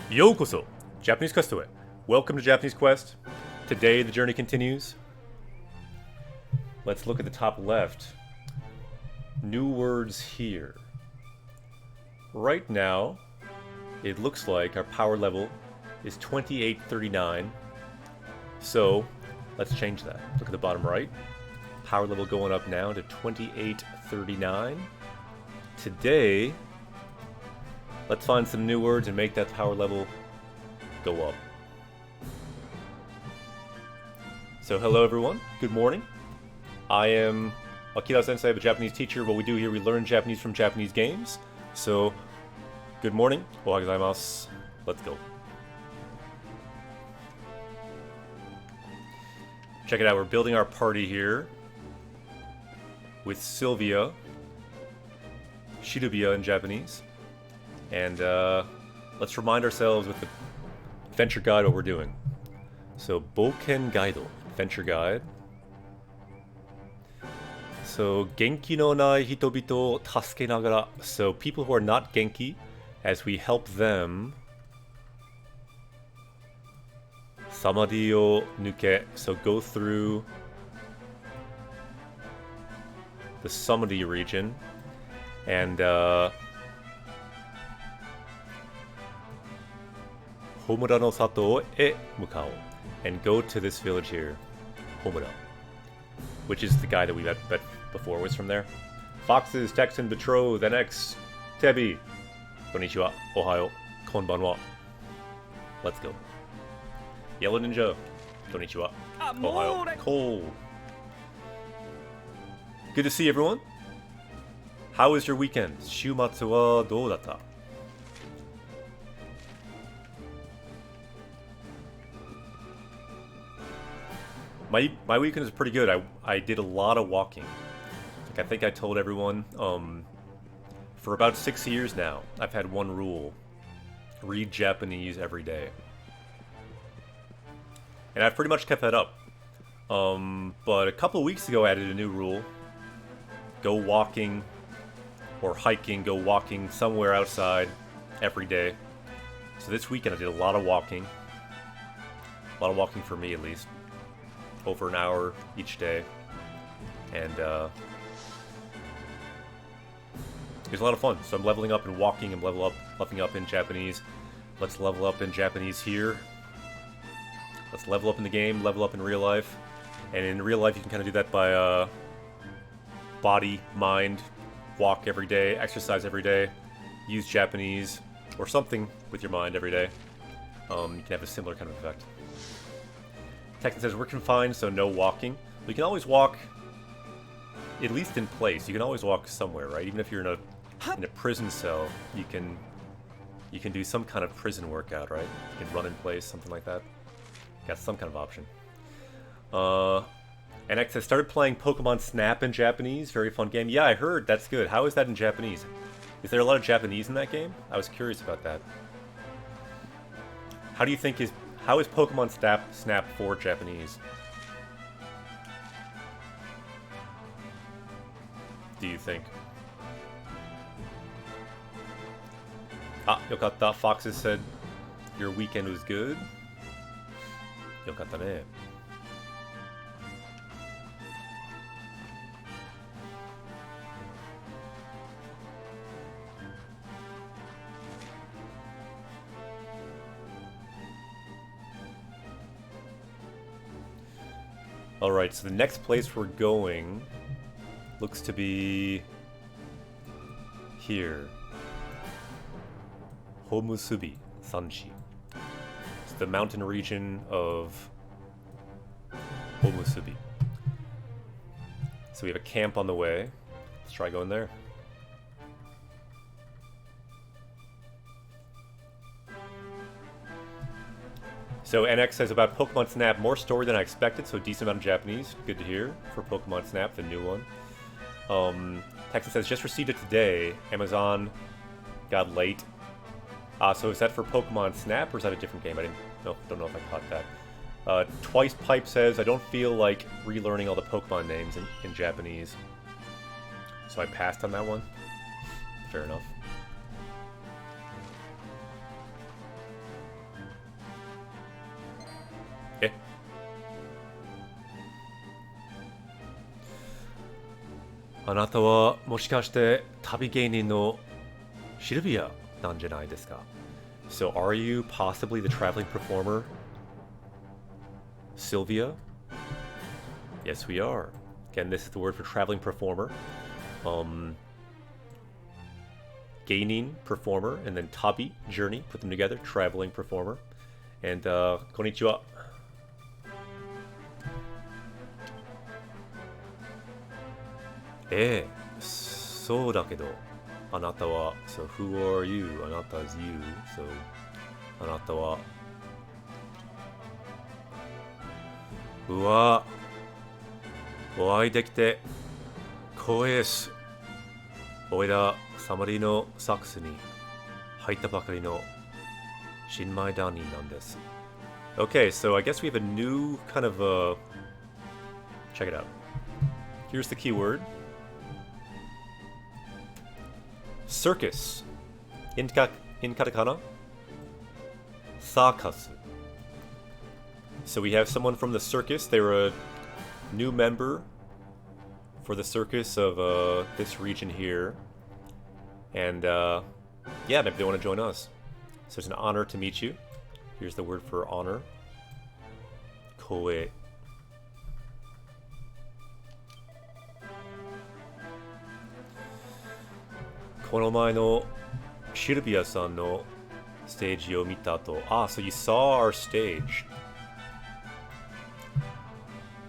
Yokoso, Japanese Quest to it. Welcome to Japanese Quest. Today the journey continues. Let's look at the top left. New words here. Right now, it looks like our power level is 2839. So, let's change that. Look at the bottom right. Power level going up now to 2839. Today, let's find some new words and make that power level go up. So hello everyone, good morning. I am Akira Sensei, I'm a Japanese teacher. What we do here, we learn Japanese from Japanese games. So, good morning, ohayou gozaimasu. Let's go. Check it out, we're building our party here with Sylvia, Shirubiya in Japanese. And let's remind ourselves with the adventure guide what we're doing. So, Boken Gaido, adventure guide. So, Genki no nai hitobito o tasuke nagara. So, people who are not Genki, as we help them. Samadhi o nuke. So, go through the Samadhi region. And, Homura no Sato e mukao. And go to this village here. Homura. Which is the guy that we met before was from there. Foxes, Texan, Betrothed, NX, Tebi. Konnichiwa, Ohayo, Konbanwa. Let's go. Yellow Ninja. Konnichiwa, Ohayo, Cole. Good to see everyone. How was your weekend? Shumatsu wa dou datta? My weekend is pretty good. I did a lot of walking. Like I think I told everyone, for about 6 years now, I've had one rule. Read Japanese every day. And I've pretty much kept that up. But a couple of weeks ago I added a new rule. Go walking or hiking, go walking somewhere outside every day. So this weekend I did a lot of walking. A lot of walking for me at least. Over an hour each day. And it was a lot of fun. So I'm leveling up and walking and leveling up in Japanese. Let's level up in Japanese here. Let's level up in the game, level up in real life. And in real life you can kind of do that by body, mind, walk every day, exercise every day, use Japanese or something with your mind every day. You can have a similar kind of effect. Tekken says we're confined, so no walking. We can always walk, at least in place. You can always walk somewhere, right? Even if you're in a prison cell, you can do some kind of prison workout, right? You can run in place, something like that. Got some kind of option. NX, I started playing Pokemon Snap in Japanese. Very fun game. Yeah, I heard. That's good. How is that in Japanese? Is there a lot of Japanese in that game? I was curious about that. How do you think how is Pokemon Snap for Japanese? Do you think? Ah, yokatta. Foxes said your weekend was good. Yokatta ne. Alright, so the next place we're going looks to be here. Homusubi Sanshi. It's the mountain region of Homusubi. So we have a camp on the way. Let's try going there. So NX says about Pokemon Snap, more story than I expected, so a decent amount of Japanese. Good to hear for Pokemon Snap, the new one. Texas says, just received it today. Amazon got late. So is that for Pokemon Snap, or is that a different game? I don't know if I caught that. Twice Pipe says, I don't feel like relearning all the Pokemon names in Japanese. So I passed on that one. Fair enough. あなたはもしかして旅芸人のシルビアなんじゃないですか? So are you possibly the traveling performer, Sylvia? Yes, we are. Again, this is the word for traveling performer. Gaining performer, and then tabi, journey, put them together, traveling performer. And konnichiwa. So da kedo. Anata wa. So who are you? Anata is you. So anata wa. Uwa. お会いできて光栄です。おいらサマリーのサックスに入ったばかりの新米団員なんです。Okay, so I guess we have a new kind of check it out. Here's the keyword. Circus. In katakana. Sakasu. So we have someone from the circus. They're a new member for the circus of this region here. And yeah, maybe they want to join us. So it's an honor to meet you. Here's the word for honor. Koe. Konomae no Shirbiya-san no stage yo mita to. Ah, so you saw our stage.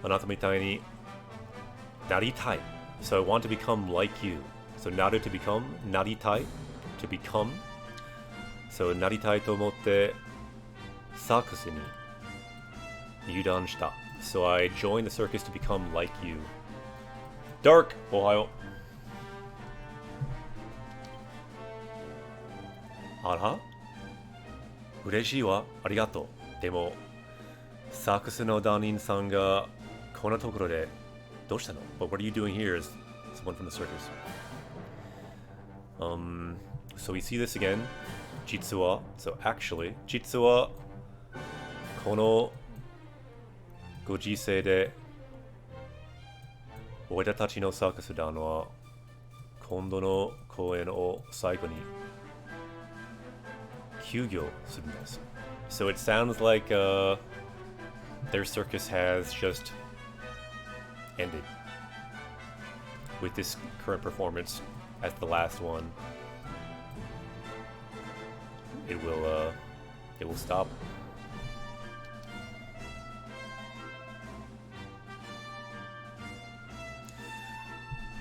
Anata mitai ni naritai. So I want to become like you. So naru to become, naritai to become. So naritai to omotte sakusu ni yudan shita. So I joined the circus to become like you. Dark, ohayo. Ara? Ureshii wa arigato. Demo, sakusu no danin-san ga konna tokoro de doushita no? But what are you doing here as someone from the circus? So we see this again. Jitsu wa. So actually, jitsu wa kono gojisei de oira tachi no sakusu dan wa kondo no koen o saigo ni kyugyo suru desu. So it sounds like their circus has just ended with this current performance as the last one. It will stop.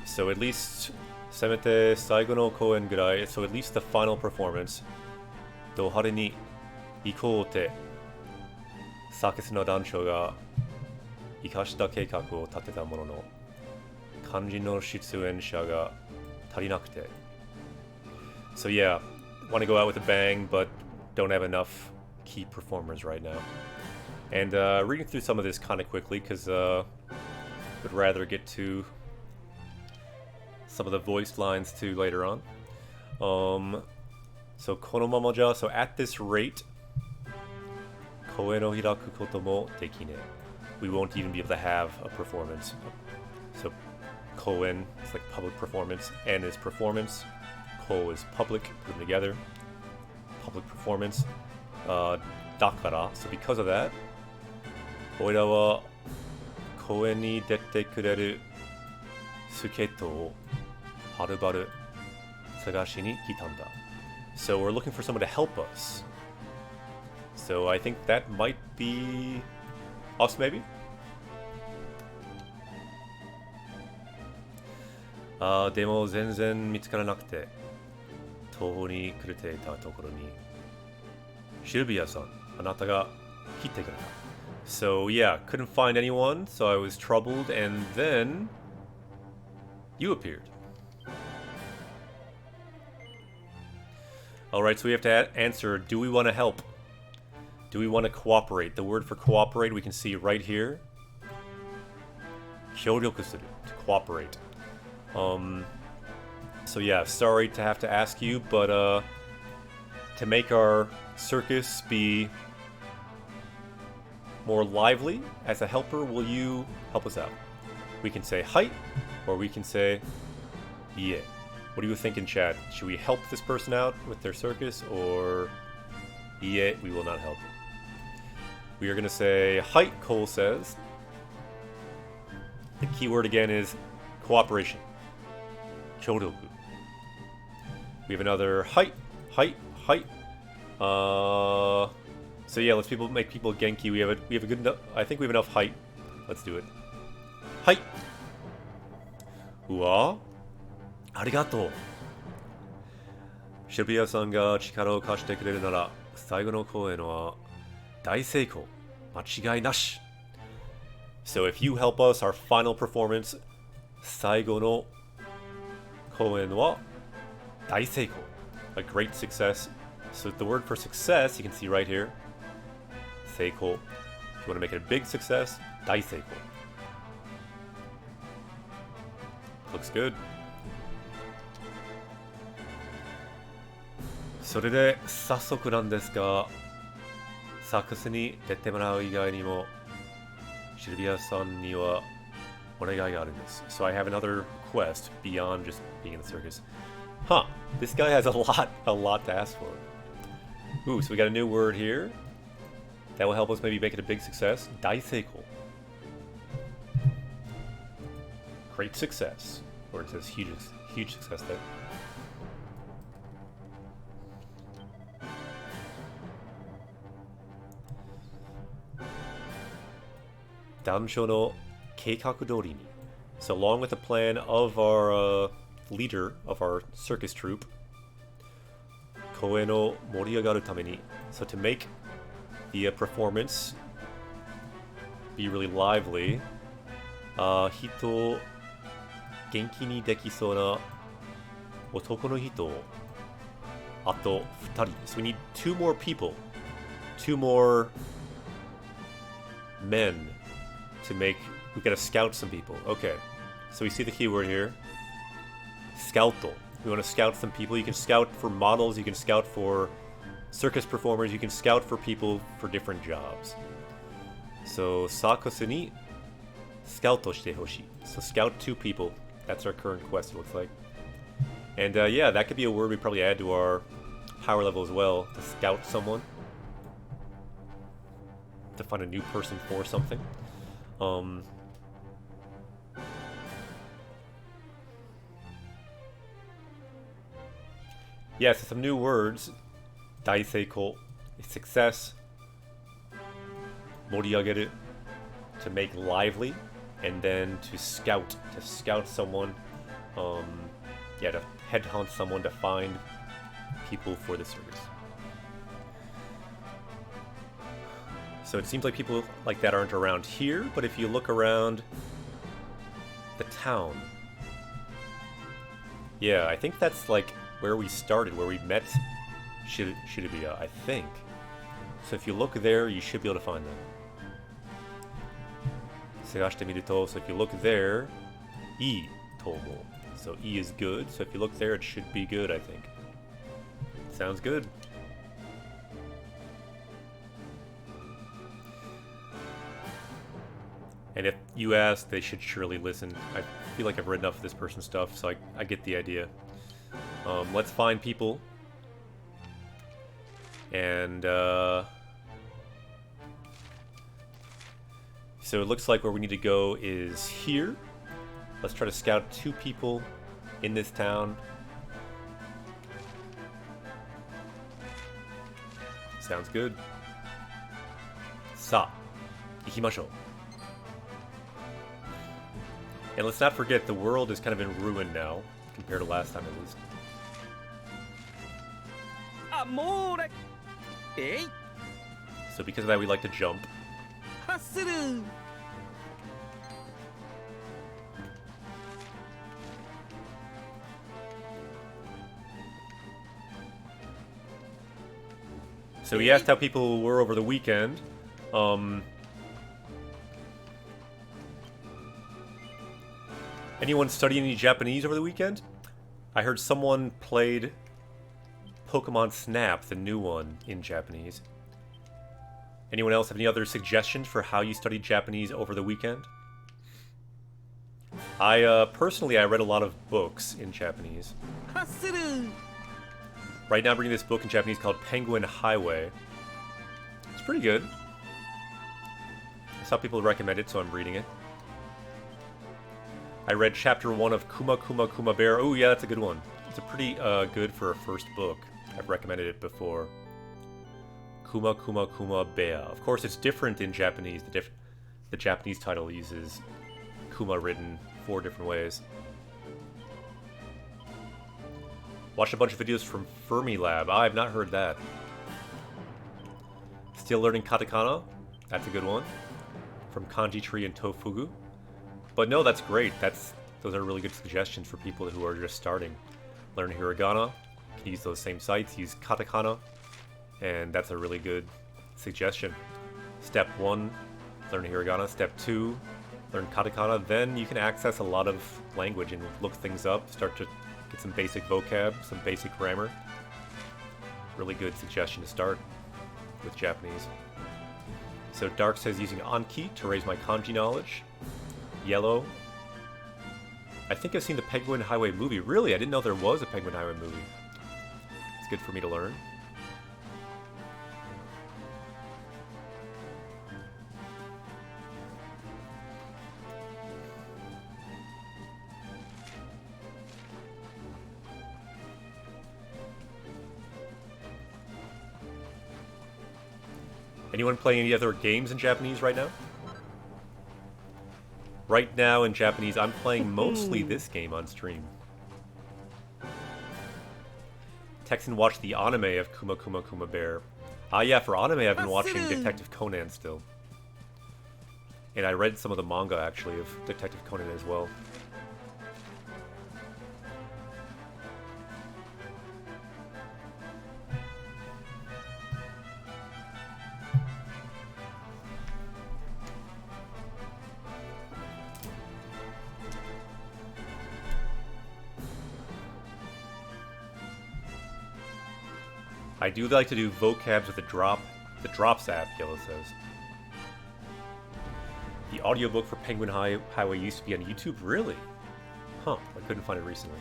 So at least semete saigo no koen gurai, so at least the final performance. Dohare ni ikou te sakusu no danshou ga ikashita keikaku o tateta mono no kanji no shitsuen-sha ga tarinakute. So yeah, want to go out with a bang, but don't have enough key performers right now. And reading through some of this kind of quickly, because would rather get to some of the voiced lines too later on. So konomama ja, so at this rate, koe no hiraku koto mo dekine. We won't even be able to have a performance. So koen is like public performance, and is performance. Ko is public, put them together. Public performance. Dakara, so because of that, oira wa koen ni dette kureru suketo o harubaru sagashi ni kitanda. So we're looking for someone to help us. So I think that might be us, maybe? Demo zenzen mitsukaranakute toho ni kurete ita tokoro ni Shirbiya-san, anata ga kitte kureta. So yeah, couldn't find anyone, so I was troubled, and then you appeared. Alright, so we have to answer, do we want to help? Do we want to cooperate? The word for cooperate we can see right here. Kyōryoku suru, to cooperate. So yeah, sorry to have to ask you, but to make our circus be more lively, as a helper, will you help us out? We can say hi, or we can say Yeah. What do you think in chat? Should we help this person out with their circus, or... Yeah, we will not help. We are going to say, height, Cole says. The keyword again is cooperation. Chodoku. We have another height. So yeah, let's make people Genki. We have a good enough. I think we have enough height. Let's do it. Height. Uwa. Arigato. シルビアさんが力を貸してくれるなら、最後の公演は大成功。間違いなし。So if you help us, our final performance, 最後の公演は大成功。A great success. So the word for success, you can see right here. 成功. If you want to make it a big success, 大成功. Looks good. それで早速なんですが、サーカスに出てもらう以外にも、シルビアさんにはお願いがあるんです。So I have another request beyond just being in the circus. Huh, this guy has a lot to ask for. Ooh, so we got a new word here. That will help us maybe make it a big success. 大成功. Great success. Or it says huge success there. Dansho no keikaku dori ni. So along with the plan of our leader of our circus troupe, koe no moriagaru tame ni. So to make the performance be really lively, hito genki ni dekisou na otoko no hito ato futari. So we need 2 more people, 2 more men to make. We gotta scout some people. Okay, so we see the keyword here. Scouto. We want to scout some people. You can scout for models. You can scout for circus performers. You can scout for people for different jobs. So sakusu ni scouto shite hoshii. So scout 2 people. That's our current quest. It looks like. And yeah, that could be a word we probably add to our power level as well. To scout someone. To find a new person for something. Yeah, so some new words. Daiseiko, success. Moriageru, to make lively. And then to scout someone. Yeah, to headhunt someone to find people for the circus. So it seems like people like that aren't around here, but if you look around the town, yeah, I think that's like where we started, where we met Shibuya, I think. So if you look there, you should be able to find them. Segashite miruto, so if you look there, I tomo. So I is good, so if you look there, it should be good, I think. Sounds good. And if you ask, they should surely listen. I feel like I've read enough of this person's stuff, so I get the idea. Let's find people. And, so it looks like where we need to go is here. Let's try to scout 2 people in this town. Sounds good. Sa, ikimashou. And let's not forget, the world is kind of in ruin now, compared to last time at least. Amore! Hey! So because of that, we like to jump. Hasuru! So he asked how people were over the weekend. Anyone studying any Japanese over the weekend? I heard someone played Pokemon Snap, the new one, in Japanese. Anyone else have any other suggestions for how you studied Japanese over the weekend? Personally, I read a lot of books in Japanese. 走る Right now I'm reading this book in Japanese called Penguin Highway. It's pretty good. I saw people recommend it, so I'm reading it. I read chapter 1 of Kuma Kuma Kuma Bear. Oh yeah, that's a good one. It's a pretty good for a first book. I've recommended it before. Kuma Kuma Kuma Bear. Of course, it's different in Japanese. The Japanese title uses Kuma written 4 different ways. Watched a bunch of videos from Fermilab. I've not heard that. Still learning katakana. That's a good one. From Kanji Tree and Tofugu. But no, that's great. Those are really good suggestions for people who are just starting. Learn hiragana. You can use those same sites. Use katakana. And that's a really good suggestion. Step 1, learn hiragana. Step 2, learn katakana. Then you can access a lot of language and look things up. Start to get some basic vocab, some basic grammar. Really good suggestion to start with Japanese. So Dark says using Anki to raise my kanji knowledge. Yellow. I think I've seen the Penguin Highway movie. Really? I didn't know there was a Penguin Highway movie. It's good for me to learn. Anyone playing any other games in Japanese right now? Right now in Japanese, I'm playing mostly this game on stream. Texan watched the anime of Kuma Kuma Kuma Bear. Ah yeah, for anime I've been watching Detective Conan still. And I read some of the manga actually of Detective Conan as well. I do like to do vocabs with the Drops app, Yellow says. The audiobook for Penguin Highway used to be on YouTube? Really? Huh, I couldn't find it recently.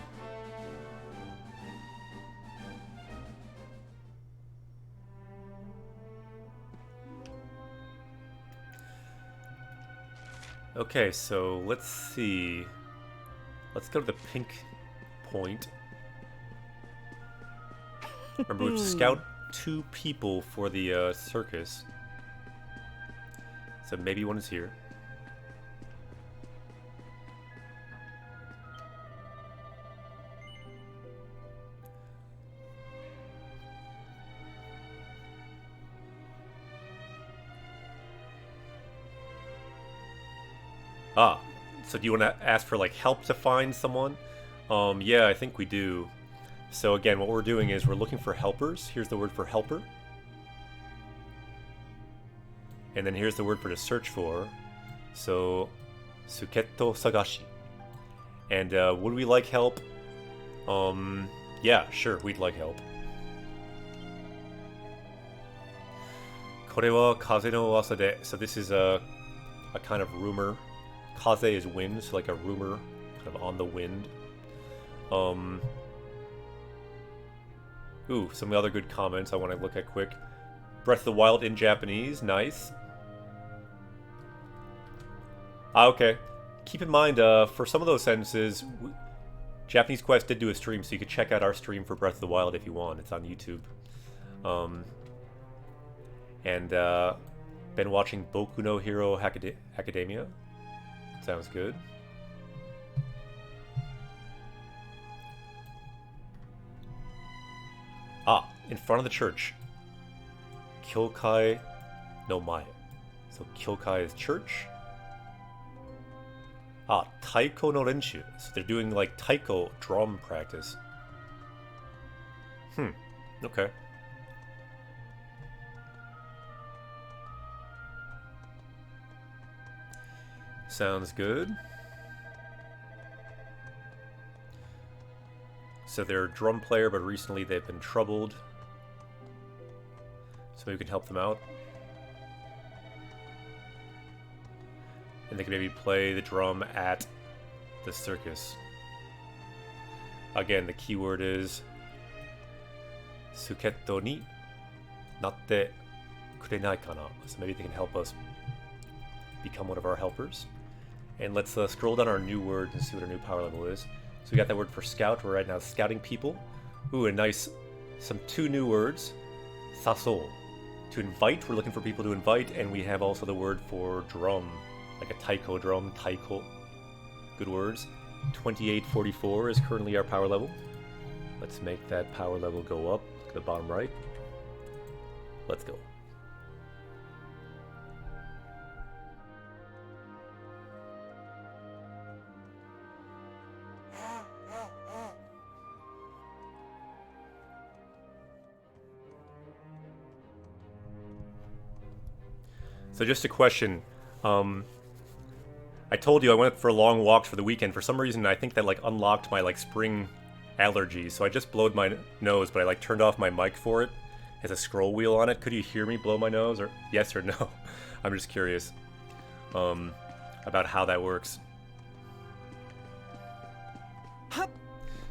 Okay, so let's see. Let's go to the pink point. Remember, we have to scout 2 people for the circus. So maybe one is here. Ah, so do you want to ask for like help to find someone? Yeah, I think we do. So again, what we're doing is we're looking for helpers. Here's the word for helper. And then here's the word for to search for. So, Suketo Sagashi. And would we like help? Yeah, sure, we'd like help. Kore wa kaze no wasa de. So this is a kind of rumor. Kaze is wind, so like a rumor, kind of on the wind. Ooh, some other good comments I want to look at quick. Breath of the Wild in Japanese, nice. Ah, okay. Keep in mind, for some of those sentences, Japanese Quest did do a stream, so you could check out our stream for Breath of the Wild if you want. It's on YouTube. Been watching Boku no Hero Academia. Sounds good. Ah, in front of the church. Kyokai no Mae. So Kyokai is church. Ah, Taiko no Renshu. So they're doing like Taiko drum practice. Okay. Sounds good. So they're a drum player, but recently they've been troubled. So maybe we can help them out. And they can maybe play the drum at the circus. Again, the keyword is Suketto ni natte kurenai kana. So maybe they can help us become one of our helpers. And let's scroll down our new word and see what our new power level is. So we got that word for scout. We're right now scouting people. Ooh, a nice, two new words. Saso. To invite, we're looking for people to invite. And we have also the word for drum, like a taiko drum, taiko. Good words. 2844 is currently our power level. Let's make that power level go up. Look at the bottom right. Let's go. So just a question. I told you I went for long walks for the weekend. For some reason, I think that like unlocked my like spring allergies. So I just blowed my nose, but I like turned off my mic for it. It has a scroll wheel on it. Could you hear me blow my nose, or yes or no? I'm just curious about how that works.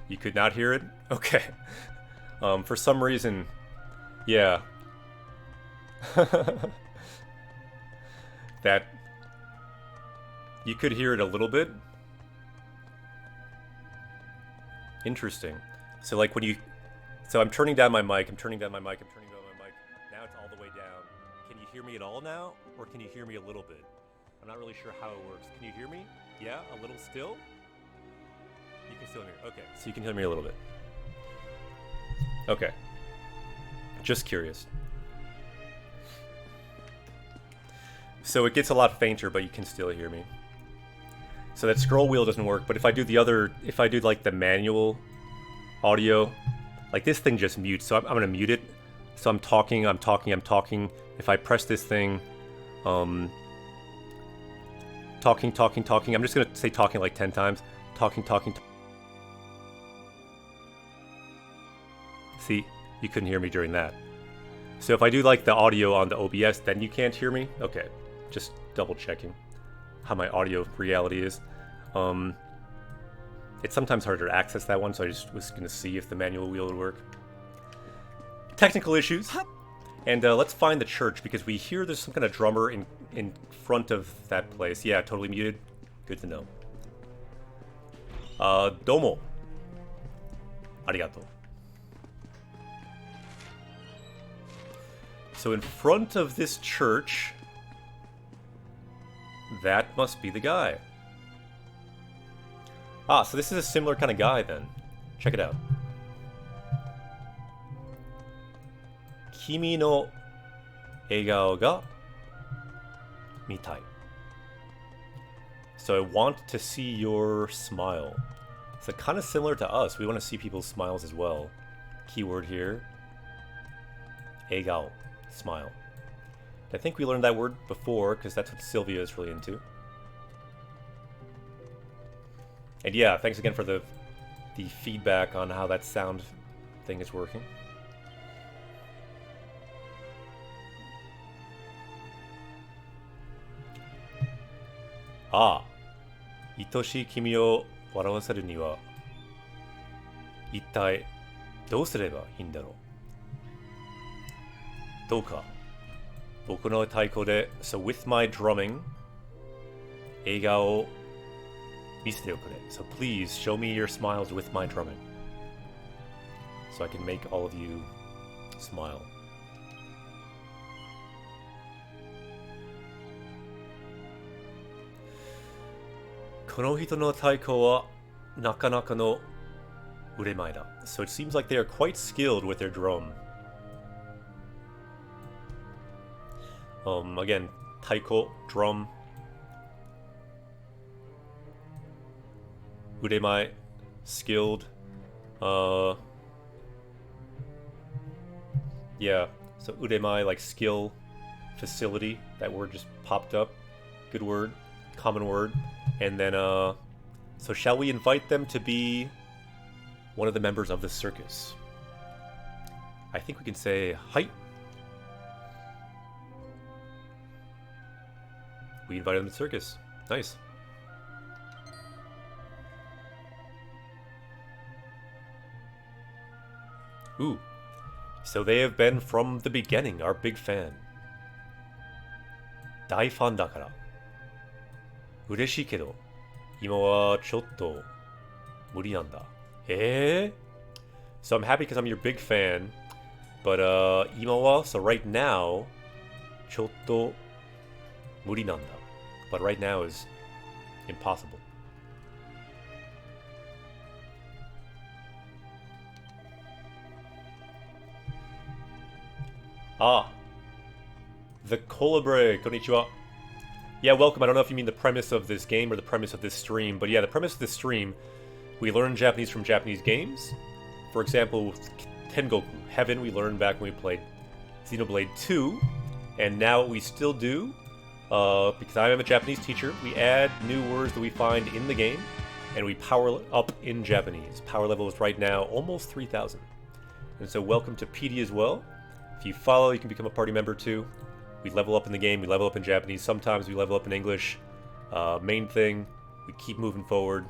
You could not hear it? Okay. For some reason, yeah. That you could hear it a little bit. Interesting. So like when you, so I'm turning down my mic, I'm turning down my mic. Now it's all the way down. Can you hear me at all now? Or can you hear me a little bit? I'm not really sure how it works. Can you hear me? Yeah, a little still? You can still hear me. Okay, so you can hear me a little bit. Okay. Just curious. So it gets a lot fainter, but you can still hear me. So that scroll wheel doesn't work, but if I do the other, if I do like the manual audio, like this thing just mutes, so I'm gonna mute it. So I'm talking. If I press this thing, talking, I'm just gonna say talking like 10 times. Talking. See, you couldn't hear me during that. So if I do like the audio on the OBS, then you can't hear me? Okay, just double checking how my audio reality is. It's sometimes harder to access that one, so I just was going to see if the manual wheel would work. Technical issues. And let's find the church, because we hear there's some kind of drummer in front of that place. Yeah, totally muted. Good to know. Domo. Arigato. So in front of this church, that must be the guy. Ah, so this is a similar kind of guy then. Check it out. Kimi no egao ga mitai. So I want to see your smile. So kind of similar to us. We want to see people's smiles as well. Keyword here. Egao. Smile. I think we learned that word before, because that's what Sylvia is really into. And yeah, thanks again for the feedback on how that sound thing is working. Ah, 愛しい君を笑わせるには一体どうすればいいんだろう。どうか僕の太鼓で So with my drumming 笑顔を見せておくれ So please show me your smiles with my drumming So I can make all of you smile. Kono hito no taiko wa nakanaka no uremai da. So it seems like they are quite skilled with their drum. Again, taiko, drum. Uremai, skilled. Yeah, so uremai, like skill, facility. That word just popped up. Good word, common word. And then, so shall we invite them to be one of the members of the circus? I think we can say, Hai. We invited them to the circus. Nice. Ooh. So they have been from the beginning, our big fan. 大ファンだから。嬉しいけど、今はちょっと無理なんだ。So I'm happy because I'm your big fan, but 今は, so right now, ちょっと無理なんだ. But right now is impossible. Ah, the Colabre, konnichiwa. Yeah, welcome. I don't know if you mean the premise of this game or the premise of this stream, but yeah, the premise of this stream, we learn Japanese from Japanese games. For example, Tengoku Heaven, we learned back when we played Xenoblade 2, and now what we still do, because I am a Japanese teacher, we add new words that we find in the game, and we power up in Japanese. Power level is right now almost 3,000. And so welcome to PD as well. If you follow, you can become a party member too. We level up in the game, we level up in Japanese, sometimes we level up in English. Main thing, we keep moving forward,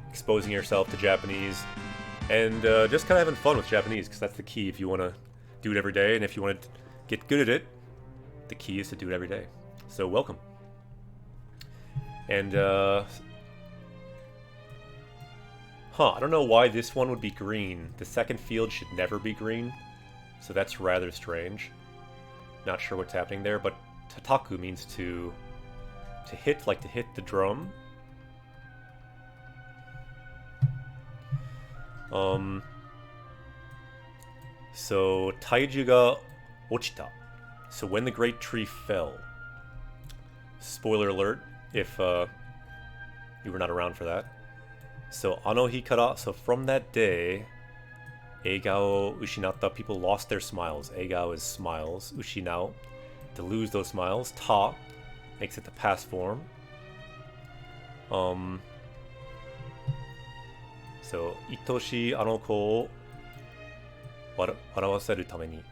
exposing yourself to Japanese, and just kind of having fun with Japanese, because that's the key if you want to do it every day, and if you want to get good at it, the key is to do it every day. So welcome. And, I don't know why this one would be green. The second field should never be green, so that's rather strange. Not sure what's happening there, but tataku means to hit, like to hit the drum. So taiju ga ochita. So when the great tree fell. Spoiler alert if you were not around for that. So ano hikara, so from that day, eiga o ushinatta, people lost their smiles. Eiga is smiles. Ushinao, to lose those smiles. Ta makes it the past form. So itoshi ano ko o warawaseru tameni.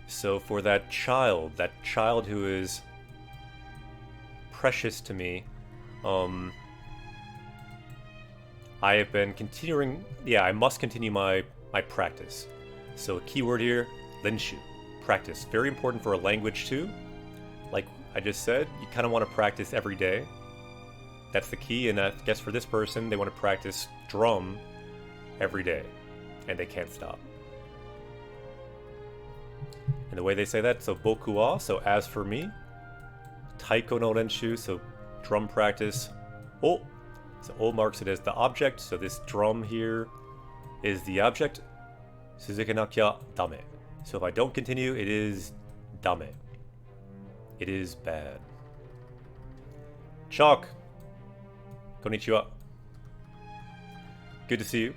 So for that child who is precious to me, I have been continuing, I must continue my practice. So a keyword here, renshu, practice. Very important for a language too. Like I just said, you kind of want to practice every day. That's the key, and I guess for this person, they want to practice drum every day, and they can't stop. And the way they say that, so boku wa, so as for me, taiko no renshu, so drum practice, o, so O marks it as the object, so this drum here is the object. Suzukenakya dame. So if I don't continue, it is dame. It is bad. Chalk. Konnichiwa. Good to see you.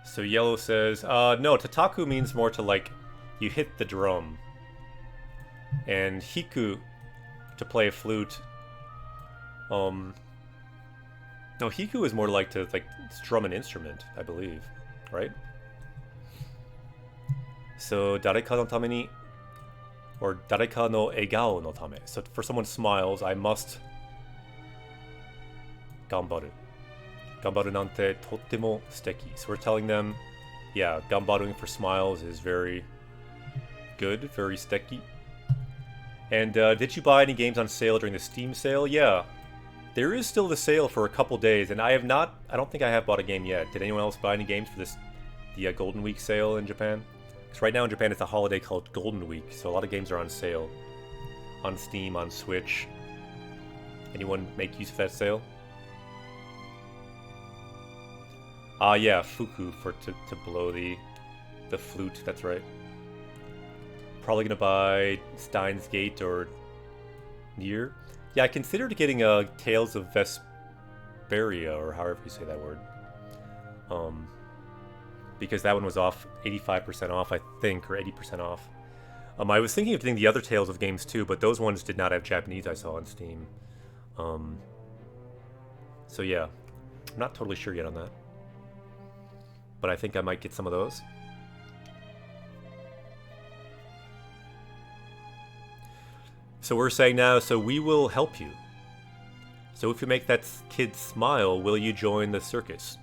So Yellow says, no, tataku means more to like, you hit the drum. And hiku, to play a flute. No, hiku is more like to strum an instrument, I believe, right? So dareka no tameni, or dareka no egao no tame. So for someone's smiles, I must gambaru. Gambaru nante tottemo suteki. So we're telling them, yeah, gambaruing for smiles is very good, very suteki. And did you buy any games on sale during the Steam sale? Yeah. There is still the sale for a couple days, and I don't think I have bought a game yet. Did anyone else buy any games for the Golden Week sale in Japan? Because right now in Japan it's a holiday called Golden Week, so a lot of games are on sale. On Steam, on Switch. Anyone make use of that sale? Yeah, fuku, to blow the flute, that's right. Probably gonna buy Steins Gate or Nier. Yeah, I considered getting Tales of Vesperia, or however you say that word. Because that one was off 85% off, I think, or 80% off. I was thinking of getting the other Tales of games too, but those ones did not have Japanese I saw on Steam. So yeah, I'm not totally sure yet on that. but I think I might get some of those. So we're saying now, so we will help you. So if you make that kid smile, will you join the circus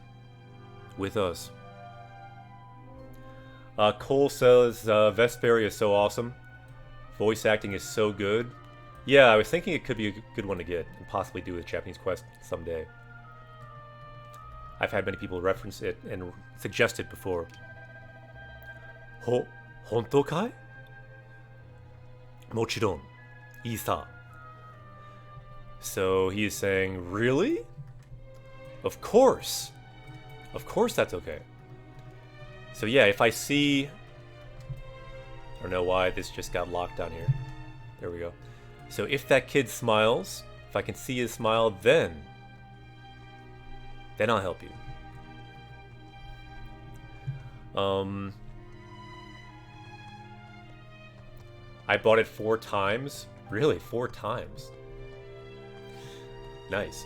with us? Cole says, Vesperi is so awesome. Voice acting is so good. Yeah, I was thinking it could be a good one to get and possibly do with Japanese Quest someday. I've had many people reference it and suggest it before. Hontou kai? Mochiron. Isa. So he is saying, really? Of course. Of course that's okay. So yeah, if I see... I don't know why this just got locked down here. There we go. So if that kid smiles, if I can see his smile, then I'll help you. I bought it 4 times. Really, 4 times. Nice.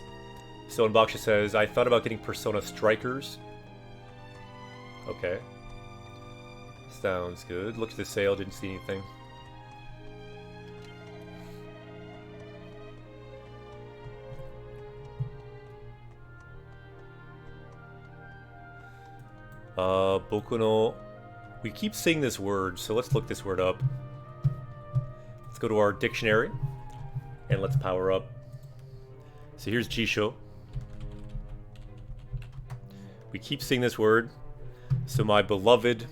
So Unboxia says, I thought about getting Persona Strikers. Okay. Sounds good. Looked at the sale, didn't see anything. Boku no... We keep seeing this word, so let's look this word up. Let's go to our dictionary, and let's power up. So here's Jisho. We keep seeing this word. So my beloved,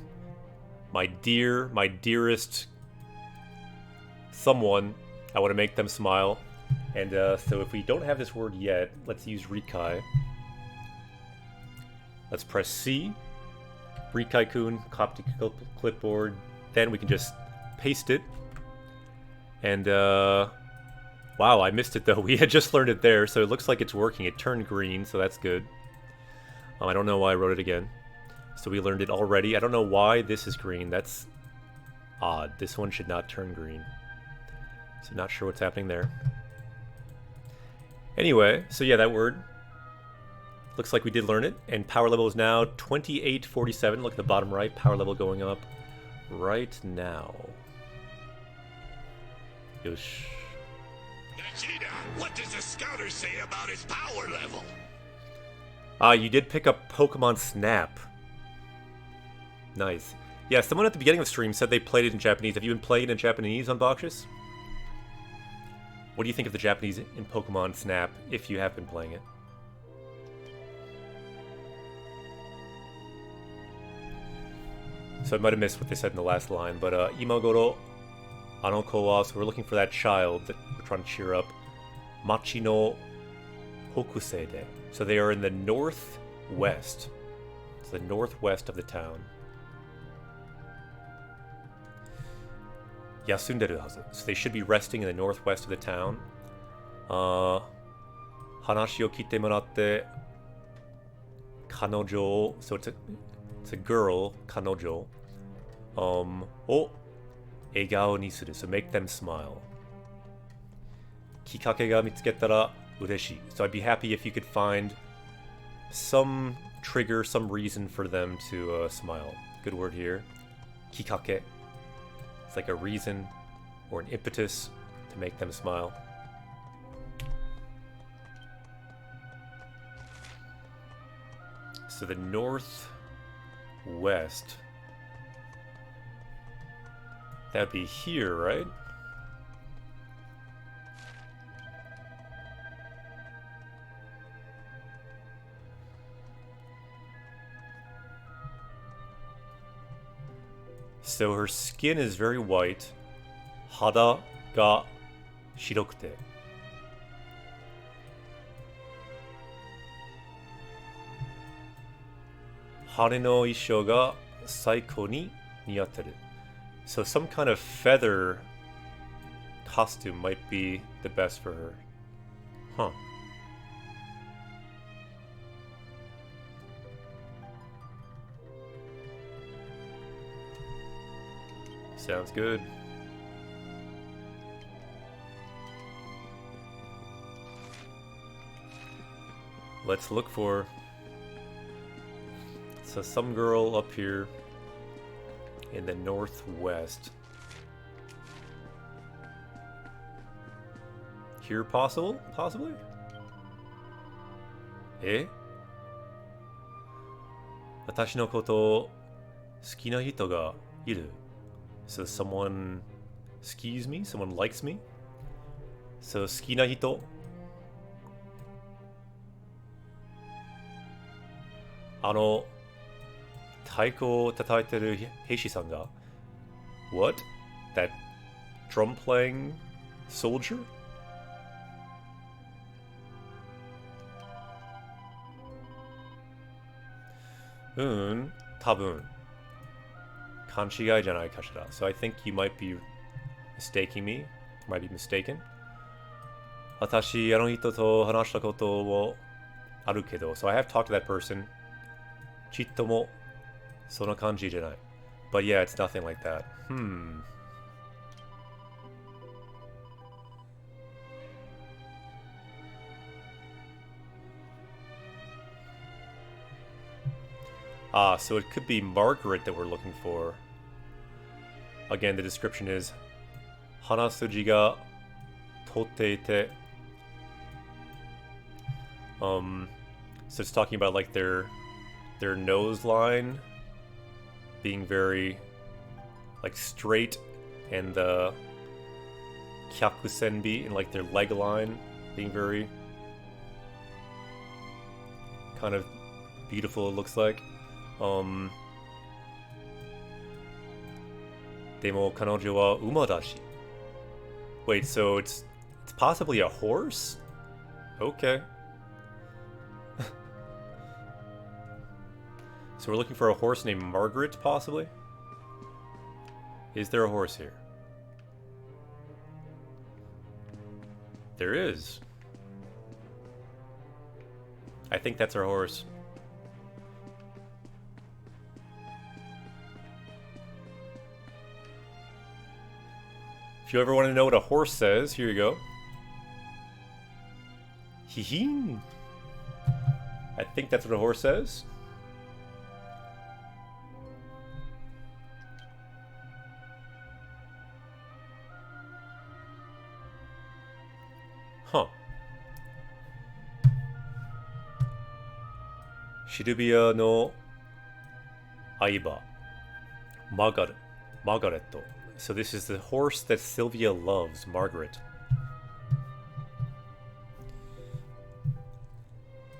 my dear, my dearest someone, I want to make them smile. And so if we don't have this word yet, let's use Rikai. Let's press C. Rikai-kun, copy to clipboard. Then we can just paste it. And, wow, I missed it though. We had just learned it there, so it looks like it's working. It turned green, so that's good. I don't know why I wrote it again. So we learned it already. I don't know why this is green. That's odd. This one should not turn green. So not sure what's happening there. Anyway, so yeah, that word. Looks like we did learn it. And power level is now 2847. Look at the bottom right. Power level going up right now. Yosh. Vegeta, what does the scouter say about his power level? You did pick up Pokemon Snap. Nice. Yeah, someone at the beginning of the stream said they played it in Japanese. Have you been playing it in Japanese, Unboxus? What do you think of the Japanese in Pokemon Snap, if you have been playing it? So I might have missed what they said in the last line, but Imagoro Anoko wa, so we're looking for that child that we're trying to cheer up. Machi no Hokusei de. So they are in the northwest. It's the northwest of the town. Yasunderu hazu. So they should be resting in the northwest of the town. Hanashi o kite moratte kanojo o, so it's a girl, kanojo. O egao ni suru, so make them smile. Kikake ga mitsuketara ureshi. So I'd be happy if you could find some trigger, some reason for them to smile. Good word here. Kikake. It's like a reason or an impetus to make them smile. So the northwest. That'd be here, right? So her skin is very white. Hada ga shirokute. Hare no issho ga saiko ni niateru. So some kind of feather costume might be the best for her. Huh. Sounds good. Let's look for So some girl up here in the northwest. Here possible? Possibly? Eh? 私のことを好きな人がいる. So someone skis me? Someone likes me? So 好きな人? Ano 太鼓を叩いてる兵士さんが What? That drum playing soldier? Tabun. Kanchigai janai kashira. So I think you might be mistaking me. Might be mistaken. Watashi ano hito to hanashita koto wo aru kedo. So I have talked to that person. Chittomo sona kanji janai. But yeah, it's nothing like that. So it could be Margaret that we're looking for. Again, the description is Hanasuji ga totte ite. So it's talking about like their nose line being very like straight, and the kyakusenbi and like their leg line being very kind of beautiful, it looks like. Demo kanojo wa uma dashi. Wait, so it's possibly a horse? Okay. So we're looking for a horse named Margaret, possibly? Is there a horse here? There is. I think that's our horse. If you ever want to know what a horse says, here you go. Hee. I think that's what a horse says. Huh. Shirubiya no Aiba. Margaretto. So this is the horse that Sylvia loves, Margaret.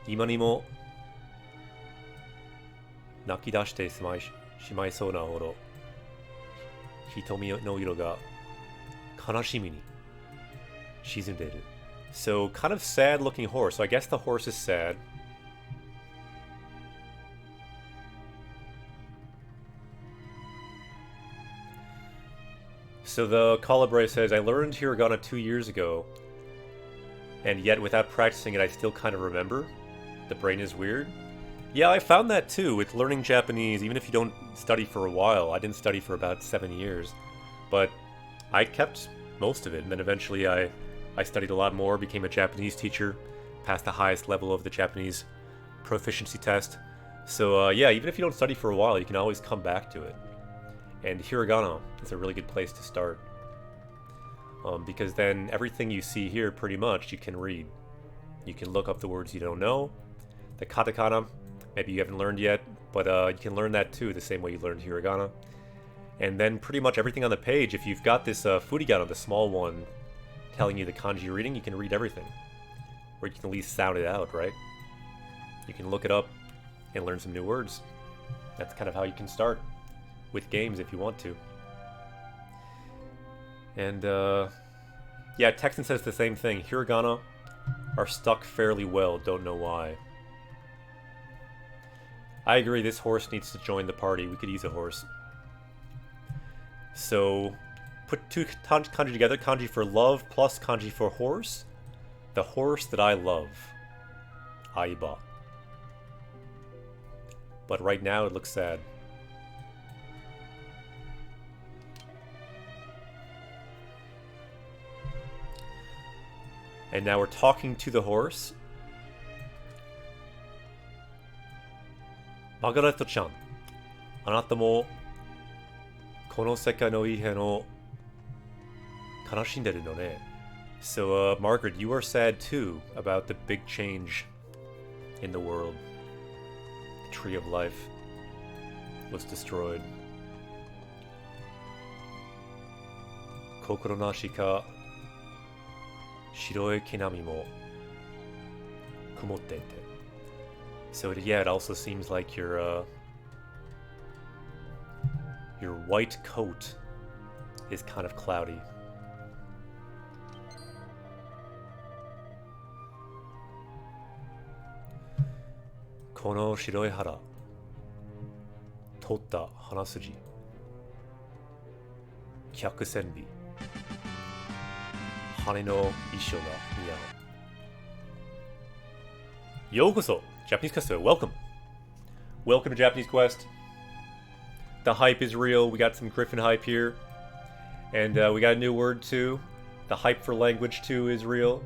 Ima ni mo nakidashite shimaisou na horo hitomi no iro ga kanashimi ni shizunderu. So kind of sad looking horse. So I guess the horse is sad. So the Calabre says, I learned hiragana 2 years ago, and yet without practicing it I still kind of remember. The brain is weird. Yeah, I found that too with learning Japanese, even if you don't study for a while. I didn't study for about 7 years, but I kept most of it, and then eventually I studied a lot more, became a Japanese teacher, passed the highest level of the Japanese proficiency test. So yeah, even if you don't study for a while, you can always come back to it. And hiragana is a really good place to start. Because then everything you see here, pretty much, you can read. You can look up the words you don't know. The katakana, maybe you haven't learned yet, but you can learn that too, the same way you learned hiragana. And then pretty much everything on the page, if you've got this furigana, the small one, telling you the kanji reading, you can read everything. Or you can at least sound it out, right? You can look it up and learn some new words. That's kind of how you can start with games if you want to. And yeah, Texan says the same thing. Hiragana are stuck fairly well, don't know why. I agree, this horse needs to join the party. We could use a horse. So, put two kanji together. Kanji for love plus kanji for horse. The horse that I love. Aiba. But right now it looks sad. And now we're talking to the horse. マガレットちゃん、あなたもこの世界の異変を悲しんでるのね。So, Margaret, you are sad too about the big change in the world. The tree of life was destroyed. 心なしか白い毛並みも曇っていて。So yeah, it also seems like your white coat is kind of cloudy. この白い腹、取った鼻筋、百戦尾、羽の衣装が似合う。ようこそ Japanese Quest. Welcome. Welcome to Japanese Quest. The hype is real. We got some Griffin hype here. And we got a new word too. The hype for language too is real.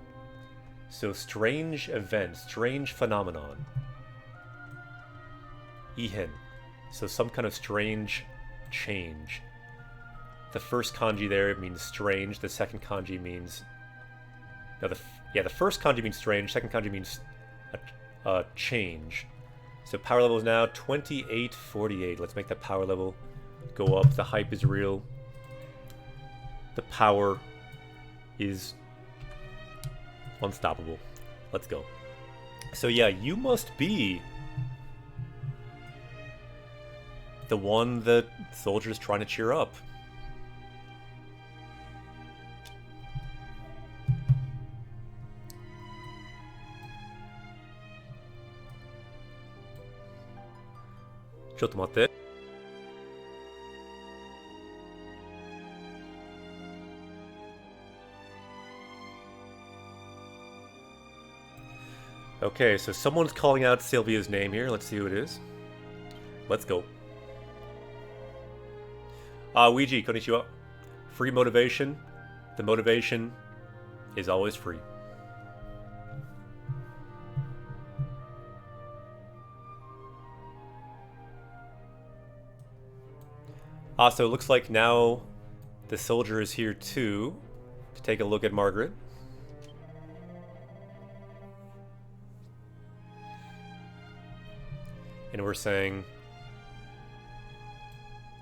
So strange event, strange phenomenon. Ihan. So some kind of strange change. The first kanji there means strange. The second kanji means... No, the first kanji means strange. Second kanji means change. So power level is now 2848. Let's make that power level go up. The hype is real. The power is unstoppable. Let's go. So yeah, you must be the one that soldiers trying to cheer up. Okay, so someone's calling out Sylvia's name here. Let's see who it is. Let's go. Ouija, konnichiwa. Free motivation. The motivation is always free. So it looks like now the soldier is here too, to take a look at Margaret. And we're saying,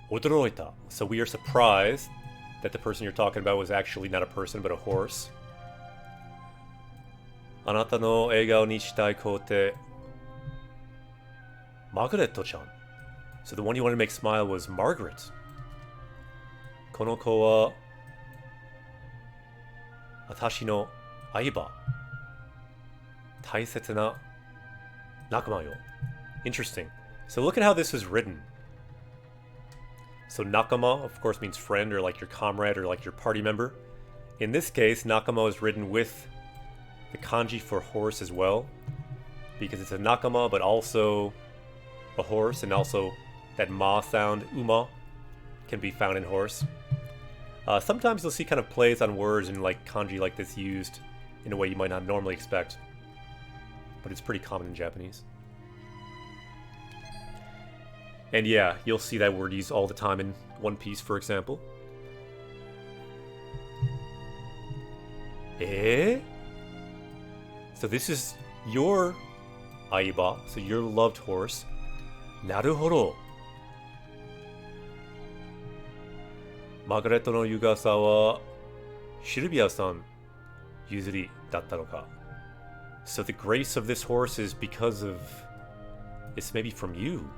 Odoroita. So we are surprised that the person you're talking about was actually not a person, but a horse. Anata no egao ni shitai kote Margaret-chan. So the one you wanted to make smile was Margaret. Kono ko wa watashi no aiba. Taisetsu na nakama yo. Interesting. So look at how this is written. So nakama, of course, means friend or like your comrade or like your party member. In this case, nakama is written with the kanji for horse as well, because it's a nakama, but also a horse, and also that ma sound, uma, can be found in horse. Sometimes you'll see kind of plays on words and like kanji like this used in a way you might not normally expect, but it's pretty common in Japanese. And yeah, you'll see that word used all the time in One Piece, for example. Eh? So this is your Aiba, so your loved horse. Naruhodo. Margaret no yugasa wa Shilvia-san yuzuri datta no ka. So the grace of this horse is because of... It's maybe from you.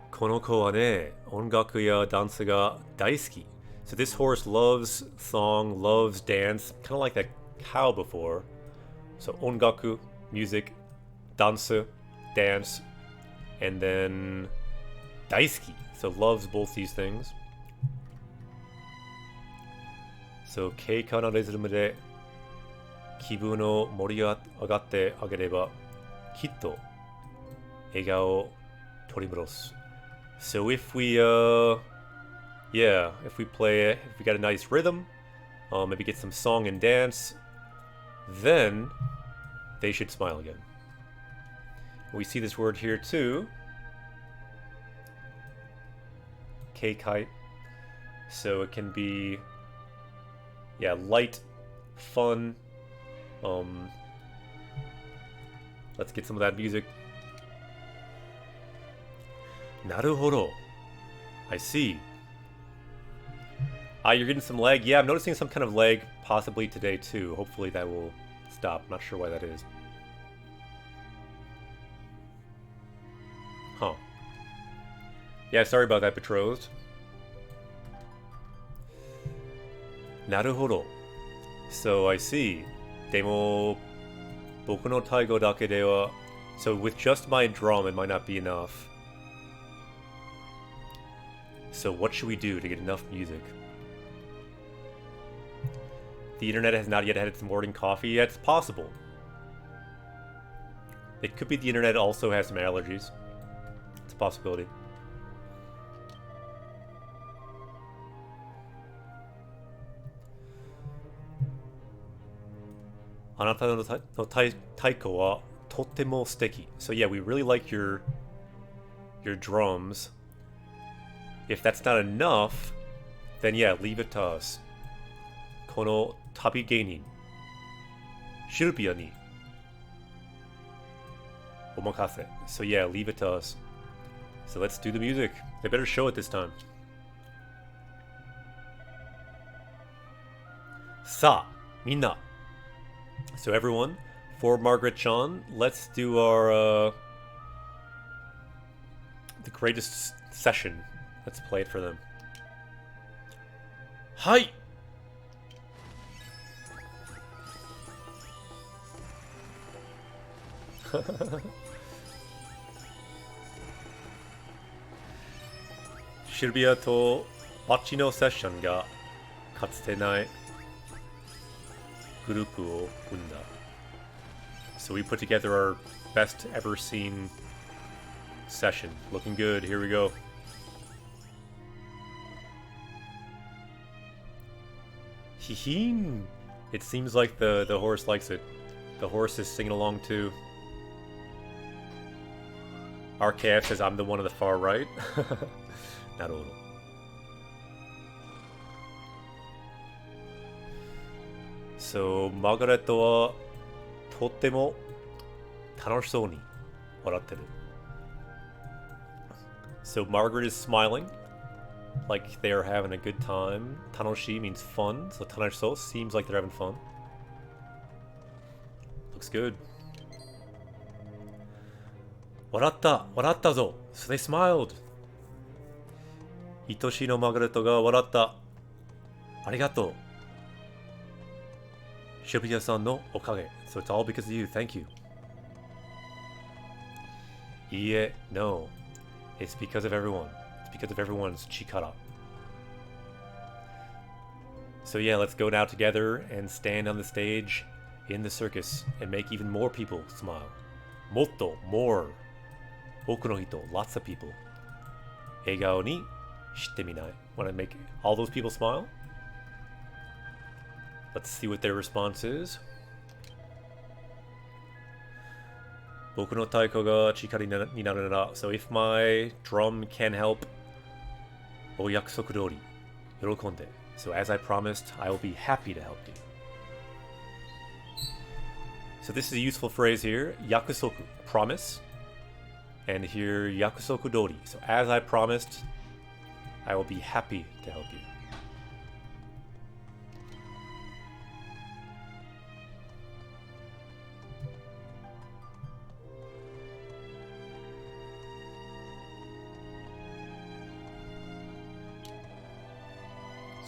Kono ko wa ne, ongaku ya dansu ga daisuki. So this horse loves song, loves dance, kind of like that cow before. So ongaku, music, dansu, dance, and then daisuki, so loves both these things. So keika no rizumu de kibun o moriagatte agereba kitto egao o torimurosu. So if we if we play it, if we got a nice rhythm, maybe get some song and dance, then they should smile again. We see this word here too. Keikai. So it can be, yeah, light, fun. Let's get some of that music. Naruhodo. I see. You're getting some lag. Yeah, I'm noticing some kind of lag possibly today too. Hopefully that will stop. Not sure why that is. Huh. Yeah, sorry about that, betrothed. Naruhodo. So I see. Demo boku no taigo dake de wa. So with just my drum, it might not be enough. So what should we do to get enough music? The internet has not yet had its morning coffee. Yeah, it's possible. It could be the internet also has some allergies. It's a possibility. Anata no taiko wa totemo suteki. So yeah, we really like your drums. If that's not enough, then yeah, leave it to us. Kono tabi geinin Shirbiya ni omakase. So yeah, leave it to us. So let's do the music. They better show it this time. Sa, minna. So everyone, for Margaret-chan, let's do our the greatest session. Let's play it for them. Hi. Shirbiya to Bachi no session ga katsute nai group o funda. So we put together our best ever seen session. Looking good. Here we go. Hiheen. It seems like the horse likes it. The horse is singing along too. RKF says I'm the one on the far right. Naruhodo. So Margaret wa totemo tanoshisou ni waratteru. So Margaret is smiling, like they are having a good time. Tanoshi means fun, so tanoshisou seems like they're having fun. Looks good. Waratta zo. So they smiled. Itoshi no Margaret ga waratta. Arigatou. Shirbiya-san no okage. So it's all because of you. Thank you. Iie, no. It's because of everyone. It's because of everyone's chikara. So yeah, let's go now together and stand on the stage in the circus and make even more people smile. Motto, more. Oku no hito, lots of people. Egao ni shite minai. Want to make all those people smile? Let's see what their response is. Boku no taiko ga chikari ni naru nara. So if my drum can help, o yakusoku dori, yorokonde. So as I promised, I will be happy to help you. So this is a useful phrase here. Yakusoku, promise. And here, yakusoku dori. So as I promised, I will be happy to help you.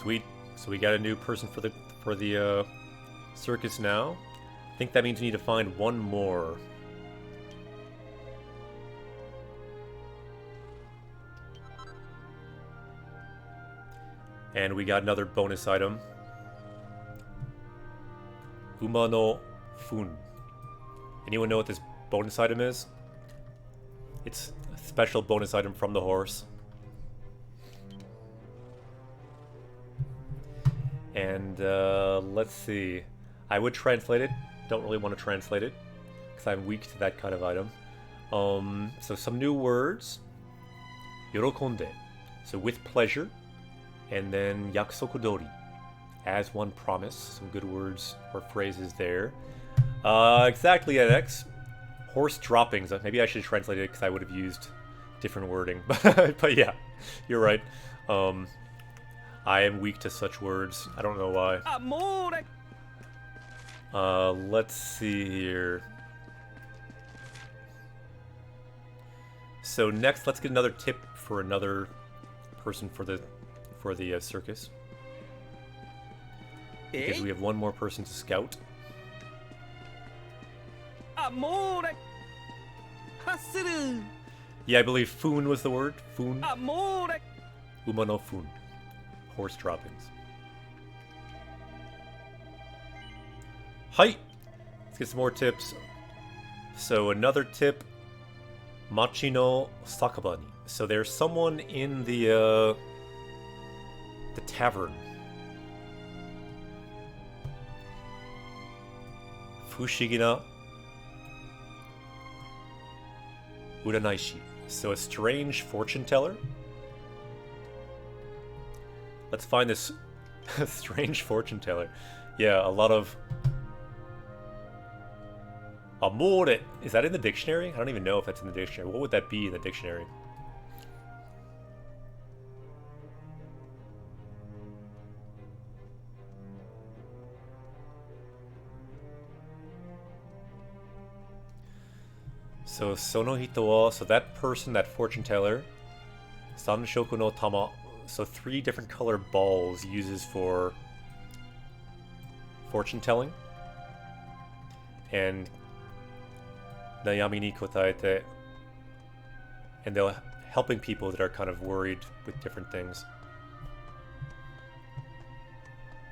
Sweet. So we got a new person for the circus now. I think that means we need to find one more. And we got another bonus item. Uma no Fun. Anyone know what this bonus item is? It's a special bonus item from the horse. And let's see. I would translate it. Don't really want to translate it because I'm weak to that kind of item. So some new words. Yorokonde. So with pleasure. And then yakusoku-dori. As one promise. Some good words or phrases there. Exactly, NX. Horse droppings. Maybe I should translate it because I would have used different wording. But yeah, you're right. I am weak to such words. I don't know why. Amore. Let's see here. So next, let's get another tip for another person for the circus. Because we have one more person to scout. Amore. Hasuru. Yeah, I believe fun was the word. Fun. Amore. Uma no fun. Horse droppings. Hi! Let's get some more tips. So another tip. Machi no sakaba ni. So there's someone in the tavern. Fushigi na uranaishi. So a strange fortune teller. Let's find this strange fortune teller. Yeah, a lot of amore. Is that in the dictionary? I don't even know if that's in the dictionary. What would that be in the dictionary? So sono hito wa, so that person, that fortune teller, sanshoku no tama, so 3 different color balls uses for fortune telling. And nayami ni kotaete, and they're helping people that are kind of worried with different things.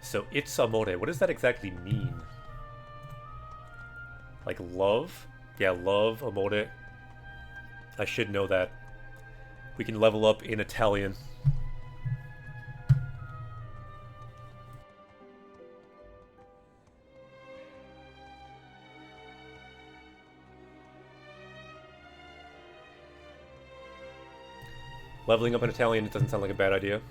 So it's amore, what does that exactly mean? Like love? Yeah, love, amore. I should know that. We can level up in Italian. Leveling up in Italian, it doesn't sound like a bad idea.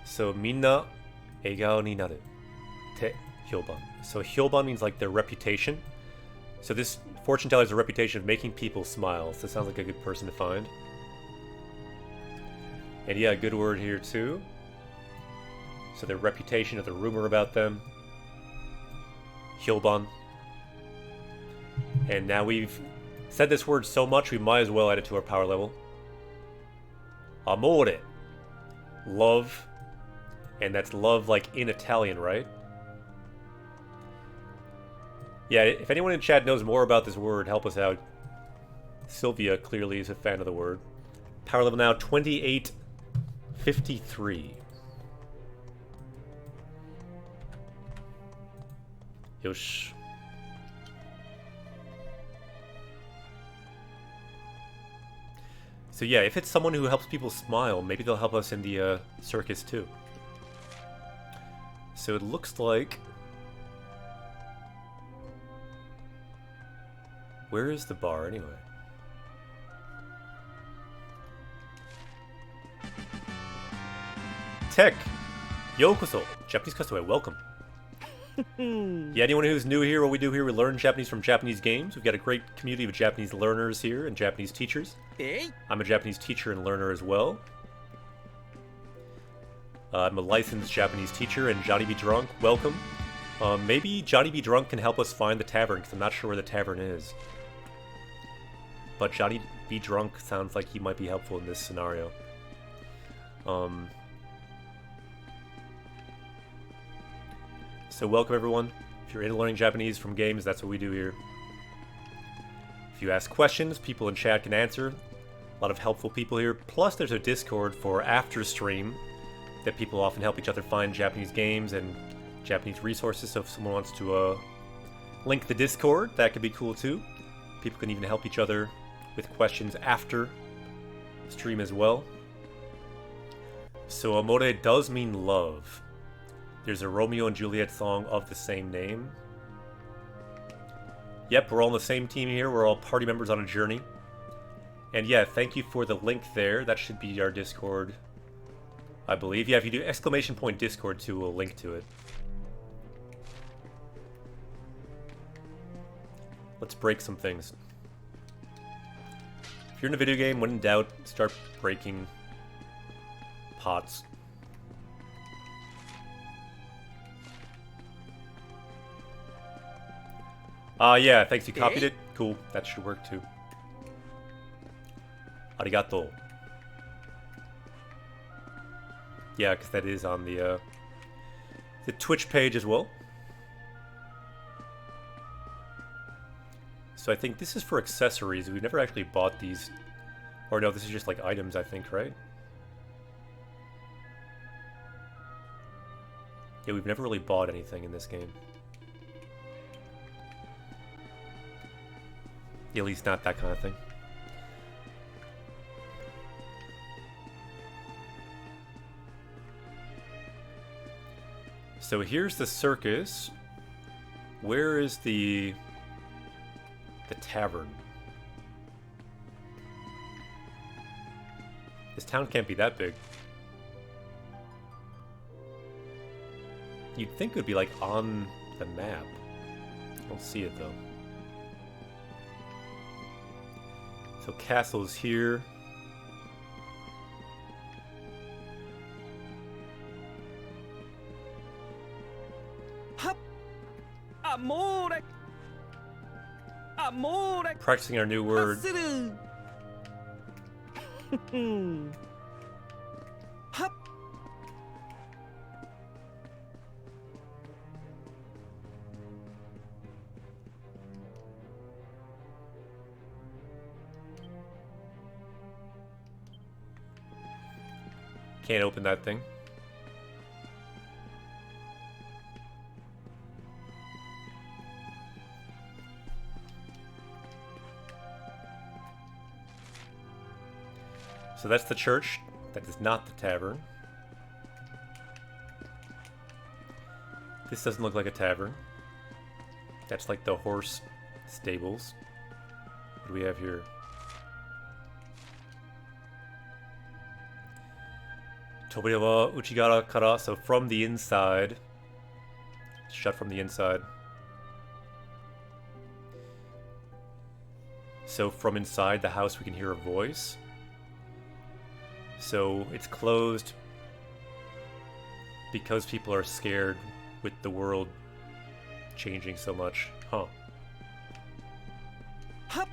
So, minna egao ni naru te hyoban. So, hyoban means like their reputation. So, this fortune teller has a reputation of making people smile. So, it sounds like a good person to find. And yeah, a good word here too. So, their reputation or the rumor about them. Hyoban. And now we've said this word so much, we might as well add it to our power level. Amore. Love. And that's love like in Italian, right? Yeah, if anyone in chat knows more about this word, help us out. Sylvia clearly is a fan of the word. Power level now 2853. Yosh. So yeah, if it's someone who helps people smile, maybe they'll help us in the circus too. So it looks like... Where is the bar anyway? Tech! Yokoso! Japanese customary, welcome. Yeah, anyone who's new here, what we do here, we learn Japanese from Japanese games. We've got a great community of Japanese learners here and Japanese teachers. I'm a Japanese teacher and learner as well. I'm a licensed Japanese teacher, and Johnny B. Drunk, welcome. Maybe Johnny B. Drunk can help us find the tavern, because I'm not sure where the tavern is. But Johnny B. Drunk sounds like he might be helpful in this scenario. So welcome everyone. If you're into learning Japanese from games, that's what we do here. If you ask questions, people in chat can answer. A lot of helpful people here. Plus there's a Discord for after stream that people often help each other find Japanese games and Japanese resources. So if someone wants to link the Discord, that could be cool too. People can even help each other with questions after stream as well. So amore does mean love. There's a Romeo and Juliet song of the same name. Yep, we're all on the same team here. We're all party members on a journey. And yeah, thank you for the link there. That should be our Discord, I believe. Yeah, if you do !Discord too, we'll link to it. Let's break some things. If you're in a video game, when in doubt, start breaking pots. Yeah, thanks, you copied it. Cool, that should work too. Arigato. Yeah, because that is on the Twitch page as well. So I think this is for accessories. We've never actually bought these. Or no, this is just like items, I think, right? Yeah, we've never really bought anything in this game. At least not that kind of thing. So here's the circus. Where is the tavern? This town can't be that big. You'd think it would be like on the map. I don't see it though. So castle's here. Amore. Amore. Practicing our new word. Hup. Can't open that thing. So that's the church. That is not the tavern. This doesn't look like a tavern. That's like the horse stables. What do we have here? Tobira wa uchigara kara, so from the inside. Shut from the inside. So from inside the house we can hear a voice. So it's closed because people are scared with the world changing so much. Huh. Hup.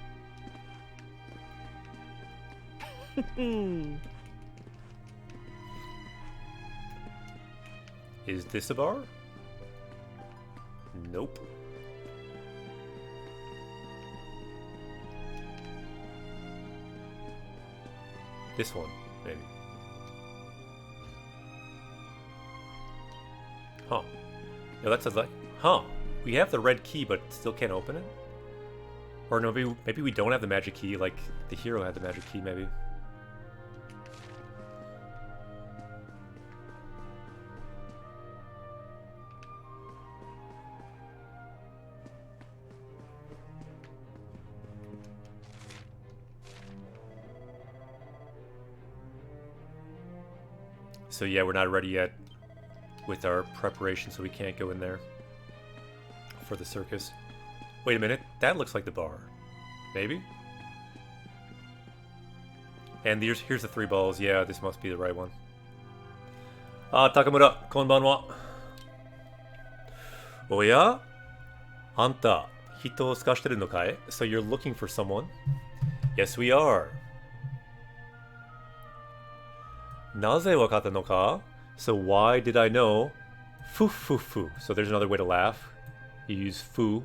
Is this a bar? Nope. This one, maybe. Huh. No, that says like, huh. We have the red key, but still can't open it? Or no, maybe we don't have the magic key, like the hero had the magic key, maybe. So yeah, we're not ready yet with our preparation, so we can't go in there for the circus. Wait a minute, that looks like the bar. Maybe? And here's the 3 balls. Yeah, this must be the right one. Takamura, konbanwa. Oya? Anta, hito o tsukashiteru no kai? So you're looking for someone? Yes, we are. Naze wakata no ka? So why did I know? Fu fu fu. So there's another way to laugh. You use fu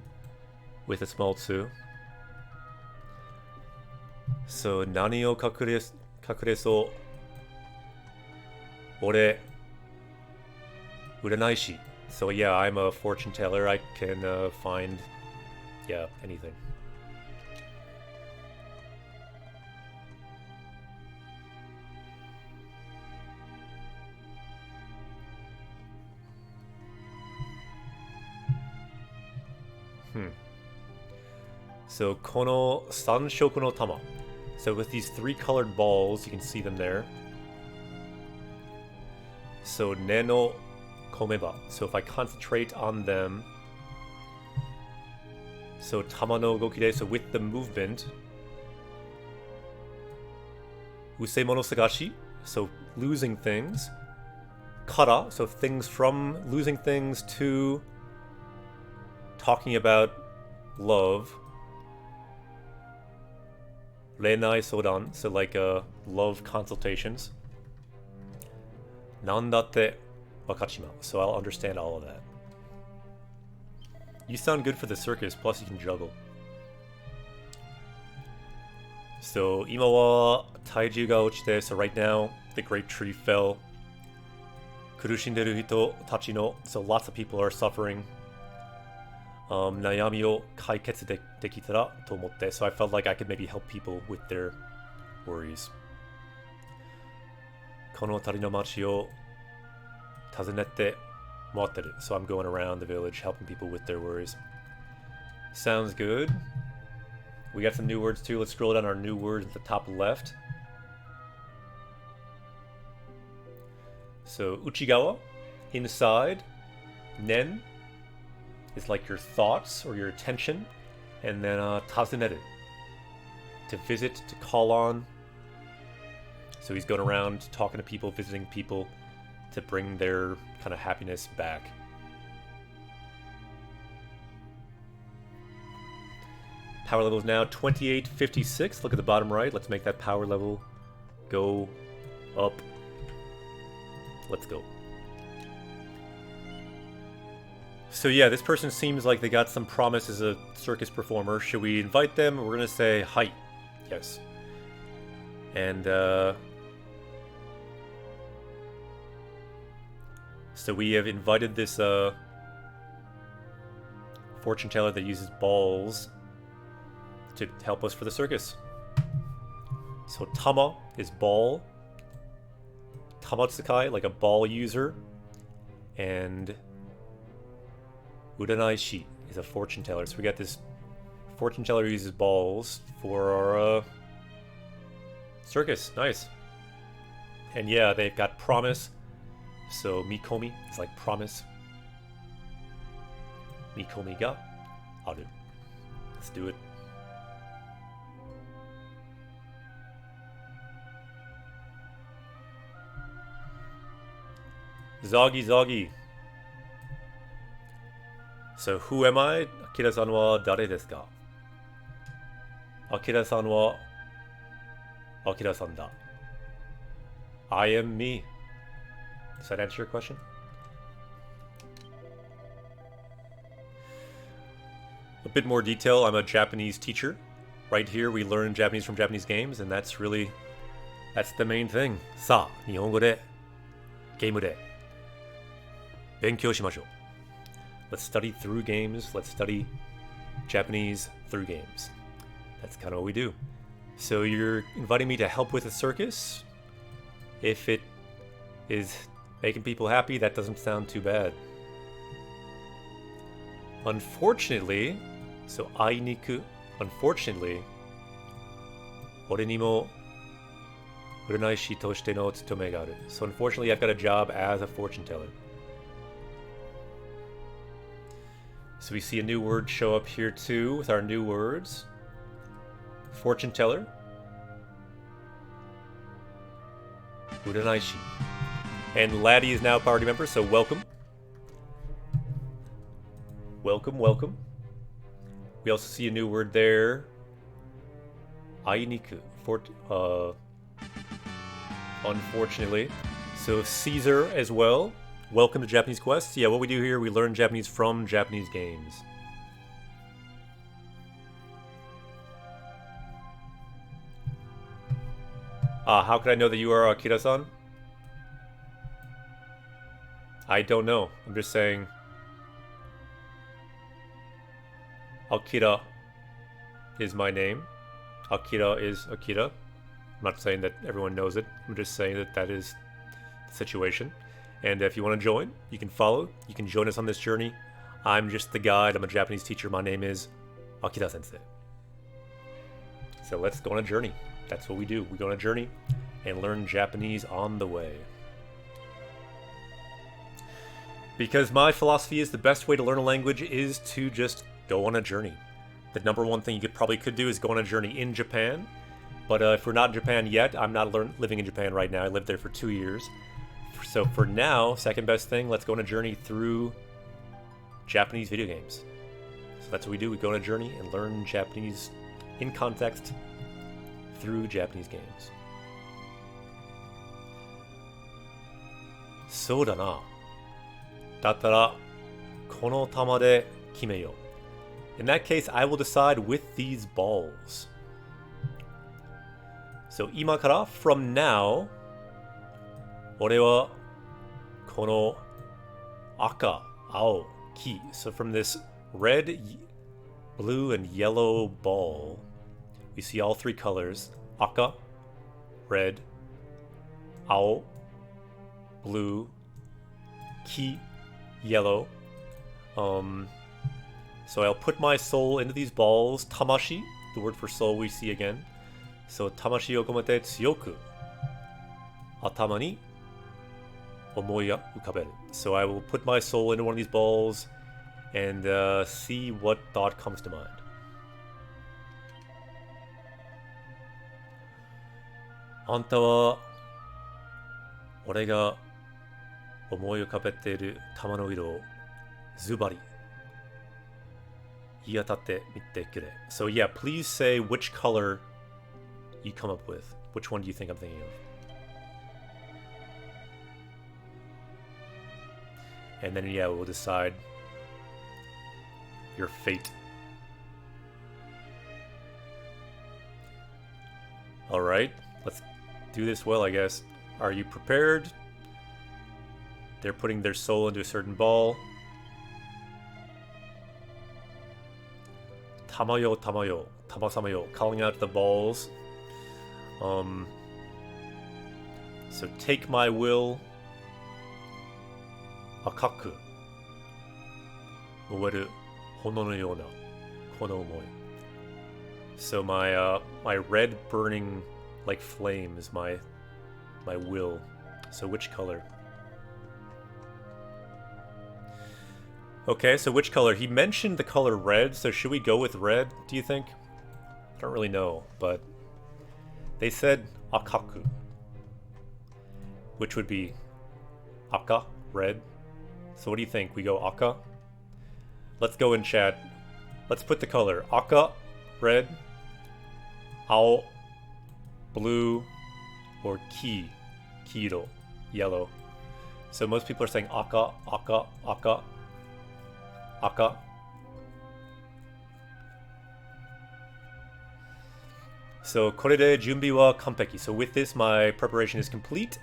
with a small tsu. So nani o kakureso? Ore uranaishi. So yeah, I'm a fortune teller. I can find, yeah, anything. So, kono sanshoku no tama. So with these 3 colored balls, you can see them there. So, ne no komeba. So if I concentrate on them. So, tama no gokide. So with the movement. Usemono sagashi. So losing things. Kara. So things from losing things to talking about love. Renai sodan, so like love consultations. Nandatte wakachima, so I'll understand all of that. You sound good for the circus, plus you can juggle. So, ima wa taiju ga ochite, so right now, the great tree fell. Kurushinderu hito tachi no, so lots of people are suffering. Nayami o kaiketsu dekitara to omotte, so I felt like I could maybe help people with their worries. Kono tari no machi o tazunette moatteru, so I'm going around the village helping people with their worries. Sounds good. We got some new words too. Let's scroll down our new words at the top left. So uchigawa, inside. Nen is like your thoughts or your attention, and then tazuneru, to visit, to call on. So he's going around talking to people, visiting people to bring their kind of happiness back. Power level is now 2856. Look at the bottom right. Let's make that power level go up. Let's go. So yeah, this person seems like they got some promise as a circus performer. Should we invite them? We're gonna say hi. Yes. And so we have invited this fortune teller that uses balls to help us for the circus. So tama is ball. Tamatsukai, like a ball user. And Uranaishi is a fortune teller. So we got this fortune teller who uses balls for our circus. Nice. And yeah, they've got promise. So Mikomi is like promise. Mikomi ga aru. Let's do it. Zagi Zagi. So who am I? Akira-san wa dare desu ka? Akira-san wa Akira-san da. I am me. Does that answer your question? A bit more detail. I'm a Japanese teacher. Right here we learn Japanese from Japanese games, and that's the main thing. Sa, Nihongo de, Game de, Benkyou shimashou. Let's study through games. Let's study Japanese through games. That's kind of what we do. So you're inviting me to help with a circus? If it is making people happy, that doesn't sound too bad. Unfortunately, so ainiku, unfortunately, ore ni mo uranaishi toshite no tsutome ga aru. So unfortunately, I've got a job as a fortune teller. So we see a new word show up here too with our new words. Fortune teller. Uranaishi. And Laddie is now a party member, so welcome. Welcome, welcome. We also see a new word there. Ainiku. Unfortunately. So Caesar as well. Welcome to Japanese Quest. Yeah, what we do here, we learn Japanese from Japanese games. How could I know that you are Akira-san? I don't know. I'm just saying. Akira is my name. Akira is Akira. I'm not saying that everyone knows it. I'm just saying that that is the situation. And if you want to join, you can follow. You can join us on this journey I'm just the guide. I'm a Japanese teacher. My name is Akira Sensei. So let's go on a journey. That's what we do. We go on a journey and learn Japanese on the way. Because my philosophy is the best way to learn a language is to just go on a journey. The number one thing you could do is go on a journey in Japan. But if we're not in Japan yet, I'm not living in Japan right now. I lived there for 2 years. So for now, second best thing, let's go on a journey through Japanese video games. So that's what we do. We go on a journey and learn Japanese in context through Japanese games. そうだな。だったらこの玉で決めよう。In that case, I will decide with these balls. So 今から from now, 俺はこの赤、青、黄. So from this red, blue, and yellow ball, we see all three colors. Aka, red, ao, blue, ki, yellow. So I'll put my soul into these balls. Tamashi, the word for soul we see again. So tamashi o komete tsuyoku atama ni omoi ga ukaberu. So I will put my soul into one of these balls and see what thought comes to mind. Anta wa ore ga omoi ukabete iru tama no iro o zubari iatatte mitte kure. So yeah, please say which color you come up with. Which one do you think I'm thinking of? And then yeah, we'll decide your fate. Alright, let's do this well, I guess. Are you prepared? They're putting their soul into a certain ball. Tamayo, tamayo, tamasamayo, calling out the balls. So take my will. Akaku. Moeru hono no yona kono omoi. So my red burning like flame is my will. So which color? Okay, so which color? He mentioned the color red, so should we go with red, do you think? I don't really know, but they said akaku, which would be aka, red. So what do you think? We go aka? Let's go in chat. Let's put the color. Aka, red, ao, blue, or ki, kiro, yellow. So most people are saying aka, aka, aka, aka. So, これで準備は完璧. So with this, my preparation is complete.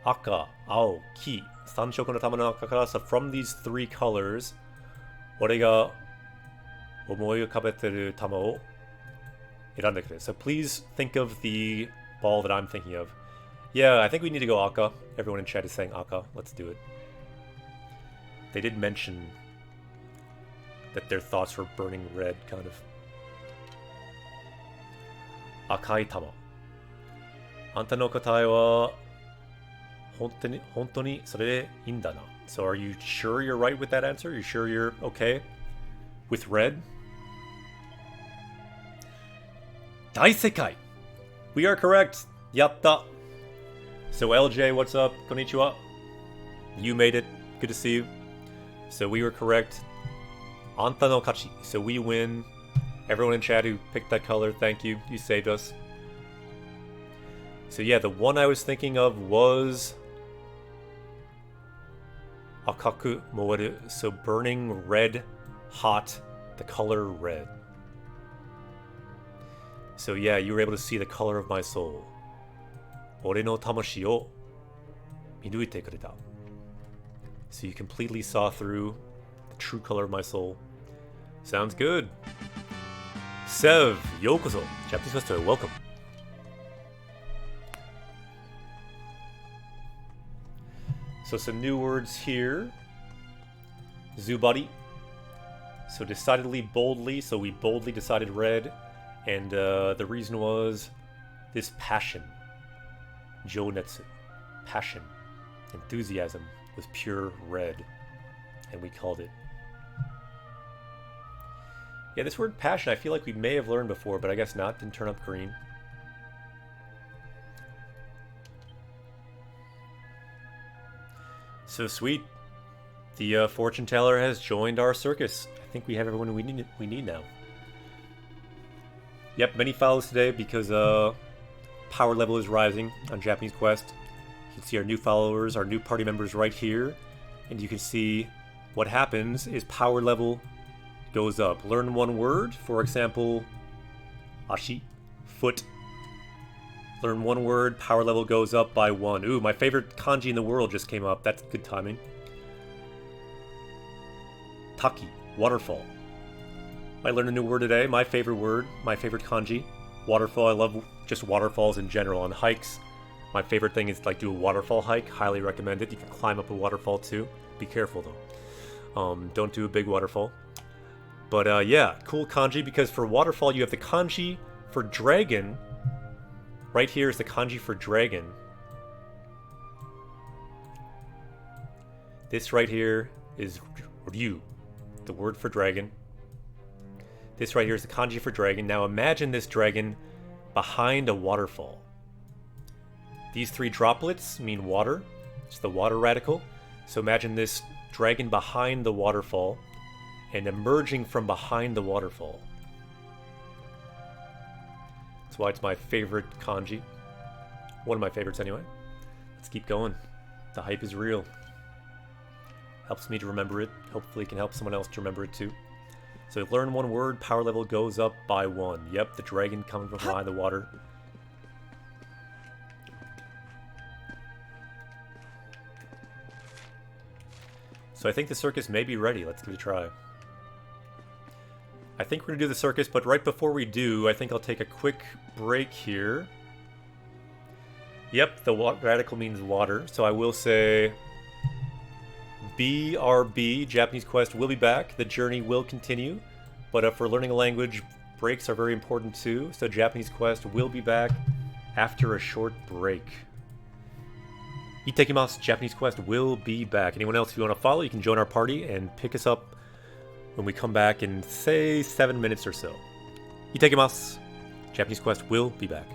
Aka, ao, ki, 3色の玉の中から So from these three colors, 俺が思い浮かべてる玉を選んでくれ. So please think of the ball that I'm thinking of. Yeah, I think we need to go aka. Everyone in chat is saying aka. Let's do it. They did mention that their thoughts were burning red, kind of. Akai tama. Anta no katae wa honto ni sore de ii nda na. So are you sure you're right with that answer? Are you sure you're okay with red? Daisekai! We are correct! Yatta! So LJ, what's up? Konnichiwa. You made it. Good to see you. So we were correct. Anta no kachi. So we win. Everyone in chat who picked that color, thank you. You saved us. So yeah, the one I was thinking of was akaku moeru. So burning red, hot, the color red. So yeah, you were able to see the color of my soul. Ore no tamashi o minuite kureta. So you completely saw through the true color of my soul. Sounds good. Sev, yokozo. Japanese Festival, welcome. So some new words here. Zubari, So decidedly boldly, so we boldly decided red. And the reason was this passion. Jonetsu. Passion. Enthusiasm was pure red. And we called it. Yeah, this word passion I feel like we may have learned before, but I guess not. Didn't turn up green. So sweet. The fortune teller has joined our circus. I think we have everyone we need now. Yep, many follows today because power level is rising on Japanese Quest. You can see our new followers, our new party members right here. And you can see what happens is power level goes up. Learn one word, for example, ashi, foot. Learn one word, power level goes up by 1. Ooh, my favorite kanji in the world just came up. That's good timing. Taki, waterfall. I learned a new word today. My favorite word, my favorite kanji, waterfall. I love just waterfalls in general. On hikes, my favorite thing is like do a waterfall hike. Highly recommend it. You can climb up a waterfall too. Be careful though. Don't do a big waterfall. But yeah, cool kanji because for waterfall you have the kanji for dragon. Right here is the kanji for dragon. This right here is ryu, the word for dragon. This right here is the kanji for dragon. Now imagine this dragon behind a waterfall. These 3 droplets mean water. It's the water radical. So imagine this dragon behind the waterfall and emerging from behind the waterfall. That's why it's my favorite kanji. One of my favorites anyway. Let's keep going. The hype is real. Helps me to remember it. Hopefully it can help someone else to remember it too. So learn one word, power level goes up by 1. Yep, the dragon coming from behind the water. So I think the circus may be ready. Let's give it a try. I think we're going to do the circus, but right before we do, I think I'll take a quick break here. Yep, the radical means water, so I will say BRB, Japanese Quest, will be back. The journey will continue, but for learning a language, breaks are very important too, so Japanese Quest will be back after a short break. Itekimasu, Japanese Quest will be back. Anyone else, if you want to follow, you can join our party and pick us up when we come back in, say, 7 minutes or so. Itekimasu, Japanese Quest will be back.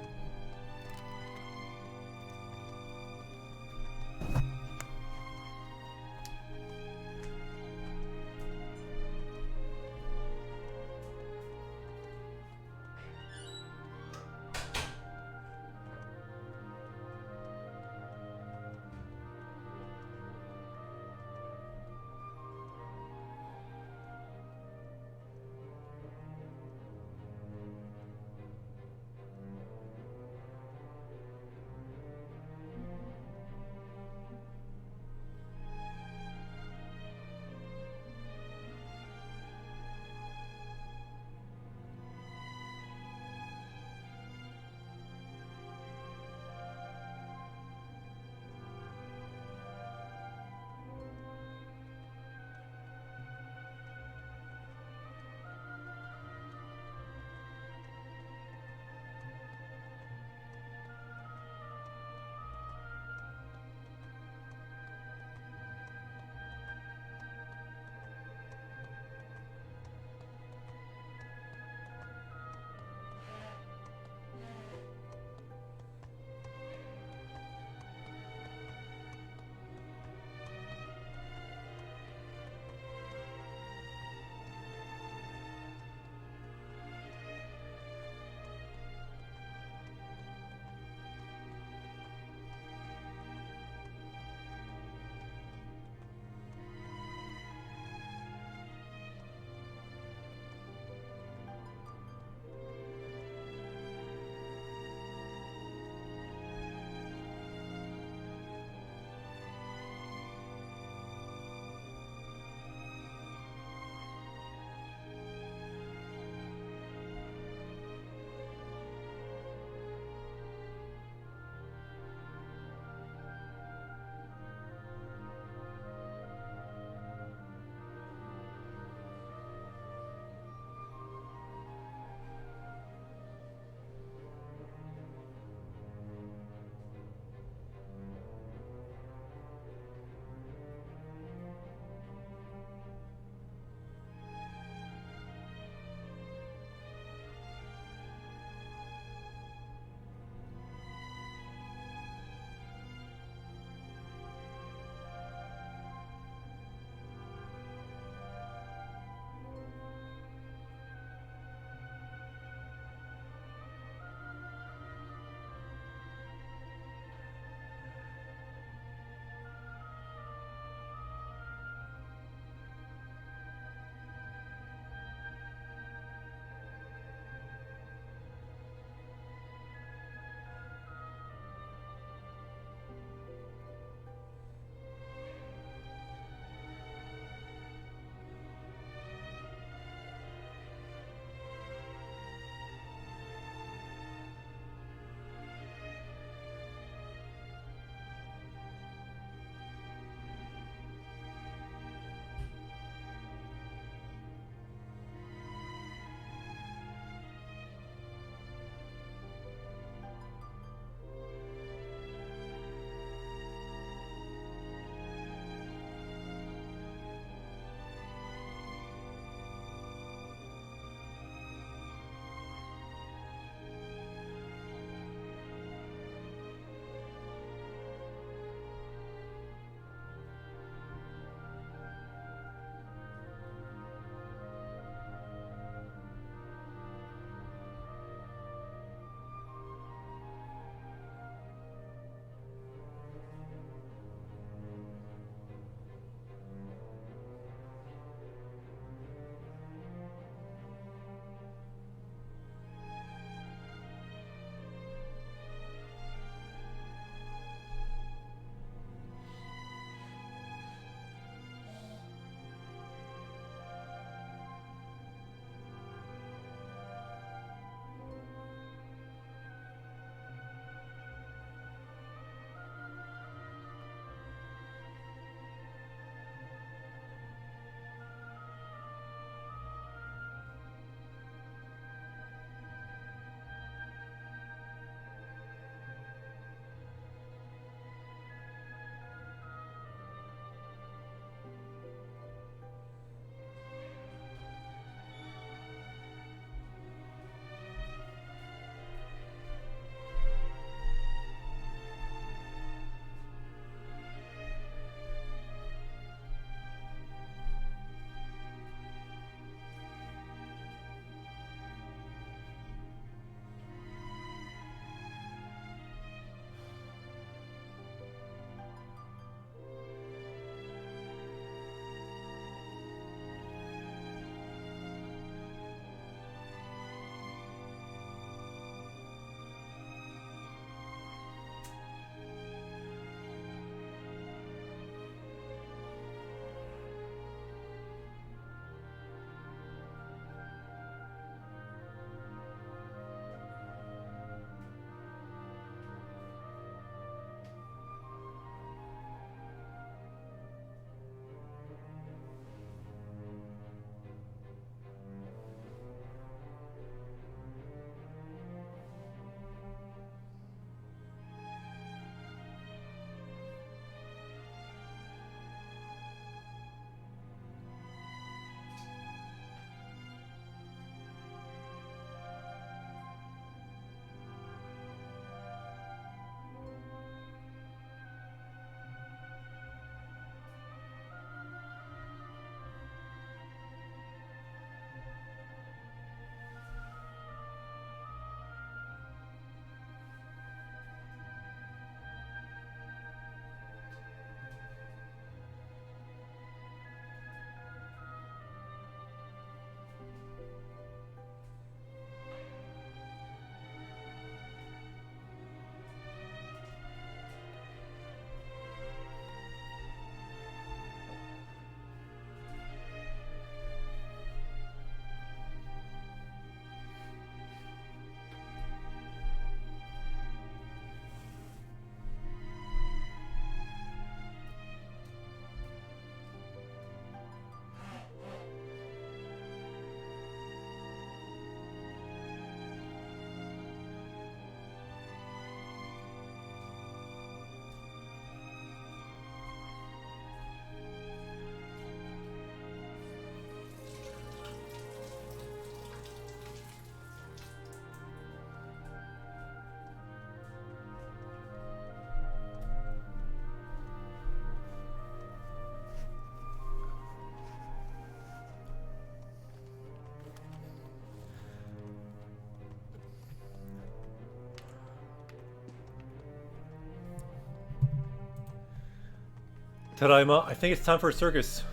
Tadaima, I think it's time for a circus.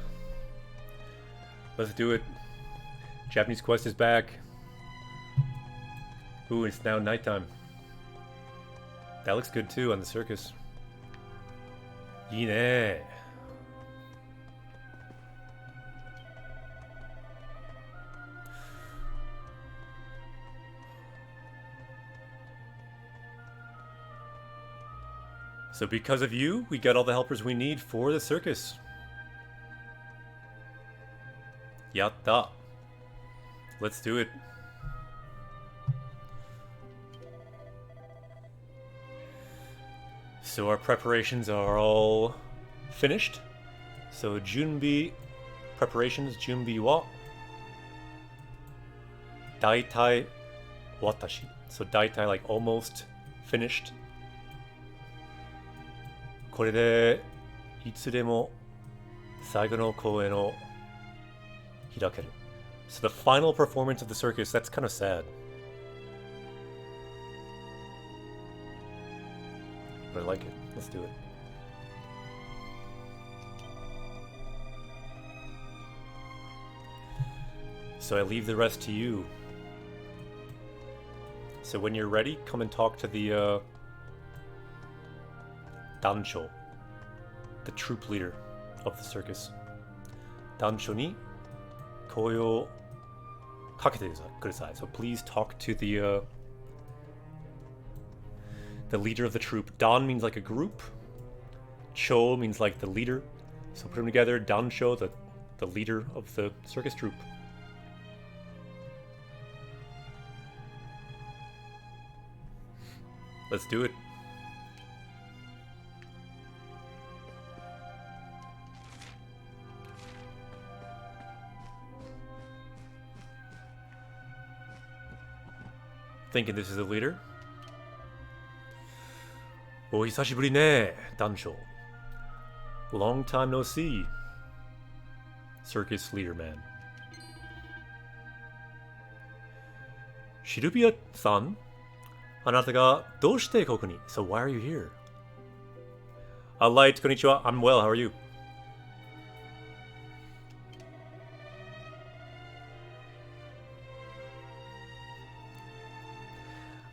Let's do it. Japanese Quest is back. Ooh, it's now nighttime. That looks good too on the circus. Yine. So because of you, we got all the helpers we need for the circus. Yatta. Let's do it. So our preparations are all finished. So Junbi preparations, Junbi wa daitai watashi. So daitai like almost finished. これでいつでも最後の公演を開ける. So the final performance of the circus, that's kind of sad. But I like it. Let's do it. So I leave the rest to you. So when you're ready, come and talk to the Dancho, the troop leader of the circus. Dancho ni koi o kakete kudasai. So please talk to the leader of the troop. Dan means like a group. Cho means like the leader. So put them together. Dancho, the leader of the circus troupe. Let's do it. Thinking this is the leader. Oh, hisashiburi ne, Dancho. Long time no see. Circus leader man. Shirubiya-san? Anata ga doushite koku ni? So why are you here? Light, konnichiwa. I'm well, how are you?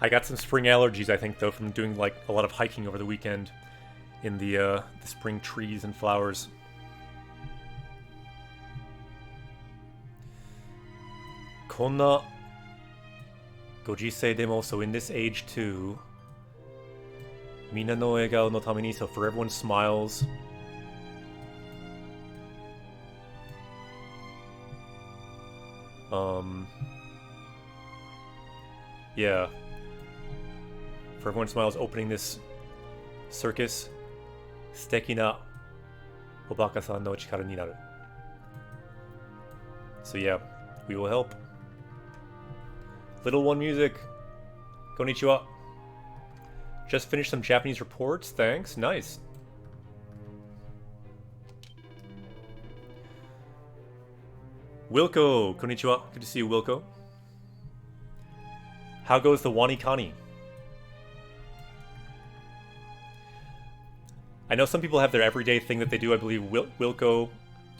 I got some spring allergies, I think, though, from doing like a lot of hiking over the weekend in the spring trees and flowers. Konna gojisei demo, so in this age too. Mina no egao no tameni, so for everyone's smiles. Yeah. For everyone's smiles, opening this circus. Suteki na Obaka-san no chikara ni naru. So yeah, we will help. Little One Music. Konnichiwa. Just finished some Japanese reports, thanks. Nice. Wilco. Konnichiwa. Good to see you, Wilco. How goes the Wanikani? I know some people have their everyday thing that they do. I believe Wilco, do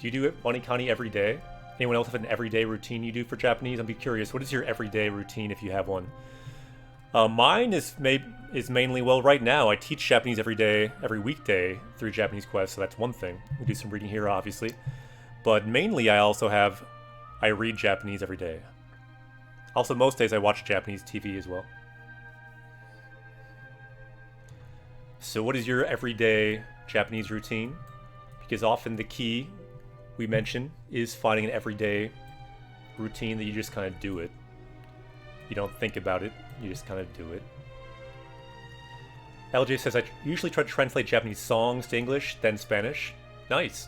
you do it Wanikani every day? Anyone else have an everyday routine you do for Japanese? I'd be curious. What is your everyday routine if you have one? Mine is mainly, well, right now I teach Japanese every day, every weekday through Japanese Quest, so that's one thing. We do some reading here, obviously. But mainly I read Japanese every day. Also, most days I watch Japanese TV as well. So what is your everyday Japanese routine? Because often the key we mention is finding an everyday routine that you just kind of do it. You don't think about it, you just kind of do it. LJ says, I usually try to translate Japanese songs to English, then Spanish. Nice.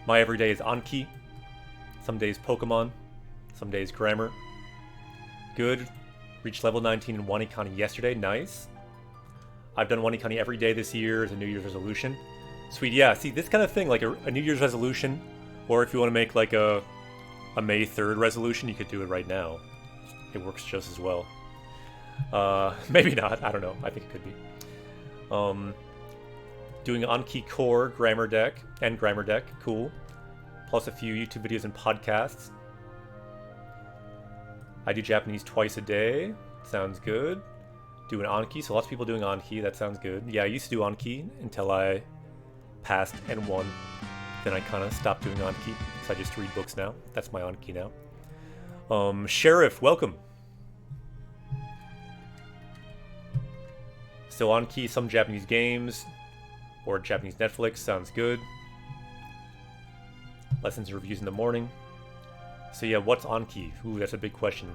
My everyday is Anki. Some days Pokemon. Some days grammar. Good. Reached level 19 in Wanikani yesterday. Nice. I've done Wanikani every day this year as a New Year's resolution. Sweet. Yeah, see, this kind of thing, like a New Year's resolution, or if you want to make like a May 3rd resolution, you could do it right now. It works just as well. Maybe not. I don't know. I think it could be. Doing Anki Core grammar deck and grammar deck, cool. Plus a few YouTube videos and podcasts. I do Japanese twice a day, sounds good. Doing Anki, so lots of people doing Anki, that sounds good. Yeah, I used to do Anki until I passed N1. Then I kind of stopped doing Anki, so I just read books now. That's my Anki now. Sheriff, welcome. Still Anki, some Japanese games, or Japanese Netflix, sounds good. Lessons and reviews in the morning. So yeah, what's Anki? Ooh, that's a big question.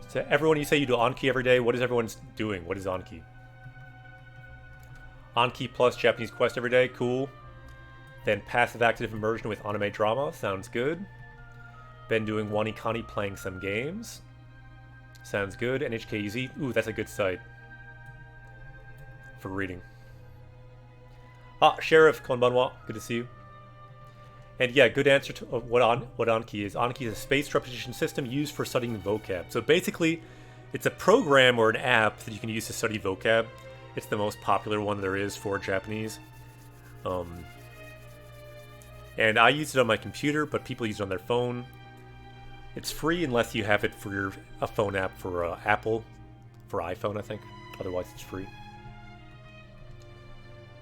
So everyone, you say you do Anki every day, what is everyone doing? What is Anki? Anki plus Japanese Quest every day, cool. Then passive active immersion with anime drama, sounds good. Been doing Wanikani playing some games. Sounds good. NHKEZ, ooh, that's a good site for reading. Ah, Sheriff, konbanwa, good to see you. And yeah, good answer to what Anki is. Anki is a spaced repetition system used for studying vocab. So basically, it's a program or an app that you can use to study vocab. It's the most popular one there is for Japanese. And I use it on my computer, but people use it on their phone. It's free unless you have it for a phone app for Apple, for iPhone, I think. Otherwise, it's free.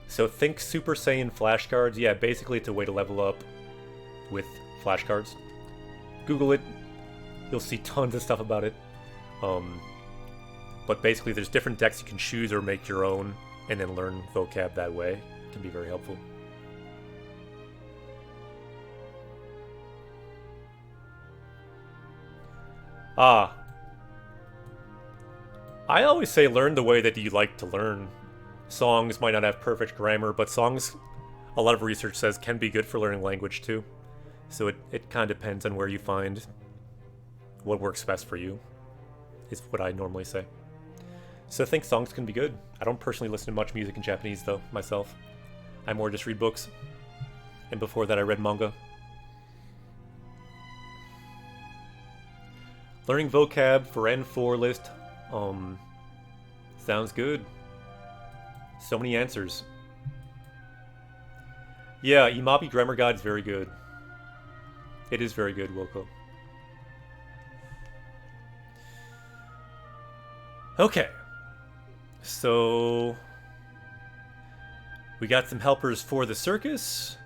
So think Super Saiyan flashcards. Yeah, basically it's a way to level up with flashcards. Google it. You'll see tons of stuff about it. But basically there's different decks you can choose or make your own and then learn vocab that way. It can be very helpful. Ah. I always say learn the way that you like to learn. Songs might not have perfect grammar, but songs, a lot of research says, can be good for learning language too. So it kind of depends on where you find what works best for you, is what I normally say. So I think songs can be good. I don't personally listen to much music in Japanese though, myself. I more just read books. And before that I read manga. Learning vocab for N4 list. Sounds good. So many answers. Yeah, Imabi Grammar Guide is very good. It is very good, Wilco. Okay. So we got some helpers for the circus.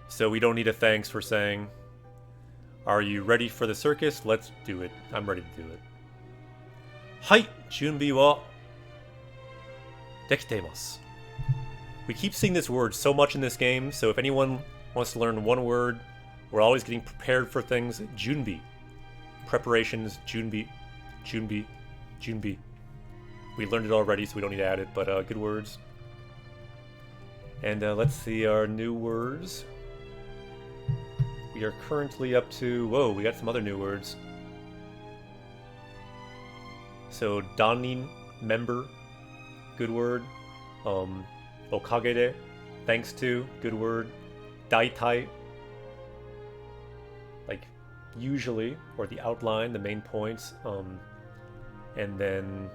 So we don't need a thanks for saying, are you ready for the circus? Let's do it. I'm ready to do it. Hai, junbi wa dekitemasu. We keep seeing this word so much in this game, so if anyone wants to learn one word, we're always getting prepared for things. Junbi. Preparations, junbi, junbi, junbi. We learned it already, so we don't need to add it, but good words. And let's see our new words. We are currently up to... Whoa, we got some other new words. So, Danin, member, good word. Okagede, thanks to, good word. Daitai, like usually, or the outline, the main points. And then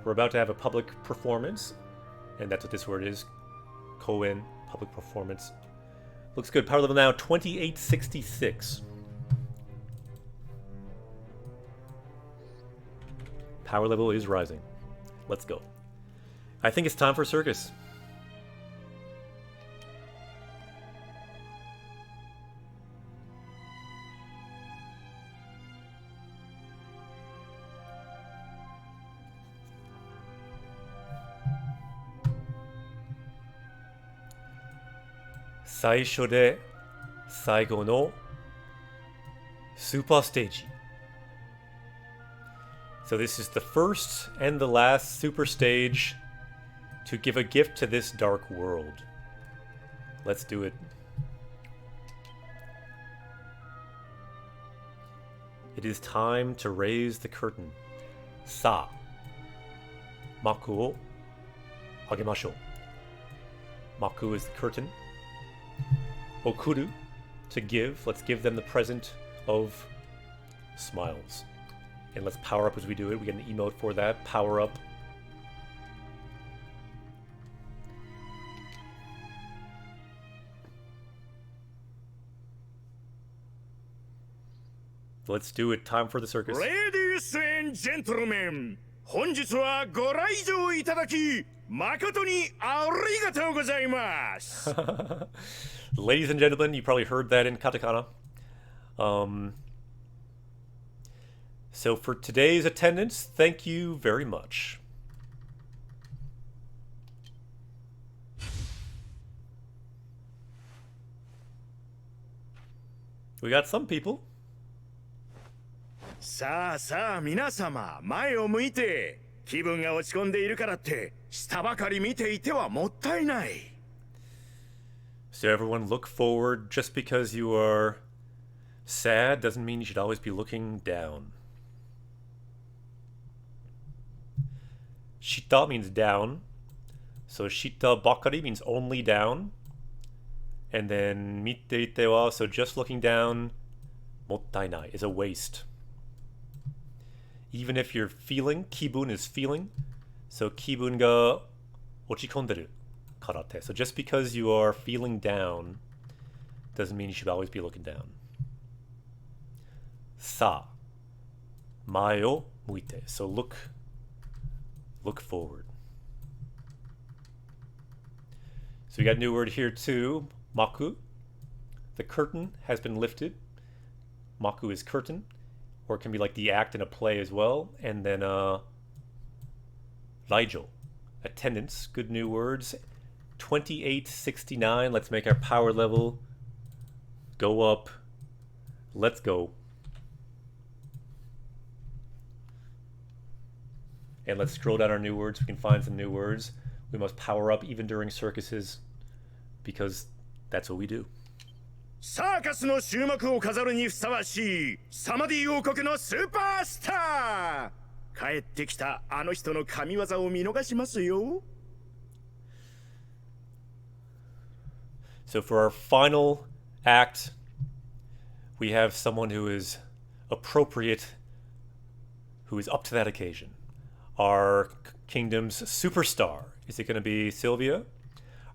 we're about to have a public performance, and that's what this word is. Koen, public performance. Looks good. Power level now 2866. Power level is rising. Let's go. I think it's time for circus. Saisho de saigo no super stage. So this is the first and the last super stage to give a gift to this dark world. Let's do it. It is time to raise the curtain. Sa. Maku o agemashou. Maku is the curtain. Okuru, to give. Let's give them the present of smiles. And let's power up as we do it. We get an emote for that. Power up Let's do it. Time for the circus. Ladies and gentlemen, 本日はご来場いただき誠にありがとうございます。Ladies and gentlemen, you probably heard that in katakana. So for today's attendance, thank you very much. We got some people. さあさあ皆様、前を向いて。気分が落ち込んでいるからって下ばかり見ていてはもったいない。So everyone look forward. Just because you are sad doesn't mean you should always be looking down. Shita means down. So shita bakari means only down. And then mite ite wa, so just looking down, mottainai is a waste. Even if you're feeling, kibun is feeling. So kibun ga ochikonderu karate. So just because you are feeling down doesn't mean you should always be looking down. Sa. Mae o muite. So look forward. So we got a new word here too. Maku. The curtain has been lifted. Maku is curtain. Or it can be like the act in a play as well. And then Raijo. Attendance. Good new words. 2869. Let's make our power level go up. Let's go. And let's scroll down our new words. We can find some new words. We must power up even during circuses because that's what we do. サーカスの終幕を飾るにふさわしいサマディ王国のスーパースター。帰ってきたあの人の神業を見逃しますよ。So for our final act, we have someone who is appropriate, who is up to that occasion. Our kingdom's superstar. Is it going to be Sylvia?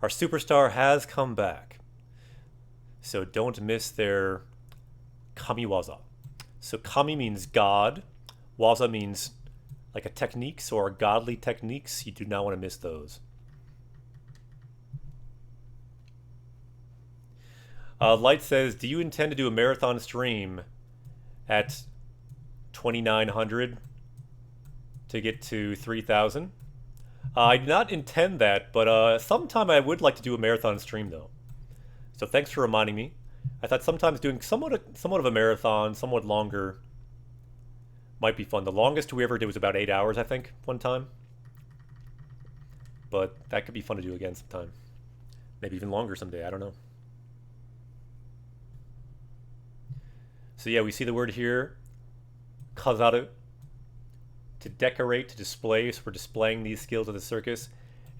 Our superstar has come back. So don't miss their kamiwaza. So kami means god. Waza means like a techniques or godly techniques. You do not want to miss those. Light says, do you intend to do a marathon stream at 2900 to get to 3000? I do not intend that, but sometime I would like to do a marathon stream though. So thanks for reminding me. I thought sometimes doing somewhat of a marathon, somewhat longer, might be fun. The longest we ever did was about 8 hours, I think, one time. But that could be fun to do again sometime. Maybe even longer someday, I don't know. So yeah, we see the word here, kazaru, to decorate, to display. So we're displaying these skills of the circus.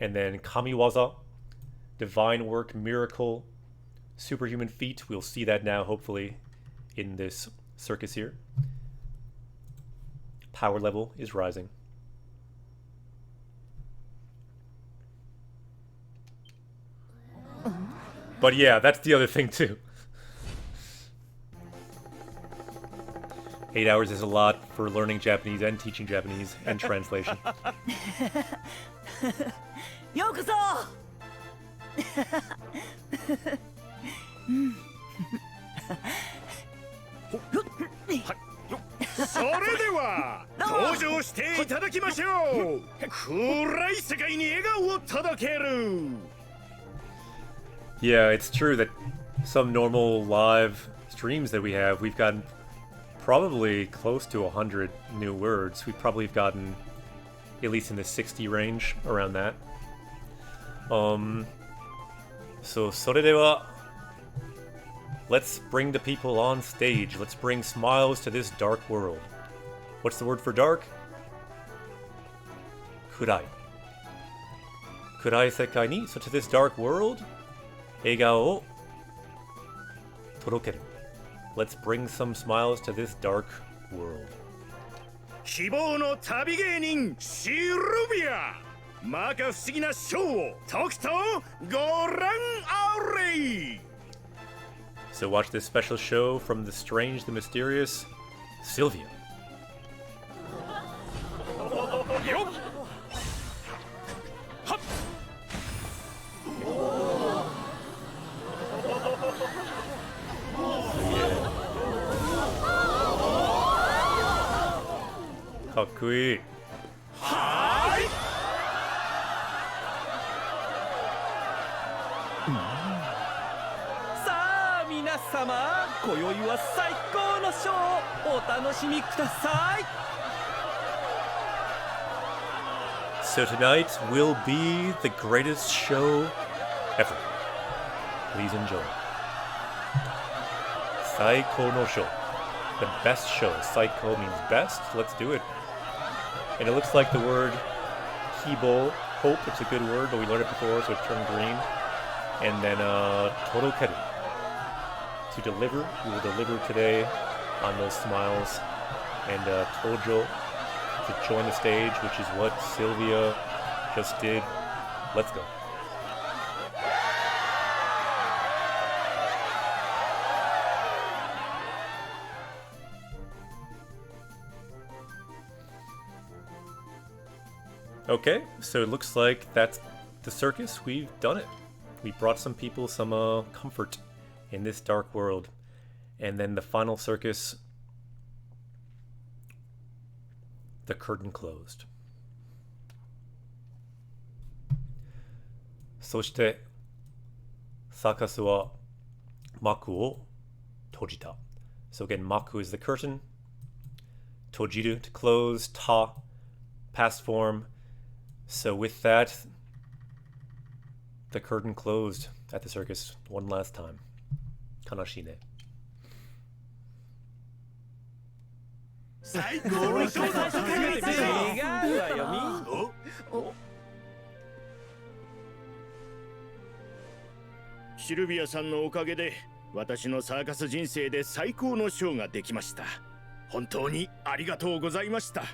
And then kamiwaza, divine work, miracle, superhuman feat. We'll see that now, hopefully, in this circus here. Power level is rising. But yeah, that's the other thing too. 8 hours is a lot for learning Japanese and teaching Japanese and translation. ようこそそれでは登場していただきましょう。暗い世界に笑顔を届ける。 Yeah, it's true that some normal live streams that we have, we've gotten probably close to 100 new words. We've probably gotten at least in the 60 range, around that. So それでは let's bring the people on stage. Let's bring smiles to this dark world. What's the word for dark? 暗い。暗い世界に so to this dark world, 笑顔を届ける。Let's bring some smiles to this dark world. 希望の旅芸人シルビア。摩訶不思議なショーをとくとご覧あれ。 So watch this special show from the strange, the mysterious Sylvia. よっはっ かっこいい。さあ皆様今宵は最高のショーをお楽しみください So tonight will be the greatest show ever. Please enjoy. Saiko no show. The best show. Saiko means best. Let's do it. And it looks like the word kibo, hope, it's a good word, but we learned it before, so it turned green. And then torokeru. To deliver. We will deliver today on those smiles. And tojo. To join the stage, which is what Sylvia just did. Let's go. Okay, so it looks like that's the circus. We've done it. We brought some people some comfort in this dark world. And then the final circus, the curtain closed. そしてサーカスは幕を閉じた. So again, maku is the curtain. Tojiru, to close. Ta, past form. So with that, the curtain closed at the circus one last time. Kanashii ne. 最高のショーだったね。違うわよシルビアさんのおかげで私のサーカス人生で最高のショーができました。本当にありがとうございました。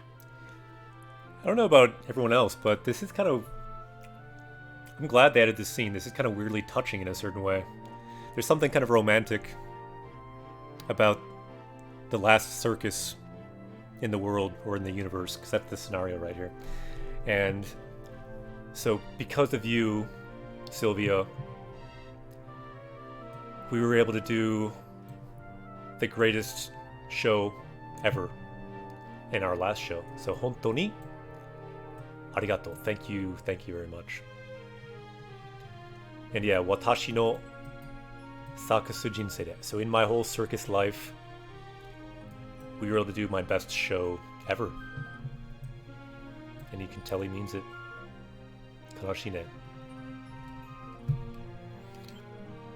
I don't know about everyone else, but this is kind of... I'm glad they added this scene. This is kind of weirdly touching in a certain way. There's something kind of romantic about the last circus in the world or in the universe, because that's the scenario right here. And so because of you, Sylvia, we were able to do the greatest show ever in our last show. So hontoni arigato. Thank you very much. And yeah, watashi no sakasu jinsei de. So in my whole circus life, we were able to do my best show ever. And you can tell he means it. Kanashii ne.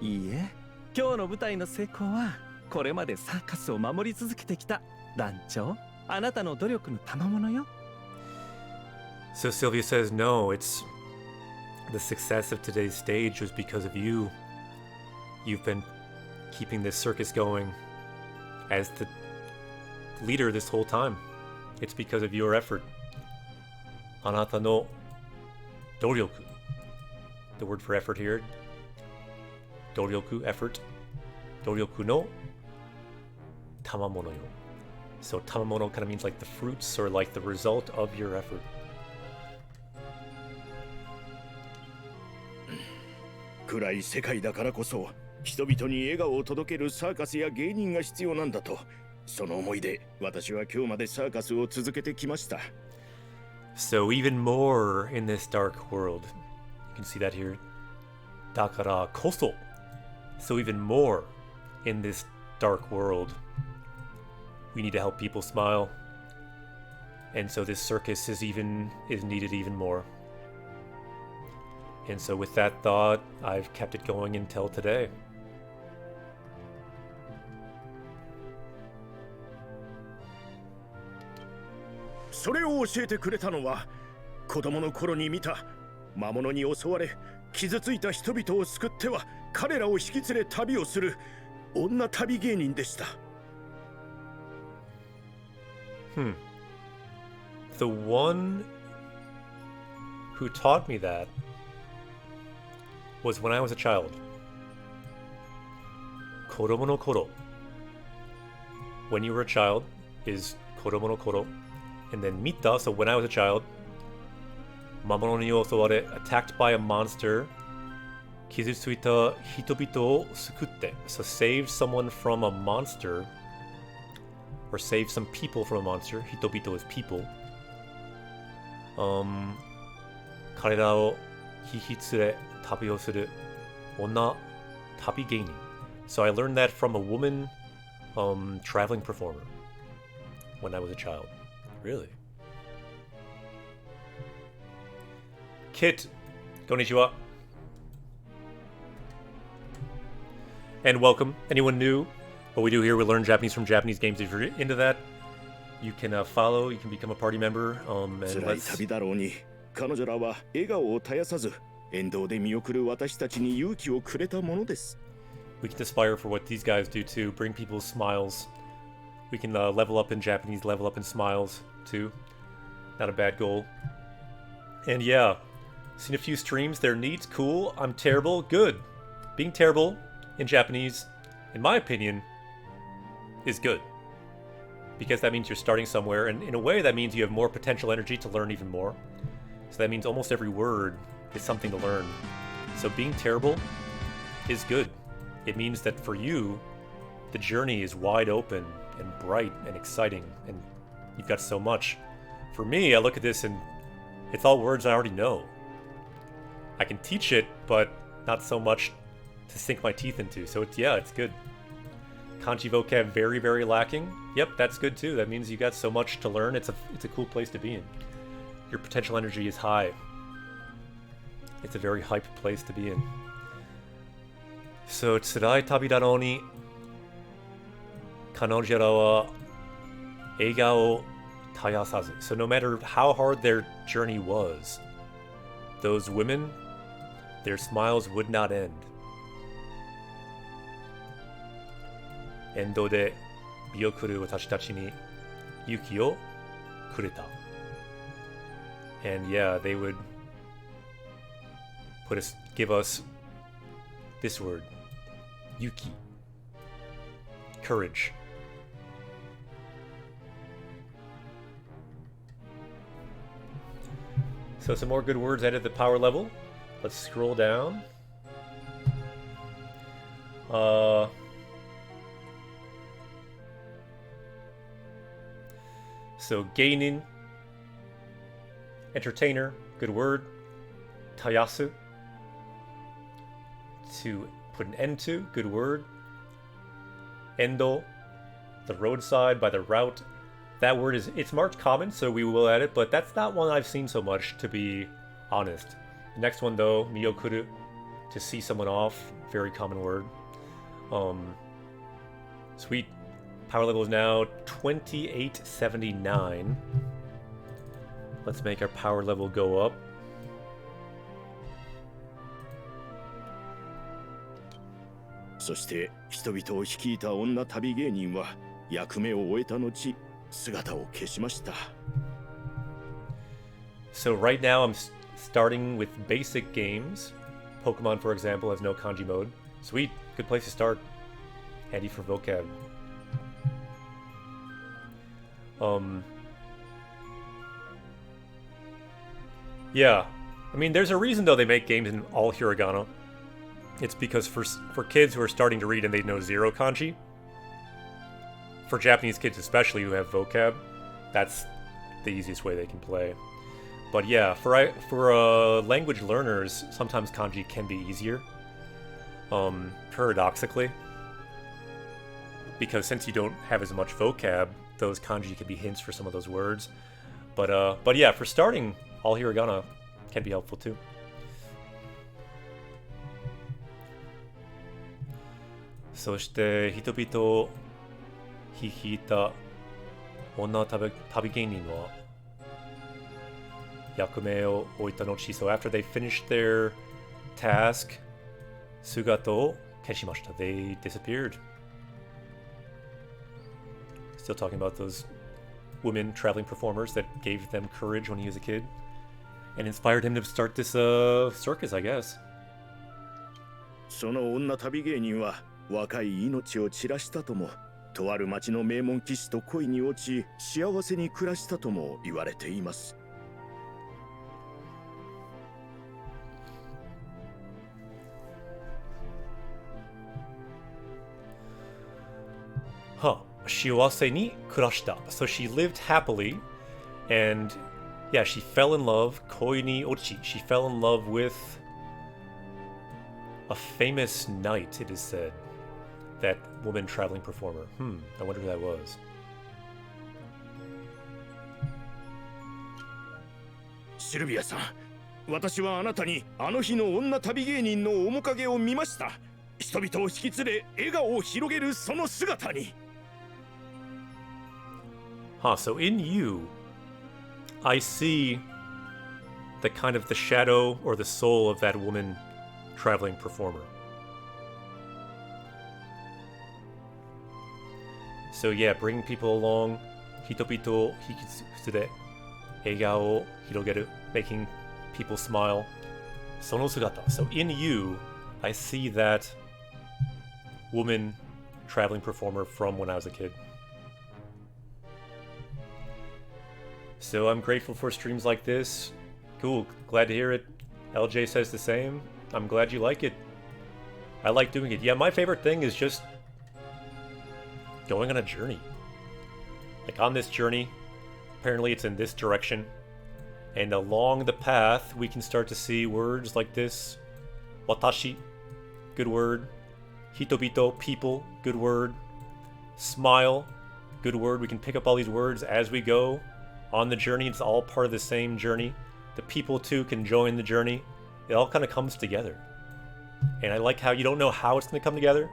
いいえ今日の舞台の成功はこれまでサーカスを守り続けてきた団長あなたの努力の賜物よ So Sylvia says, no, it's the success of today's stage was because of you. You've been keeping this circus going as the leader this whole time. It's because of your effort. Anata no doryoku. The word for effort here. Doryoku, effort. Doryoku no tamamono yo. So tamamono kind of means like the fruits or like the result of your effort. 暗い世界だからこそ人々に笑顔を届けるサーカスや芸人が必要なんだとその思いで私は今日までサーカスを続けてきました So even more in this dark world. You can see that here. Dakara koso. So even more in this dark world. We need to help people smile. And so this circus is needed even more. And so with that thought, I've kept it going until today. それを教えてくれたのは子供の頃に見た魔物に襲われ傷ついた人々を救っては彼らを引き連れ旅をする女旅芸人でした。The one who taught me that was when I was a child. Kodomo no koro. When you were a child, is Kodomo no Koro. And then Mita, so when I was a child. Mamono ni osoware, attacked by a monster. Kizutsuita hitobito o sukutte. So save someone from a monster. Or save some people from a monster. Hitobito is people. Karera o hihitsure tabi o suru onna tabi geinin. So I learned that from a woman traveling performer when I was a child. Really? Kit, konnichiwa. And welcome. Anyone new? What we do here, we learn Japanese from Japanese games. If you're into that, you can follow, you can become a party member. And 辛い let's... 旅だろうに彼女らは笑顔を絶やさず沿道で見送る私たちに勇気をくれたものです。 We can aspire for what these guys do too, bring people smiles. We can level up in Japanese, level up in smiles too. Not a bad goal. And yeah, seen a few streams, they're neat, cool, I'm terrible, good. Being terrible in Japanese, in my opinion, is good. Because that means you're starting somewhere, and in a way that means you have more potential energy to learn even more. So that means almost every word is something to learn. So being terrible is good. It means that for you, the journey is wide open and bright and exciting, and you've got so much. For me, I look at this and it's all words I already know. I can teach it, but not so much to sink my teeth into. So it's good. Kanji vocab very, very lacking. Yep, that's good too. That means you got so much to learn. It's a cool place to be in. Your potential energy is high. It's a very hype place to be in. So tsurai tabi daro ni kanojo ra wa eiga o tayasazu. So no matter how hard their journey was, those women, their smiles would not end. Endo de miyokuru watashi tachi ni yuki o kureta. And yeah, they would give us this word, yuki, courage. So some more good words added to the power level. Let's scroll down. So geinin, entertainer, good word. Tayasu, to put an end to, good word. Endo, the roadside, by the route. That word it's marked common, so we will add it, but that's not one I've seen so much, to be honest. The next one though, miyokuru, to see someone off, very common word. Sweet. Power level is now 2879. Let's make our power level go up. So そして人々を率いた女旅芸人は役目を終えた後姿を消しました。 So right now I'm starting with basic games. Pokemon, for example, has no kanji mode. Sweet, good place to start. Handy for vocab. Yeah, I mean, there's a reason though they make games in all hiragana. It's because for kids who are starting to read and they know zero kanji, for Japanese kids especially who have vocab, that's the easiest way they can play. But yeah, for language learners, sometimes kanji can be easier. Paradoxically, because since you don't have as much vocab, those kanji can be hints for some of those words. But yeah, for starting, all hiragana can be helpful too. So 人々を率いた女旅芸人は役目を終えた後、 so after they finished their task, 姿を消しました。 They disappeared. Still talking about those women traveling performers that gave them courage when he was a kid and inspired him to start this circus, I guess. その女旅芸人は若い命を散らしたともとある町の名門騎士と恋に落ち幸せに暮らしたとも言われています。Huh. Shiwase ni kurashita. So she lived happily, and yeah, she fell in love. Koi ni ochi. She fell in love with a famous knight, it is said. That woman traveling performer. I wonder who that was. シルビアさん、私はあなたにあの日の女旅芸人の面影を見ました。人々を引き連れ笑顔を広げるその姿に。Huh, so in you, I see the kind of the shadow or the soul of that woman traveling performer. So yeah, bringing people along, hitobito o hikitsu de eigao o hirogeru, making people smile. Sono sugata. So in you, I see that woman traveling performer from when I was a kid. So I'm grateful for streams like this. Cool, glad to hear it. LJ says the same. I'm glad you like it. I like doing it. Yeah, my favorite thing is just going on a journey. Like on this journey, apparently it's in this direction. And along the path, we can start to see words like this. Watashi, good word. Hitobito, people, good word. Smile, good word. We can pick up all these words as we go on the journey. It's all part of the same journey. The people too can join the journey. It all kind of comes together. And I like how you don't know how it's going to come together.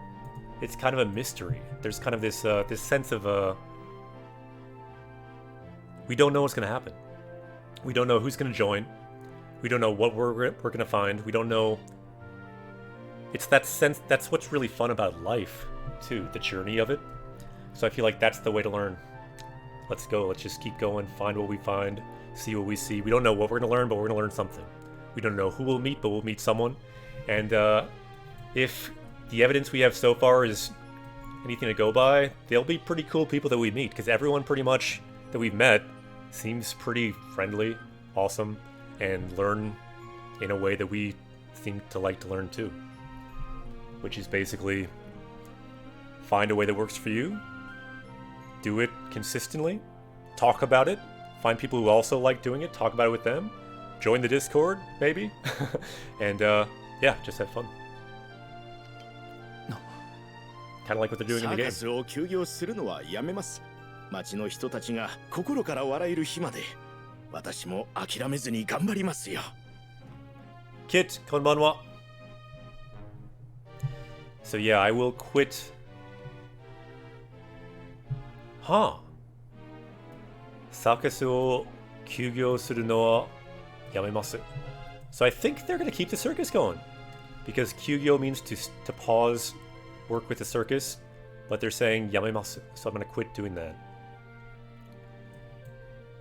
It's kind of a mystery. There's kind of this this sense of we don't know what's going to happen. We don't know who's going to join. We don't know what we're going to find. We don't know. It's that sense. That's what's really fun about life too, the journey of it. So I feel like that's the way to learn. Let's go. Let's just keep going. Find what we find. See what we see. We don't know what we're going to learn, but we're going to learn something. We don't know who we'll meet, but we'll meet someone. And if the evidence we have so far is anything to go by, they'll be pretty cool people that we meet, because everyone pretty much that we've met seems pretty friendly, awesome, and learn in a way that we seem to like to learn too. Which is basically find a way that works for you, do it consistently, talk about it, find people who also like doing it, talk about it with them, join the Discord, maybe, and yeah, just have fun. Kind of like what they're doing in the game. サーカスを休業するのはやめます。町の人たちが心から笑える日まで、私も諦めずに頑張りますよ。Kit, konbanwa. So yeah, I will quit. Huh. サーカスを休業するのはやめます。So I think they're going to keep the circus going. Because kyugyo means to pause, work with the circus. But they're saying yamemasu. So I'm going to quit doing that.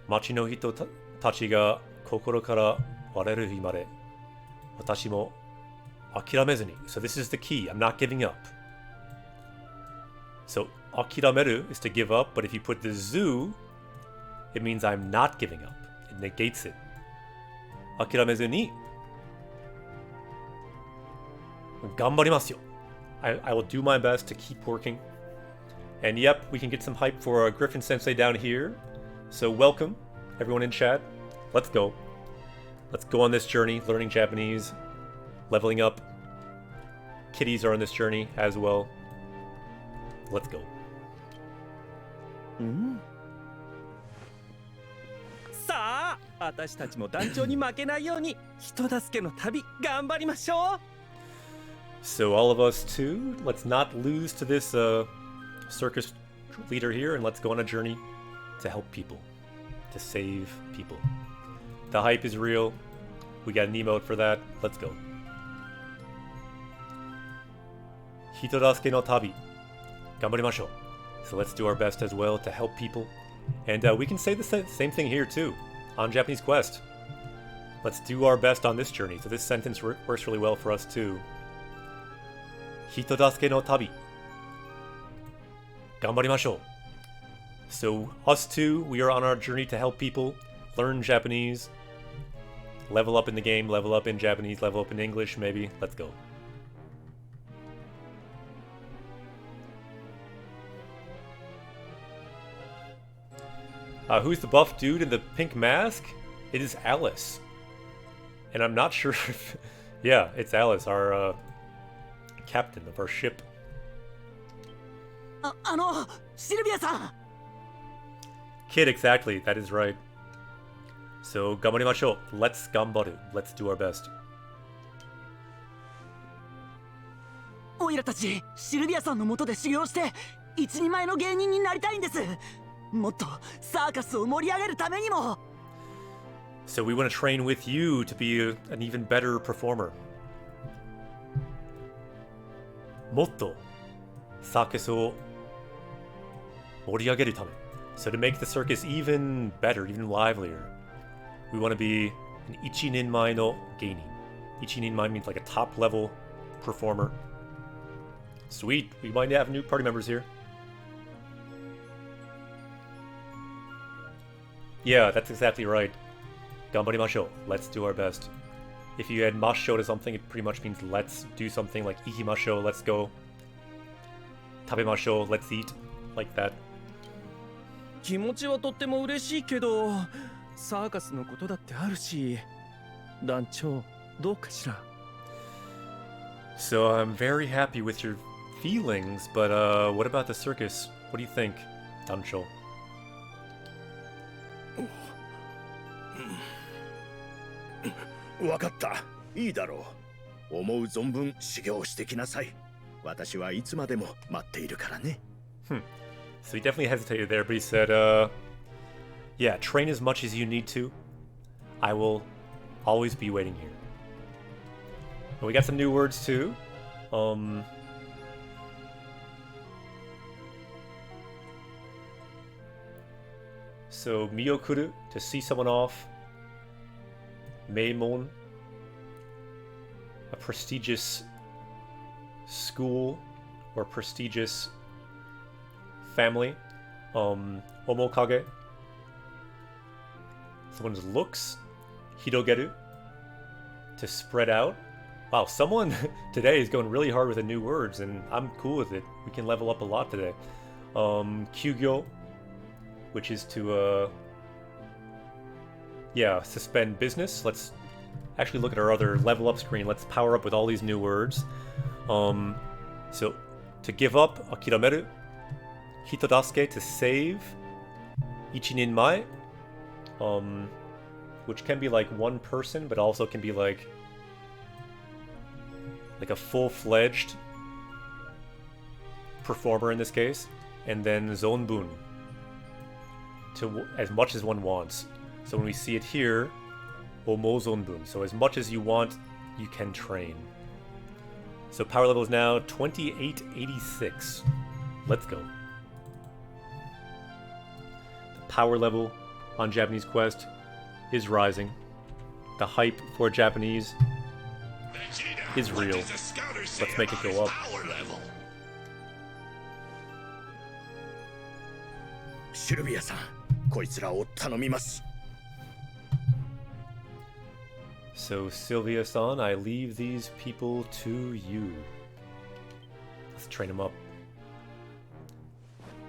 Machi no hito tachi ga kokoro kara wareru hi made. Watashi mo akiramezu ni. So this is the key. I'm not giving up. So akirameru is to give up. But if you put the zu, it means I'm not giving up. It negates it. Akiramezu ni. Gambarimasu yo. I will do my best to keep working. And yep, we can get some hype for Griffin Sensei down here. So welcome, everyone in chat. Let's go. Let's go on this journey, learning Japanese, leveling up. Kitties are on this journey as well. Let's go. さあ、私たちも団長に負けないように人助けの旅頑張りましょう。So all of us too, let's not lose to this circus leader here, and let's go on a journey to help people, to save people. The hype is real. We got an emote for that. Let's go. Hitodasuke no tabi. Gambarimashou. So let's do our best as well to help people. And we can say the same thing here too, on Japanese Quest. Let's do our best on this journey. So this sentence works really well for us too. Hitodasuke no tabi. Ganbarimashou. So us two, we are on our journey to help people learn Japanese, level up in the game, level up in Japanese, level up in English, maybe. Let's go. Who's the buff dude in the pink mask? It is Alice. And I'm not sure if... Yeah, it's Alice, our captain of our ship. シルビアさん Kid, exactly. That is right. So, ganbarimashou. Let's ganbaru. Let's do our best. オイラたちシルビアさんの下で修行して一人前の芸人になりたいんです。もっとサーカスを盛り上げるためにも。 So we want to train with you to be an even better performer. Motto circus o moriageru tame. So to make the circus even better, even livelier, we want to be an ichininmai no geinin. Ichininmai means like a top level performer. Sweet, we might have new party members here. Yeah, that's exactly right. Ganbarimashou. Let's do our best. If you add mashou to something, it pretty much means let's do something, like ikimashou, let's go. Tabemashou, let's eat. Like that. 気持ちはとっても嬉しいけどサーカスのことだってあるし団長どうかしら So I'm very happy with your feelings, but what about the circus? What do you think, Dancho? わかった。いいだろう。思う存分修行してきなさい。私はいつまでも待っているからね。So he definitely hesitated there, but he said, yeah, train as much as you need to. I will always be waiting here. And we got some new words too. So miyokuru, to see someone off. Meimon, a prestigious school or prestigious family. Omokage, someone's looks. Hirogeru, to spread out. Wow, someone today is going really hard with the new words, and I'm cool with it. We can level up a lot today. Kyugyo, which is to yeah, suspend business. Let's actually look at our other level up screen. Let's power up with all these new words. So to give up, akirameru. Hitodasuke, to save. Ichininmai, which can be like one person, but also can be like a full-fledged performer in this case. And then zonbun, to as much as one wants. So when we see it here, Omo zonbun. So as much as you want, you can train. So power level is now 2886. Let's go. The power level on Japanese Quest is rising. The hype for Japanese is real. Let's make it go up. シルビアさん、こいつらを頼みます。 So Sylvia-san, I leave these people to you. Let's train them up.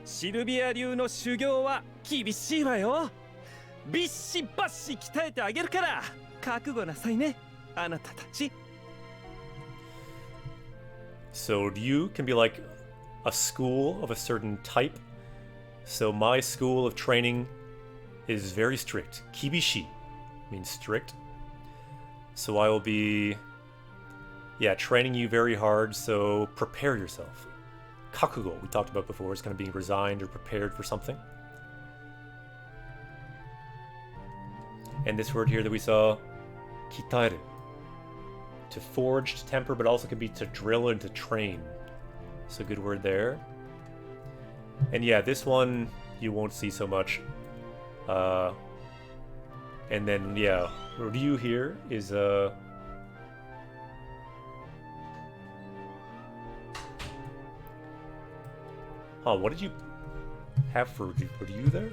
シルビア流の修行は厳しいわよビッシバッシ鍛えてあげるから覚悟なさいねあなたたち So you can be like a school of a certain type. So my school of training is very strict. Kibishi means strict. So I will be, yeah, training you very hard, so prepare yourself. Kakugo, we talked about before, is kind of being resigned or prepared for something. And this word here that we saw, kitaeru, to forge, to temper, but also can be to drill and to train. So good word there. And yeah, this one you won't see so much. And then, yeah, Ryu here is Huh, what did you have for you there?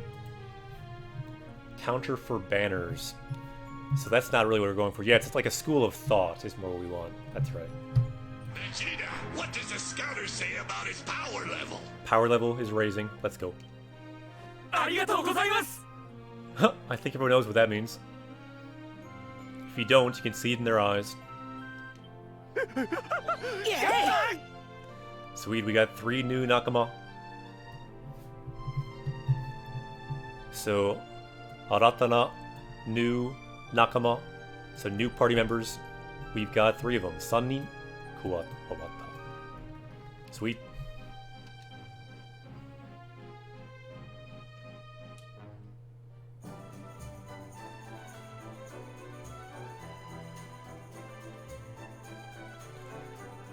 Counter for banners. So that's not really what we're going for. Yeah, it's like a school of thought is more what we want. That's right. Vegeta, what does the scouter say about his power level? Power level is raising. Let's go. ありがとうございます I think everyone knows what that means. If you don't, you can see it in their eyes. Sweet, we got 3 new Nakama. So, Aratana, new Nakama. So new party members. We've got 3 of them. Sannin, Kuwata, Obata. Sweet.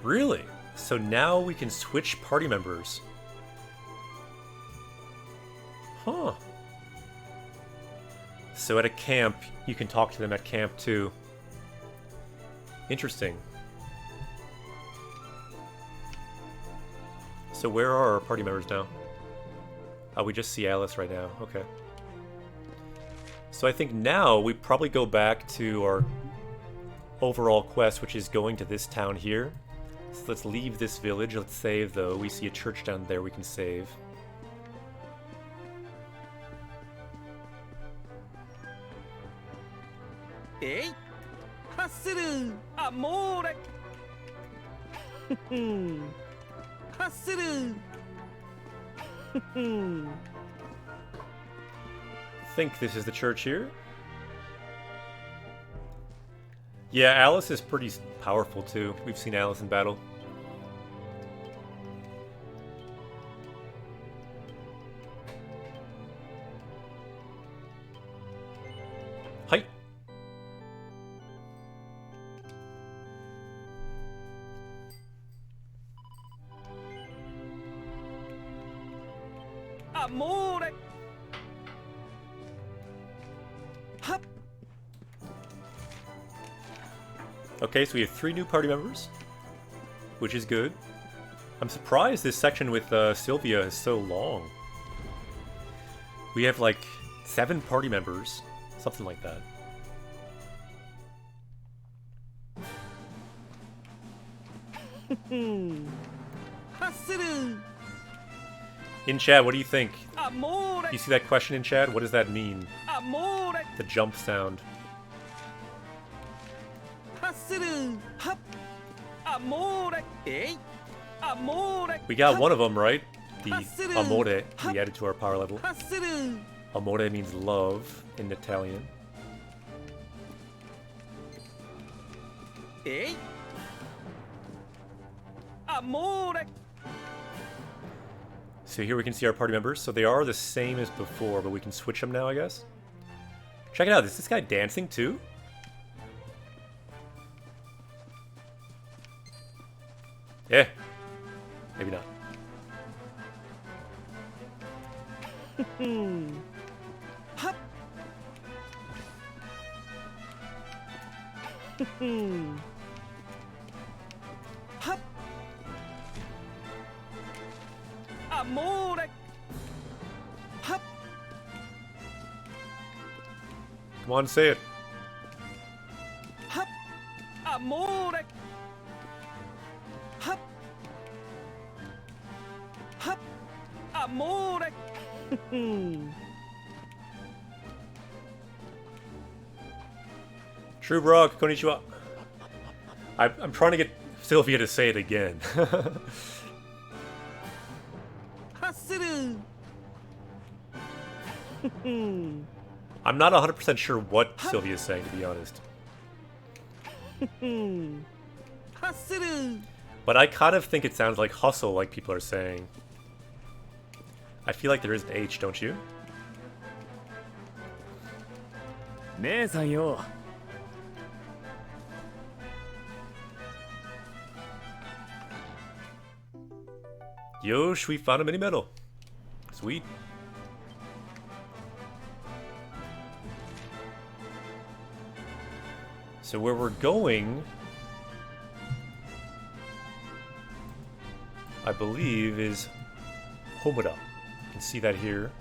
Really? So now we can switch party members. Huh. So at a camp, you can talk to them at camp too. Interesting. So where are our party members now? Oh, we just see Alice right now. Okay. So I think now we probably go back to our overall quest, which is going to this town here. So let's leave this village. Let's save, though. We see a church down there we can save. Hey, Hassuru, amore. Hassuru. Think this is the church here? Yeah, Alice is pretty powerful too. We've seen Alice in battle. Hi. Amore. Hup. Okay, so we have 3 new party members, which is good. I'm surprised this section with Sylvia is so long. We have like 7 party members, something like that. Hassuru. In chat, what do you think? Amore. You see that question in chat? What does that mean? Amore. The jump sound. Hassuru. Hup. Amore. Hey. Amore. We got one of them, right? The Hassuru. amore we added to our power level. Hassuru. Amore means love in Italian. Hey. Amore. So here we can see our party members. So they are the same as before, but we can switch them now, I guess. Check it out. Is this guy dancing too? Yeah. Maybe not. Hup. Hup. Amore. Hup. Come on, say it. Hup. Amore. Hup. Hup. Amore. True Brock, konnichiwa. I'm trying to get Sylvia to say it again. Hassuru. I'm not 100% sure what Sylvia is saying, to be honest. Hassuru. But I kind of think it sounds like hustle, like people are saying. I feel like there is an H, don't you? 姉さんよ Yosh, we found a mini medal. Sweet. So where we're going, I believe, is Homura. You can see that here.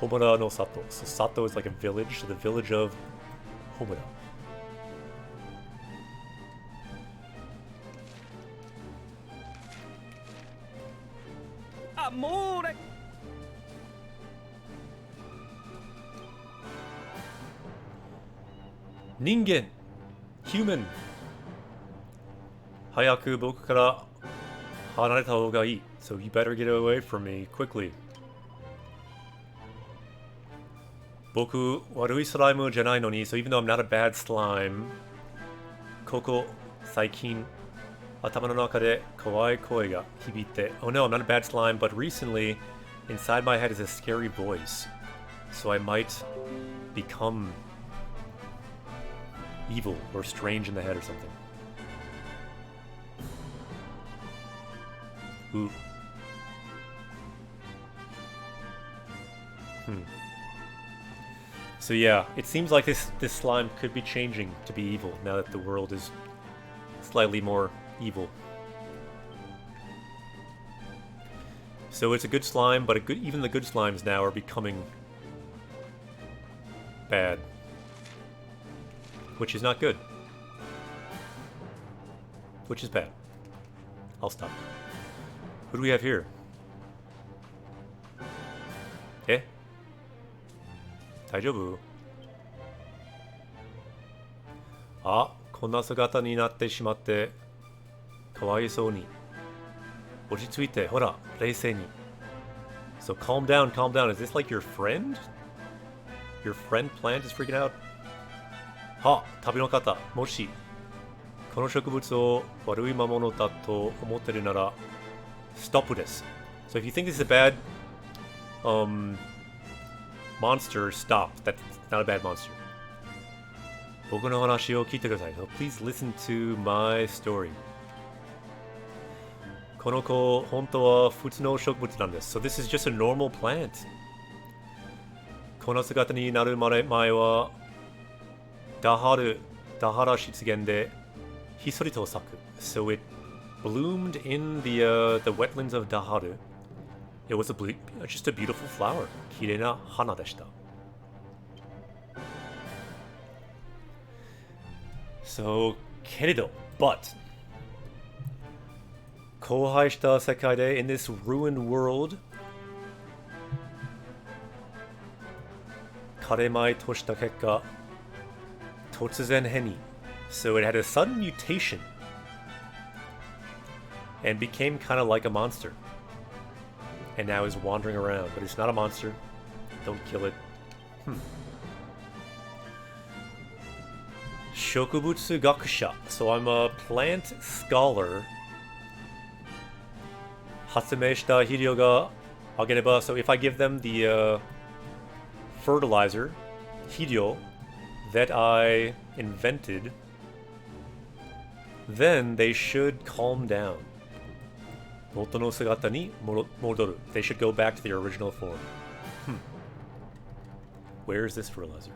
Homura no Sato. So Sato is like a village, so the village of Homura. Amore! Ningen! Human! 早く僕から離れた方がいい. So you better get away from me quickly. 僕悪いスライムじゃないのに So even though I'm not a bad slime ここ最近頭の中で怖い声が響いて Oh no, I'm not a bad slime, but recently inside my head is a scary voice. So I might become evil or strange in the head or something. Ooh. So yeah, it seems like this slime could be changing to be evil now that the world is slightly more evil. So it's a good slime, but even the good slimes now are becoming bad. Which is not good. Which is bad. I'll stop. Who do we have here? Eh? 大丈夫? あ、こんな姿になってしまってかわいそうに。落ち着いて、ほら、冷静に。So calm down, calm down. Is this like your friend? Your friend plant is freaking out? は、旅の方、もしこの植物を悪い魔物だと思ってるなら、stop this. So if you think this is a bad monster, stop. That's not a bad monster. 僕の話を聞いてください. So please listen to my story. この子、本当は普通の植物なんです. So this is just a normal plant. この姿になる前はダハラ湿原でひっそりと咲く. So it bloomed in the wetlands of Daharu. It was just a beautiful flower. 綺麗な花でした. So, けれど, but 荒廃した世界で in this ruined world 枯れ舞いとした結果突然変異 So it had a sudden mutation and became kind of like a monster. And now is wandering around, but it's not a monster. Don't kill it. 植物学者 So I'm a plant scholar. 発明した肥料があげれば So if I give them the fertilizer 肥料 that I invented, then they should calm down. 元の姿に戻る. They should go back to their original form. Where is this fertilizer?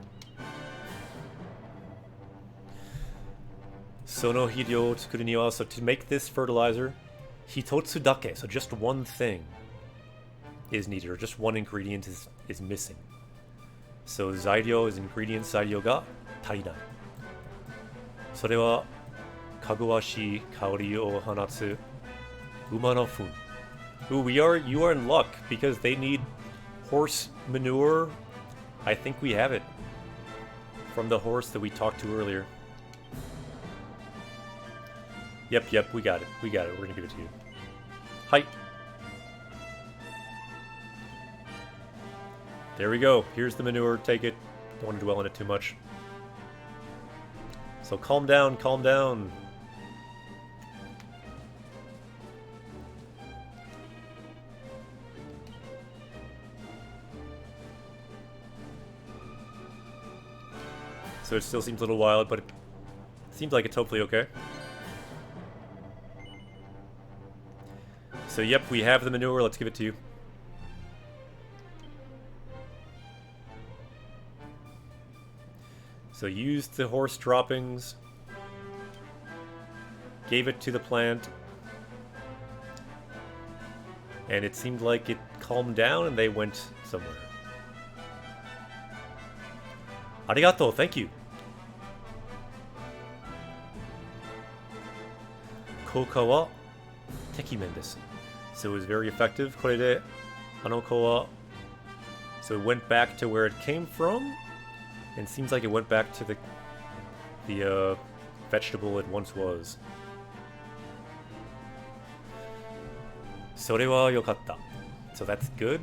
その肥料を作るには So to make this fertilizer, 一つだけ So just one thing is needed, or just one ingredient is missing. So 材料 is ingredient 材料が足りない. それはかぐわしい香りを放つ馬の糞. Ooh, you are in luck because they need horse manure. I think we have it from the horse that we talked to earlier. Yep, we got it. We're gonna give it to you. Hi. There we go. Here's the manure. Take it. Don't want to dwell on it too much. So calm down, calm down. So it still seems a little wild, but it seems like it's hopefully okay. So yep, we have the manure. Let's give it to you. So used the horse droppings, gave it to the plant. And it seemed like it calmed down and they went somewhere. Arigato, thank you. Kouka wa tekimen desu. So it was very effective. Kore de anoko wa. So it went back to where it came from. And seems like it went back to the vegetable it once was. それは良かった. So that's good.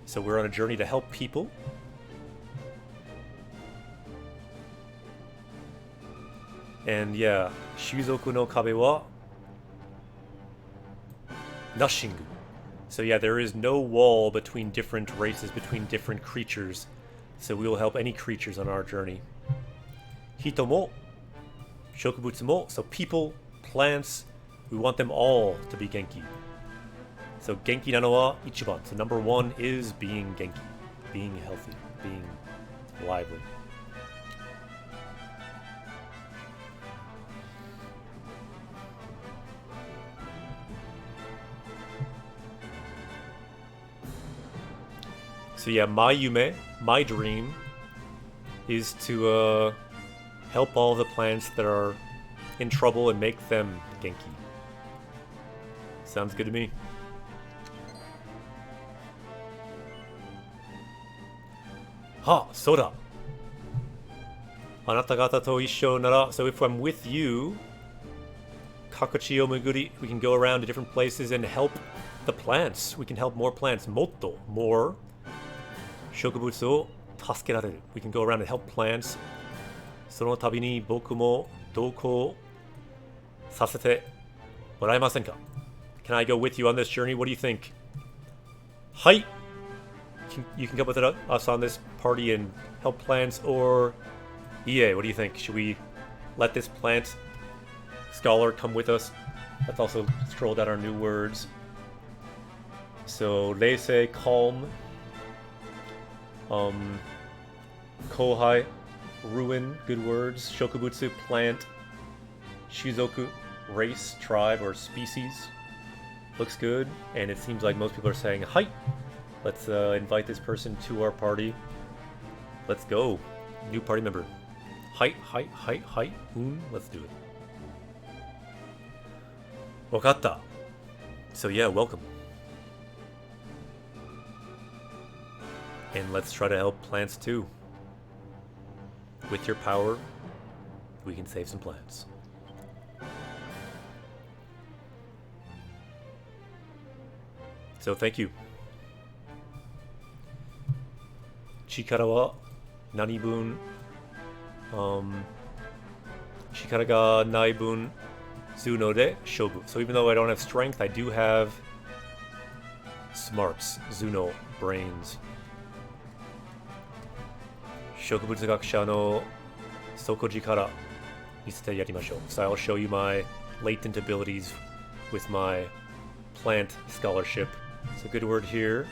So we're on a journey to help people. And yeah, Shuzoku no Kabe wa Nashingu. So yeah, there is no wall between different races, between different creatures. So we will help any creatures on our journey. Hito mo, shokubutsu mo. So people, plants, we want them all to be Genki. So Genki nano wa ichiban. So number one is being Genki, being healthy, being lively. So yeah, my yume, my dream, is to help all the plants that are in trouble and make them Genki. Sounds good to me. Ha, soda. Anata gata to issho nara. So if I'm with you, Kakuchi o Meguri, we can go around to different places and help the plants. We can help more plants. Motto, more. Shokubutsu o tasukerareru. We can go around and help plants. Sono tabi ni boku mo doukou sasete moraemasen ka? Can I go with you on this journey? What do you think? Hai! You can come with us on this party and help plants, or EA, what do you think? Should we let this plant scholar come with us? Let's also scroll down our new words. So, Reisei, calm. Kohai, ruin, good words. Shokubutsu, plant. Shuzoku, race, tribe, or species. Looks good, and it seems like most people are saying, Hai! Let's invite this person to our party. Let's go. New party member. Hai. Let's do it. Wakatta. So yeah, welcome. And let's try to help plants too. With your power, we can save some plants. So thank you. Chikara wa nani bun? Chikara ga nai bun zuno de shobu. So even though I don't have strength, I do have smarts, zuno, brains. Shokubutsu gakusha no sokoji kara misete yarimashou. So I'll show you my latent abilities with my plant scholarship. It's a good word here.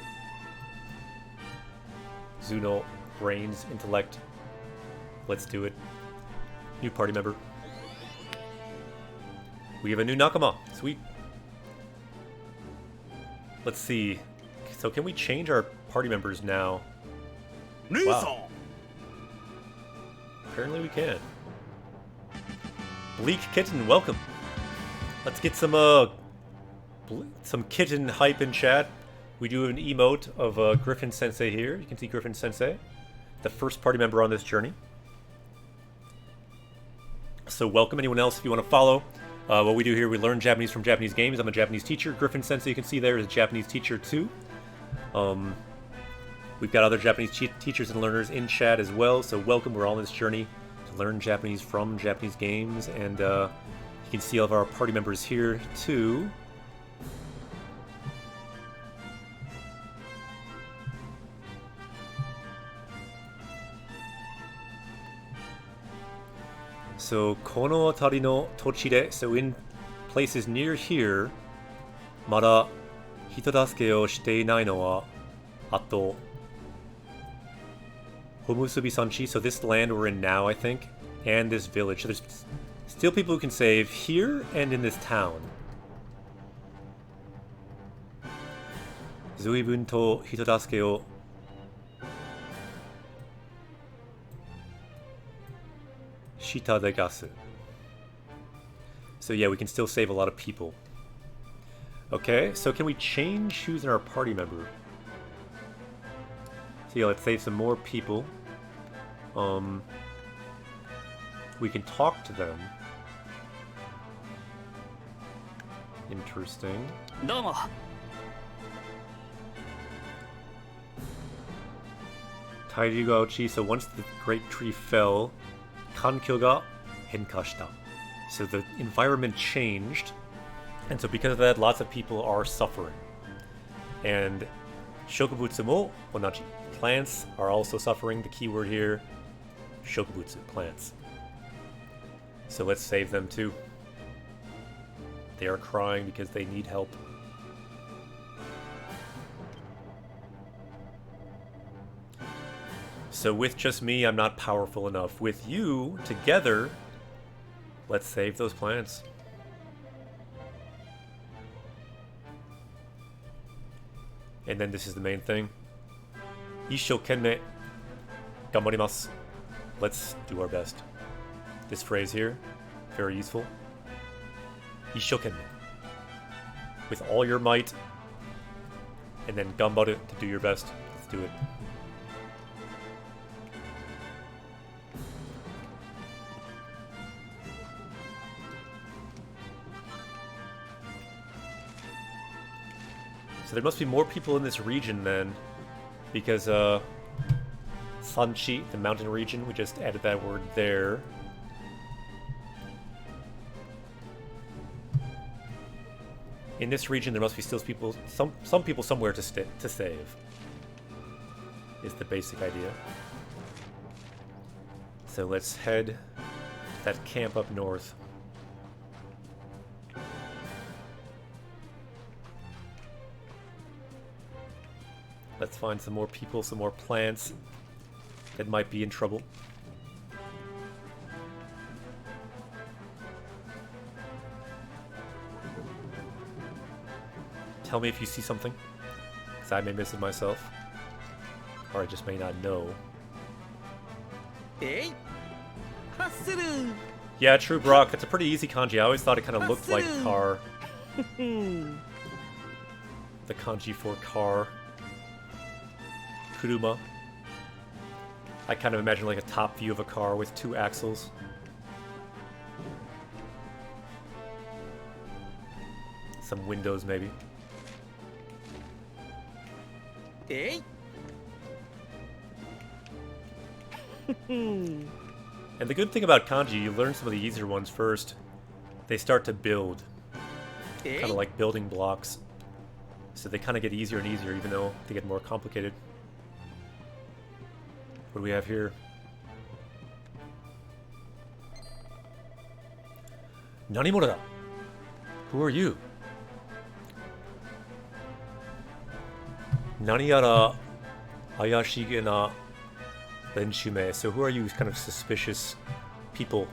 Zuno, brains, intellect. Let's do it. New party member. We have a new Nakama. Sweet. Let's see. So can we change our party members now? Wow. Apparently we can. Bleak Kitten, welcome. Let's get some kitten hype in chat. We do an emote of Griffin Sensei here. You can see Griffin Sensei, the first party member on this journey. So welcome. Anyone else, if you want to follow what we do here, we learn Japanese from Japanese games. I'm a Japanese teacher. Griffin Sensei, you can see there, is a Japanese teacher too. We've got other Japanese teachers and learners in chat as well. So welcome. We're all on this journey to learn Japanese from Japanese games. And you can see all of our party members here too. So, kono atari no tochide, so in places near here, mada hitodasuke o shite inai no wa, ato Homusubi Sanchi, so this land we're in now, I think, and this village. So there's still people who can save here and in this town. 随分と人助けをしたでがす. So yeah, we can still save a lot of people. Okay, so can we change who's in our party member? So yeah, let's save some more people. We can talk to them. Interesting. どうも。大陸が落ち, so once the great tree fell, 環境が変化した. So the environment changed, and so because of that, lots of people are suffering. And 植物も同じ. Plants are also suffering. The key word here, 植物, plants. So let's save them too. They are crying because they need help. So with just me, I'm not powerful enough. With you, together, let's save those plants. And then this is the main thing. 一生懸命頑張ります. Let's do our best. This phrase here, very useful. 一生懸命. With all your might. And then 頑張る to do your best. Let's do it. So there must be more people in this region then, because Sanchi, the mountain region, we just added that word there. In this region, there must be still people, some people somewhere to save. Is the basic idea. So let's head to that camp up north. Let's find some more people, some more plants that might be in trouble. Tell me if you see something, because I may miss it myself. Or I just may not know. Hey! Hassuru! Yeah, true, Brock. That's a pretty easy kanji. I always thought it kind of looked like car. The kanji for car. Kuruma. I kind of imagine like a top view of a car with two axles. Some windows, maybe. Hey! And the good thing about kanji, you learn some of the easier ones first. They start to build. Kind of like building blocks. So they kind of get easier and easier, even though they get more complicated. What do we have here? Nanimura da? Who are you? Naniyara ayashige na benshume. So who are you, kind of suspicious people?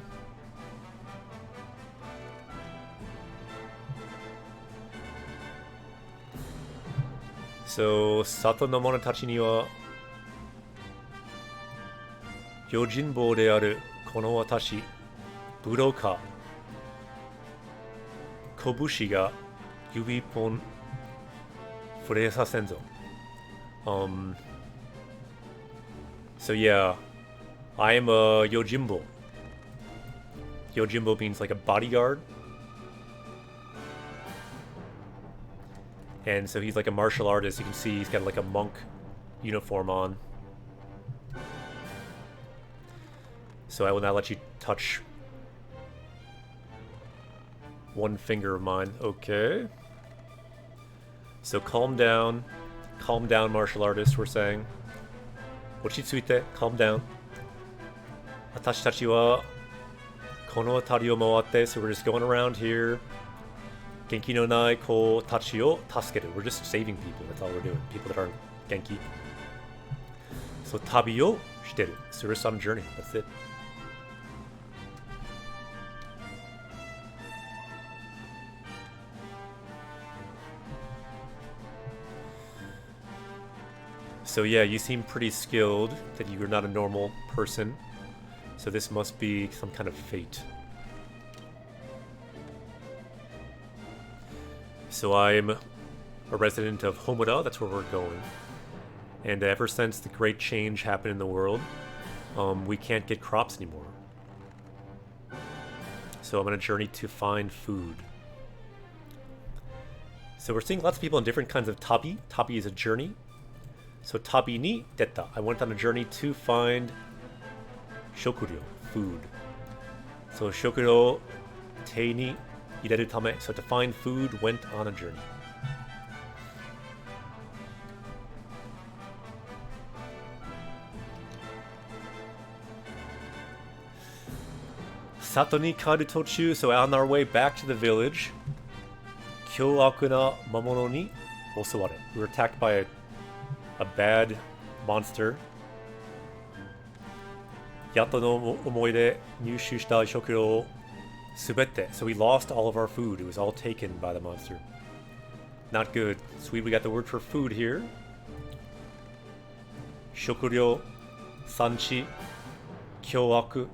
So, Sato no monotachi ni wa 用心棒であるこの私、ブローカー。拳が指一本触れさせんぞ。So yeah, I am a Yojimbo. Yojimbo means like a bodyguard. And so he's like a martial artist. You can see he's got like a monk uniform on. So I will not let you touch one finger of mine. Okay. So calm down, martial artist, we're saying. Ochitsuite, calm down. Watashi tachi wa kono atari o moatte, so we're just going around here. Genki no nai ko tachi o tasukeru. We're just saving people, that's all we're doing. People that aren't genki. So tabi o shiteru. So we're just on a journey, that's it. So yeah, you seem pretty skilled, that you're not a normal person. So this must be some kind of fate. So I'm a resident of Homura, that's where we're going. And ever since the great change happened in the world, we can't get crops anymore. So I'm on a journey to find food. So we're seeing lots of people in different kinds of tabi. Tabi is a journey. So tabi ni detta. I went on a journey to find shokuryo, food. So shokuryo te ni ireru tame. So to find food, went on a journey. Sato ni karu tochu. So on our way back to the village, Kyoaku na mamono ni osaware. We were attacked by a bad monster. Yato no omoi de nyūshū shita shokuryo o subette. So we lost all of our food. It was all taken by the monster. Not good. Sweet, we got the word for food here. Shokuryo sanchi kyoaku.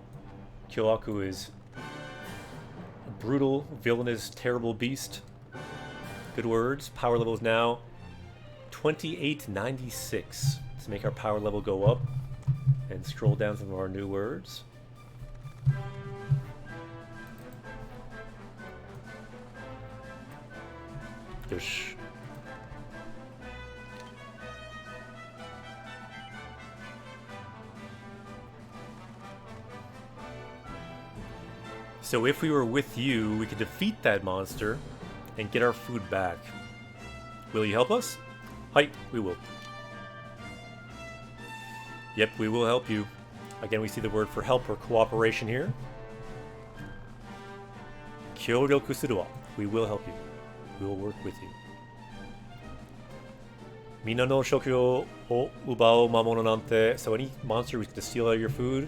Kyoaku is a brutal, villainous, terrible beast. Good words. Power level is now 2896. Let's make our power level go up and scroll down some of our new words. Yosh. So if we were with you, we could defeat that monster and get our food back. Will you help us? Hi, we will. Yep, we will help you. Again, we see the word for help or cooperation here. Kyōryoku suru wa. We will help you. We will work with you. Minna no shokuryo o ubao mamono nante. So any monster who's going to steal all your food,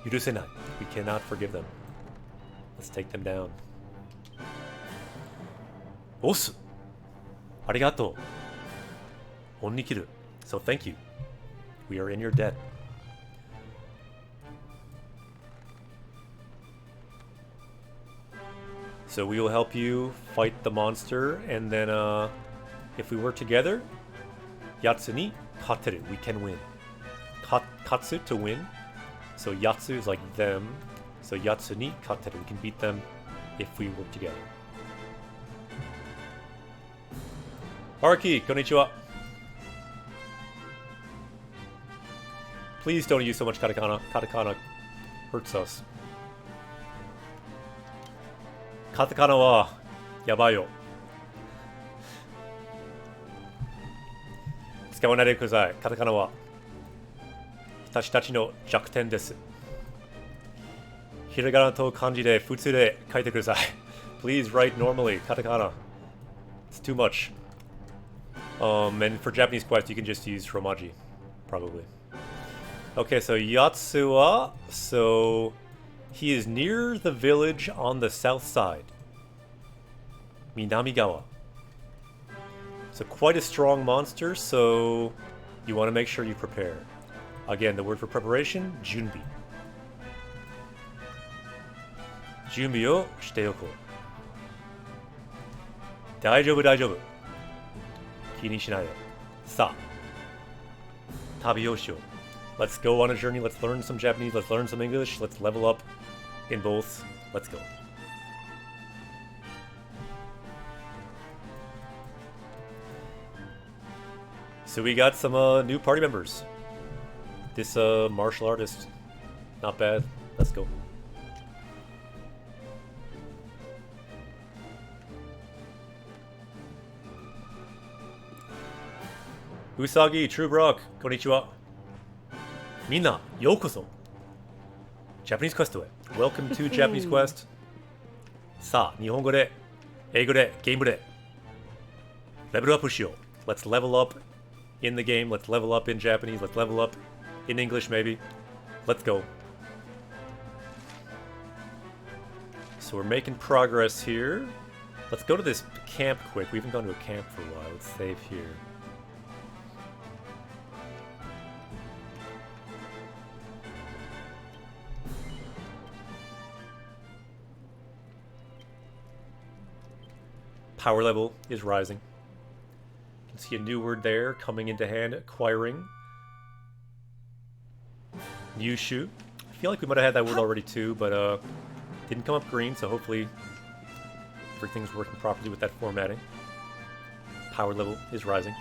yurusenai. We cannot forgive them. Let's take them down. Osu. Arigato. Onnikiru. So thank you. We are in your debt. So we will help you fight the monster, and then if we work together, Yatsu ni kateru. We can win. Katsu, to win. So Yatsu is like them. So Yatsu ni kateru. We can beat them if we work together. Haruki, konnichiwa. Please don't use so much katakana. Katakana hurts us. Katakana wa yabai yo. 使わないでください。カタカナは私たちの弱点です。ひらがなと漢字で普通で書いてください。Please write normally, katakana. It's too much. And for Japanese quest, you can just use Romaji, probably. Okay, so Yatsuwa, so he is near the village on the south side. Minamigawa. So quite a strong monster, so you want to make sure you prepare. Again, the word for preparation, junbi. Junbi o shite yoku. Daijoubu, daijoubu. Kini shinai de. Sa. Tabi o shiyou. Let's go on a journey. Let's learn some Japanese. Let's learn some English. Let's level up in both. Let's go. So we got some new party members. This martial artist, not bad. Let's go. Usagi, True Brock, konnichiwa. Minna, yokoso. Japanese Questへ. Welcome to Japanese Quest. さあ、日本語で、英語で、ゲームで、レベルアップしよう. Let's level up in the game. Let's level up in Japanese. Let's level up in English, maybe. Let's go. So we're making progress here. Let's go to this camp quick. We haven't gone to a camp for a while. Let's save here. Power level is rising. You can see a new word there coming into hand, acquiring. Yushu. I feel like we might have had that word already too, but didn't come up green, so hopefully everything's working properly with that formatting. Power level is rising.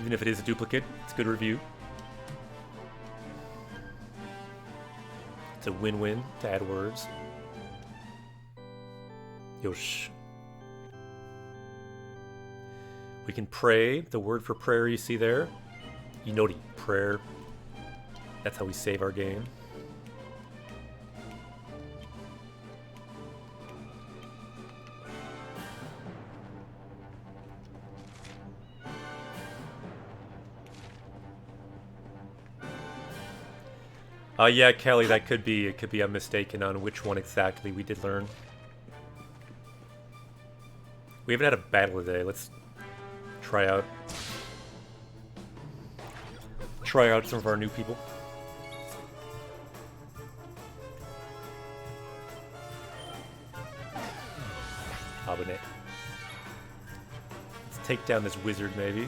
Even if it is a duplicate, it's good review. It's a win-win to add words. Yosh. We can pray. The word for prayer you see there. Inori, prayer. That's how we save our game. Yeah, Kelly, that could be. It could be I'm mistaken on which one exactly we did learn. We haven't had a battle today. Let's try out some of our new people. Abone. Let's take down this wizard, maybe.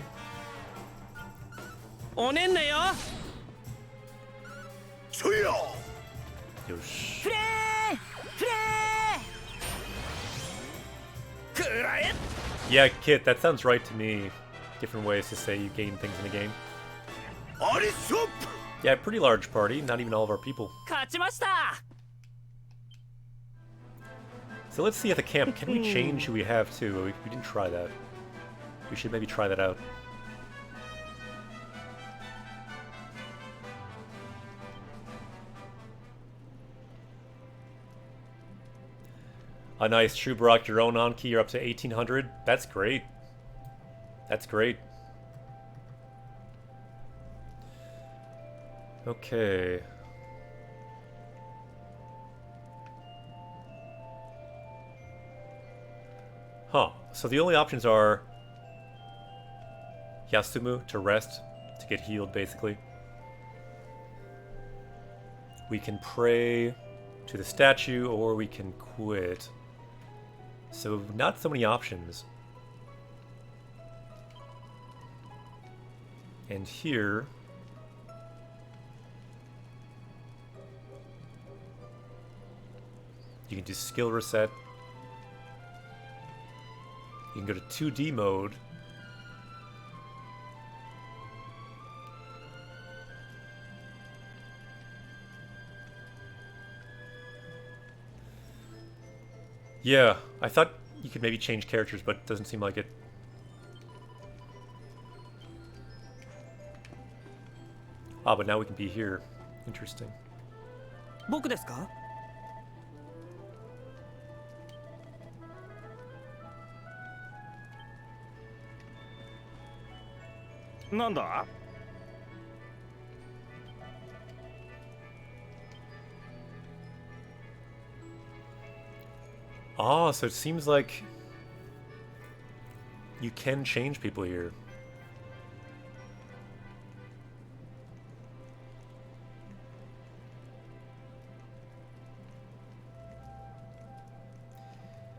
おねんねよ。そや Yosh. フレーフレーくらえ。 Yeah, Kit, that sounds right to me. Different ways to say you gain things in the game. アリソップ Yeah, pretty large party. Not even all of our people. 勝ちました。 So let's see at the camp. Can we change who we have too? We didn't try that. We should maybe try that out. A nice True Brock, your own Anki. You're up to 1800. That's great. That's great. Okay. Huh. So the only options are Yasumu, to rest, to get healed, basically. We can pray to the statue, or we can quit. So not so many options. And here... you can do skill reset. You can go to 2D mode. Yeah, I thought you could maybe change characters, but it doesn't seem like it. Ah, but now we can be here. Interesting. 僕ですか。なんだ。 Ah, so it seems like you can change people here.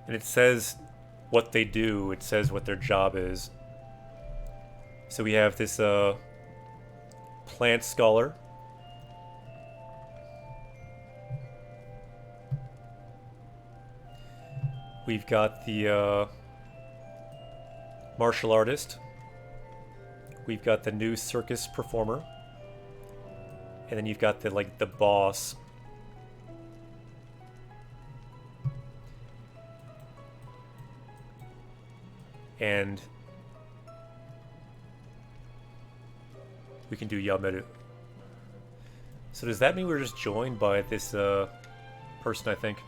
And it says what they do, it says what their job is. So we have this plant scholar. We've got the martial artist. We've got the new circus performer. And then you've got the boss. And we can do Yameru. So does that mean we're just joined by this person, I think?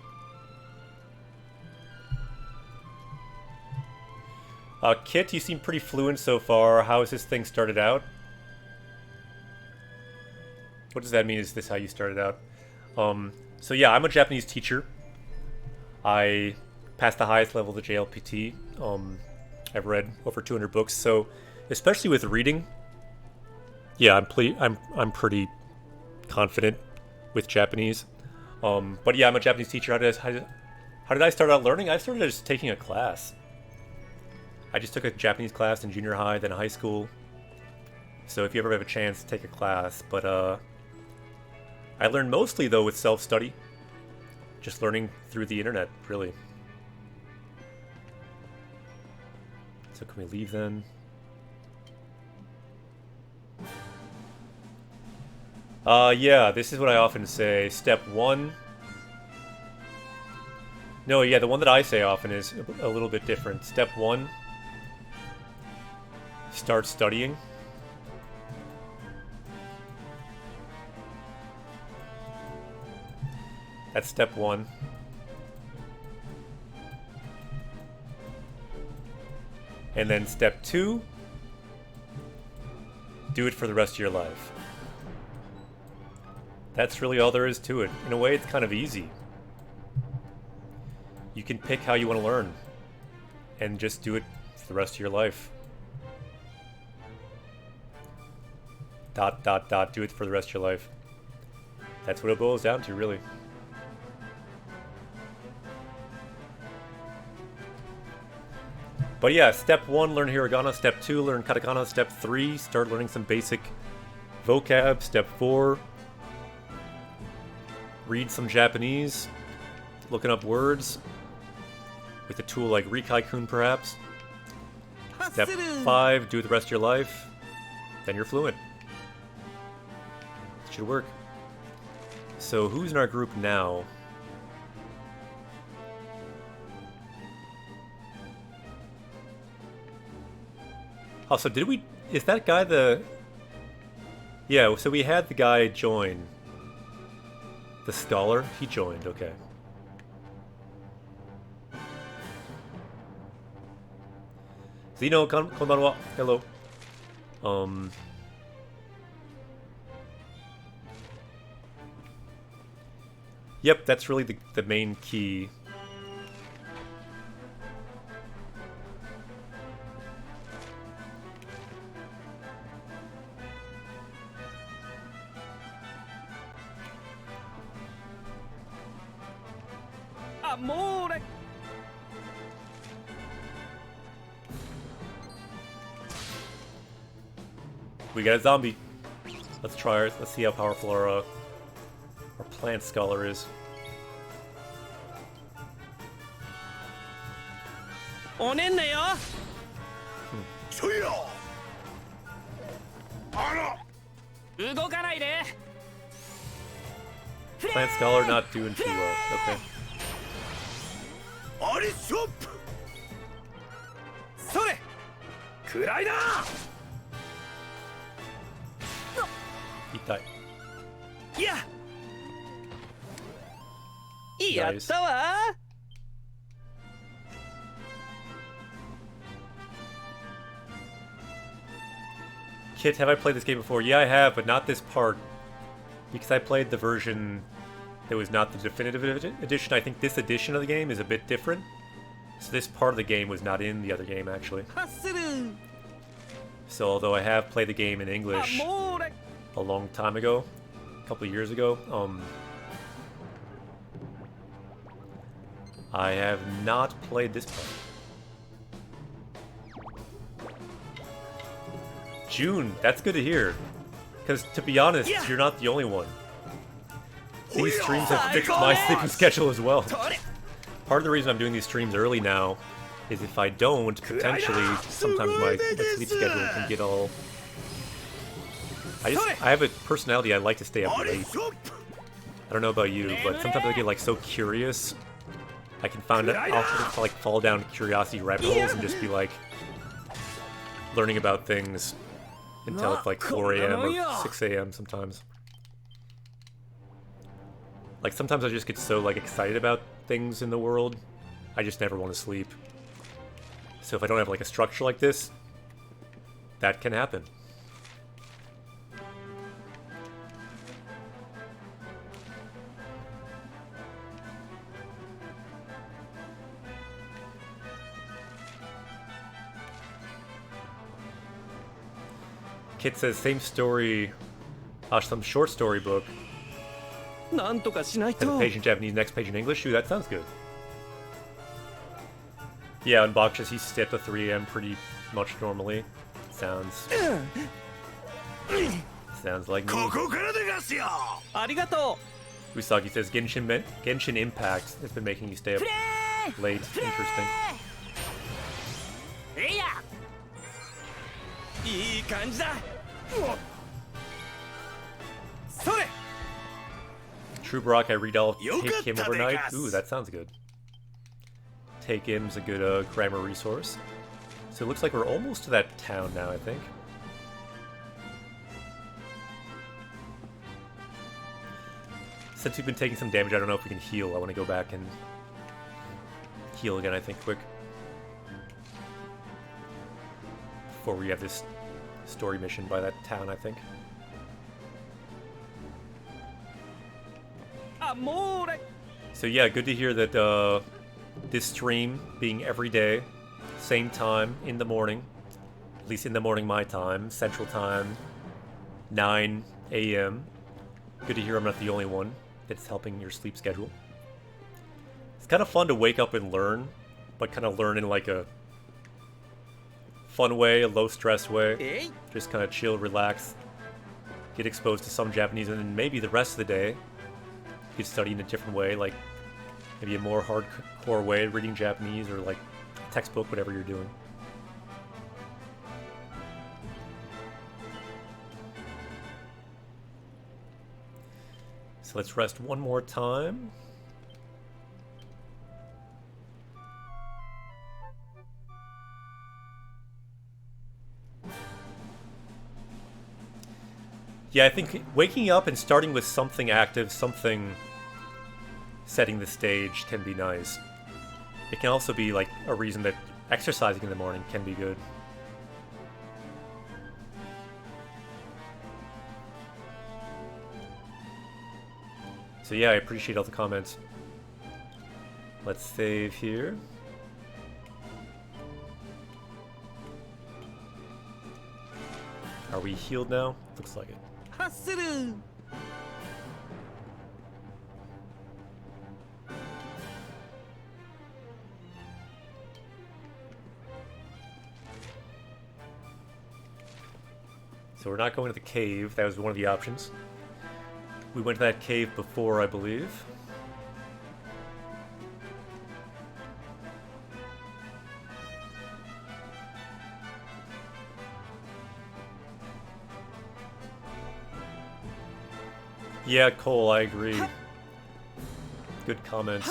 Kit, you seem pretty fluent so far. How has this thing started out? What does that mean? Is this how you started out? So yeah, I'm a Japanese teacher. I passed the highest level of the JLPT. I've read over 200 books, so especially with reading, yeah, I'm pretty confident with Japanese. But yeah, I'm a Japanese teacher. How did I start out learning? I started just taking a class. I just took a Japanese class in junior high, then high school. So if you ever have a chance, take a class. But I learned mostly, though, with self-study. Just learning through the internet, really. So can we leave then? Yeah, this is what I often say. Step 1. No, yeah, the one that I say often is a little bit different. Step 1. Start studying. That's step 1. And then step 2. Do it for the rest of your life. That's really all there is to it. In a way, it's kind of easy. You can pick how you want to learn. And just do it for the rest of your life. ... Do it for the rest of your life. That's what it boils down to, really. But yeah, step 1, learn hiragana. Step 2, learn katakana. Step 3, start learning some basic vocab. Step 4, read some Japanese. Looking up words. With a tool like Rikai-kun, perhaps. Step 5, do it the rest of your life. Then you're fluent. It should work. So who's in our group now? Oh, so did we... Is that guy the... Yeah, so we had the guy join. The scholar? He joined, okay. Zeno, konbanwa. Hello. Yep, that's really the main key. Amore! We got a zombie. Let's try it. Let's see how powerful our plant scholar is. Onenne yo! そいやあら 動かないで! Plant scholar not doing too well. Okay. アリショップ それ! くらいだ Itai. いや! やったわ! Kit, have I played this game before? Yeah, I have, but not this part. Because I played the version that was not the definitive edition. I think this edition of the game is a bit different. So this part of the game was not in the other game, actually. So although I have played the game in English a long time ago, a couple of years ago, I have not played this part. June, that's good to hear. Because to be honest, you're not the only one. These streams have fixed my sleeping schedule as well. Part of the reason I'm doing these streams early now is if I don't, potentially, sometimes my sleep schedule can get all... I have a personality, I like to stay up late. I don't know about you, but sometimes I get like so curious. I can find it, I'll like fall down curiosity rabbit holes and just be like learning about things until it's like 4 AM or 6 AM sometimes. Like sometimes I just get so like excited about things in the world, I just never want to sleep. So if I don't have like a structure like this, that can happen. Kit says same story, some short story book. なんとかしない Has a と page in Japanese, next page in English. Ooh, that sounds good. Yeah, on Bakshas, he stay up to 3 a.m. pretty much normally. Sounds like me. ここからでがすよ。ありがと Usagi says Genshin Impact has been making you stay up プレ late. Interesting. ーいやういい感じだそれ True Brock, I read all of You Take got Him the overnight. Vegas. Ooh, that sounds good. Take Him's a good grammar resource. So it looks like we're almost to that town now, I think. Since we've been taking some damage, I don't know if we can heal. I want to go back and heal again, I think, quick. Before we have this story mission by that town, I think. あもうれ So yeah, good to hear that this stream being every day, same time in the morning, at least in the morning my time, Central Time, 9 a.m. Good to hear I'm not the only one that's helping your sleep schedule. It's kind of fun to wake up and learn, but kind of learn in like a fun way, a low stress way. えい Just kind of chill, relax, get exposed to some Japanese, and then maybe the rest of the day you could study in a different way, like maybe a more hardcore way of reading Japanese, or like textbook, whatever you're doing. So let's rest one more time. Yeah, I think waking up and starting with something active, something setting the stage can be nice. It can also be like a reason that exercising in the morning can be good. So yeah, I appreciate all the comments. Let's save here. Are we healed now? Looks like it. ハッスル So we're not going to the cave. That was one of the options. We went to that cave before, I believe. Yeah, Cole, I agree. Good comments.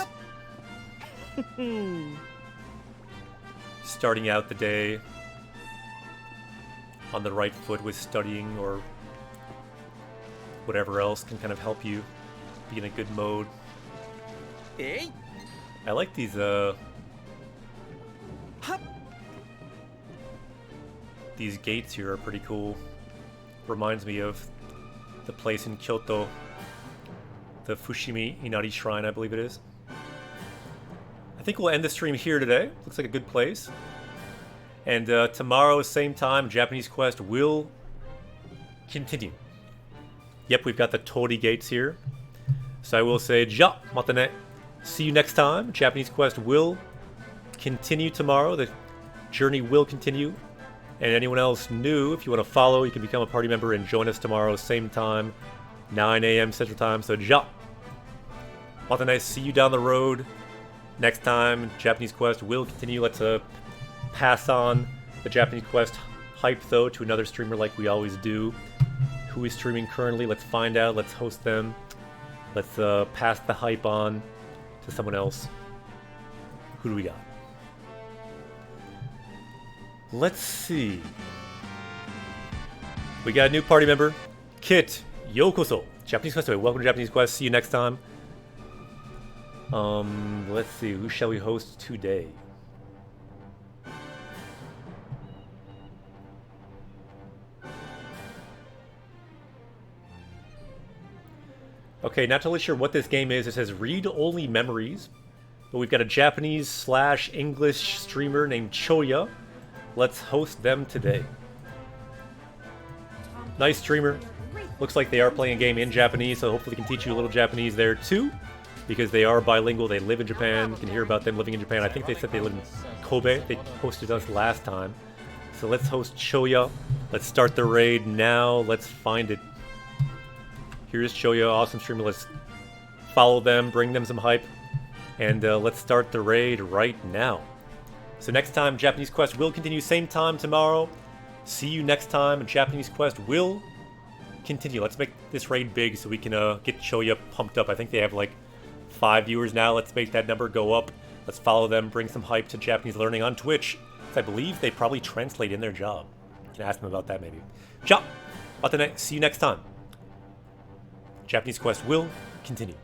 Starting out the day on the right foot with studying or whatever else can kind of help you be in a good mode. えい I like these gates here are pretty cool. Reminds me of the place in Kyoto, the Fushimi Inari Shrine, I believe it is. I think we'll end the stream here today. Looks like a good place. And tomorrow, same time, Japanese Quest will continue. Yep, we've got the Tori gates here. So I will say, ja, matane. See you next time. Japanese Quest will continue tomorrow. The journey will continue. And anyone else new, if you want to follow, you can become a party member and join us tomorrow, same time, 9 a.m. Central Time. So, ja. Matane, see you down the road. Next time, Japanese Quest will continue. Let's pass on the Japanese Quest hype, though, to another streamer like we always do. Who is streaming currently? Let's find out. Let's host them. Let's pass the hype on to someone else. Who do we got? Let's see. We got a new party member. Kit, yokoso. Japanese Quest. Welcome to Japanese Quest. See you next time. Let's see. Who shall we host today? Okay, not totally sure what this game is. It says read-only memories. But we've got a Japanese/English streamer named Choya. Let's host them today. Nice streamer. Looks like they are playing a game in Japanese, so hopefully we can teach you a little Japanese there too. because they are bilingual. They live in Japan. You can hear about them living in Japan. I think they said they live in Kobe. They hosted us last time. So let's host Choya. Let's start the raid now. Let's find it. Here's Choya, awesome streamer. Let's follow them, bring them some hype, and let's start the raid right now. So next time, Japanese Quest will continue. Same time tomorrow. See you next time. Japanese Quest will continue. Let's make this raid big so we can get Choya pumped up. I think they have like 5 viewers now. Let's make that number go up. Let's follow them, bring some hype to Japanese learning on Twitch. I believe they probably translate in their job. You can ask them about that maybe. Ciao! See you next time. Japanese Quest will continue.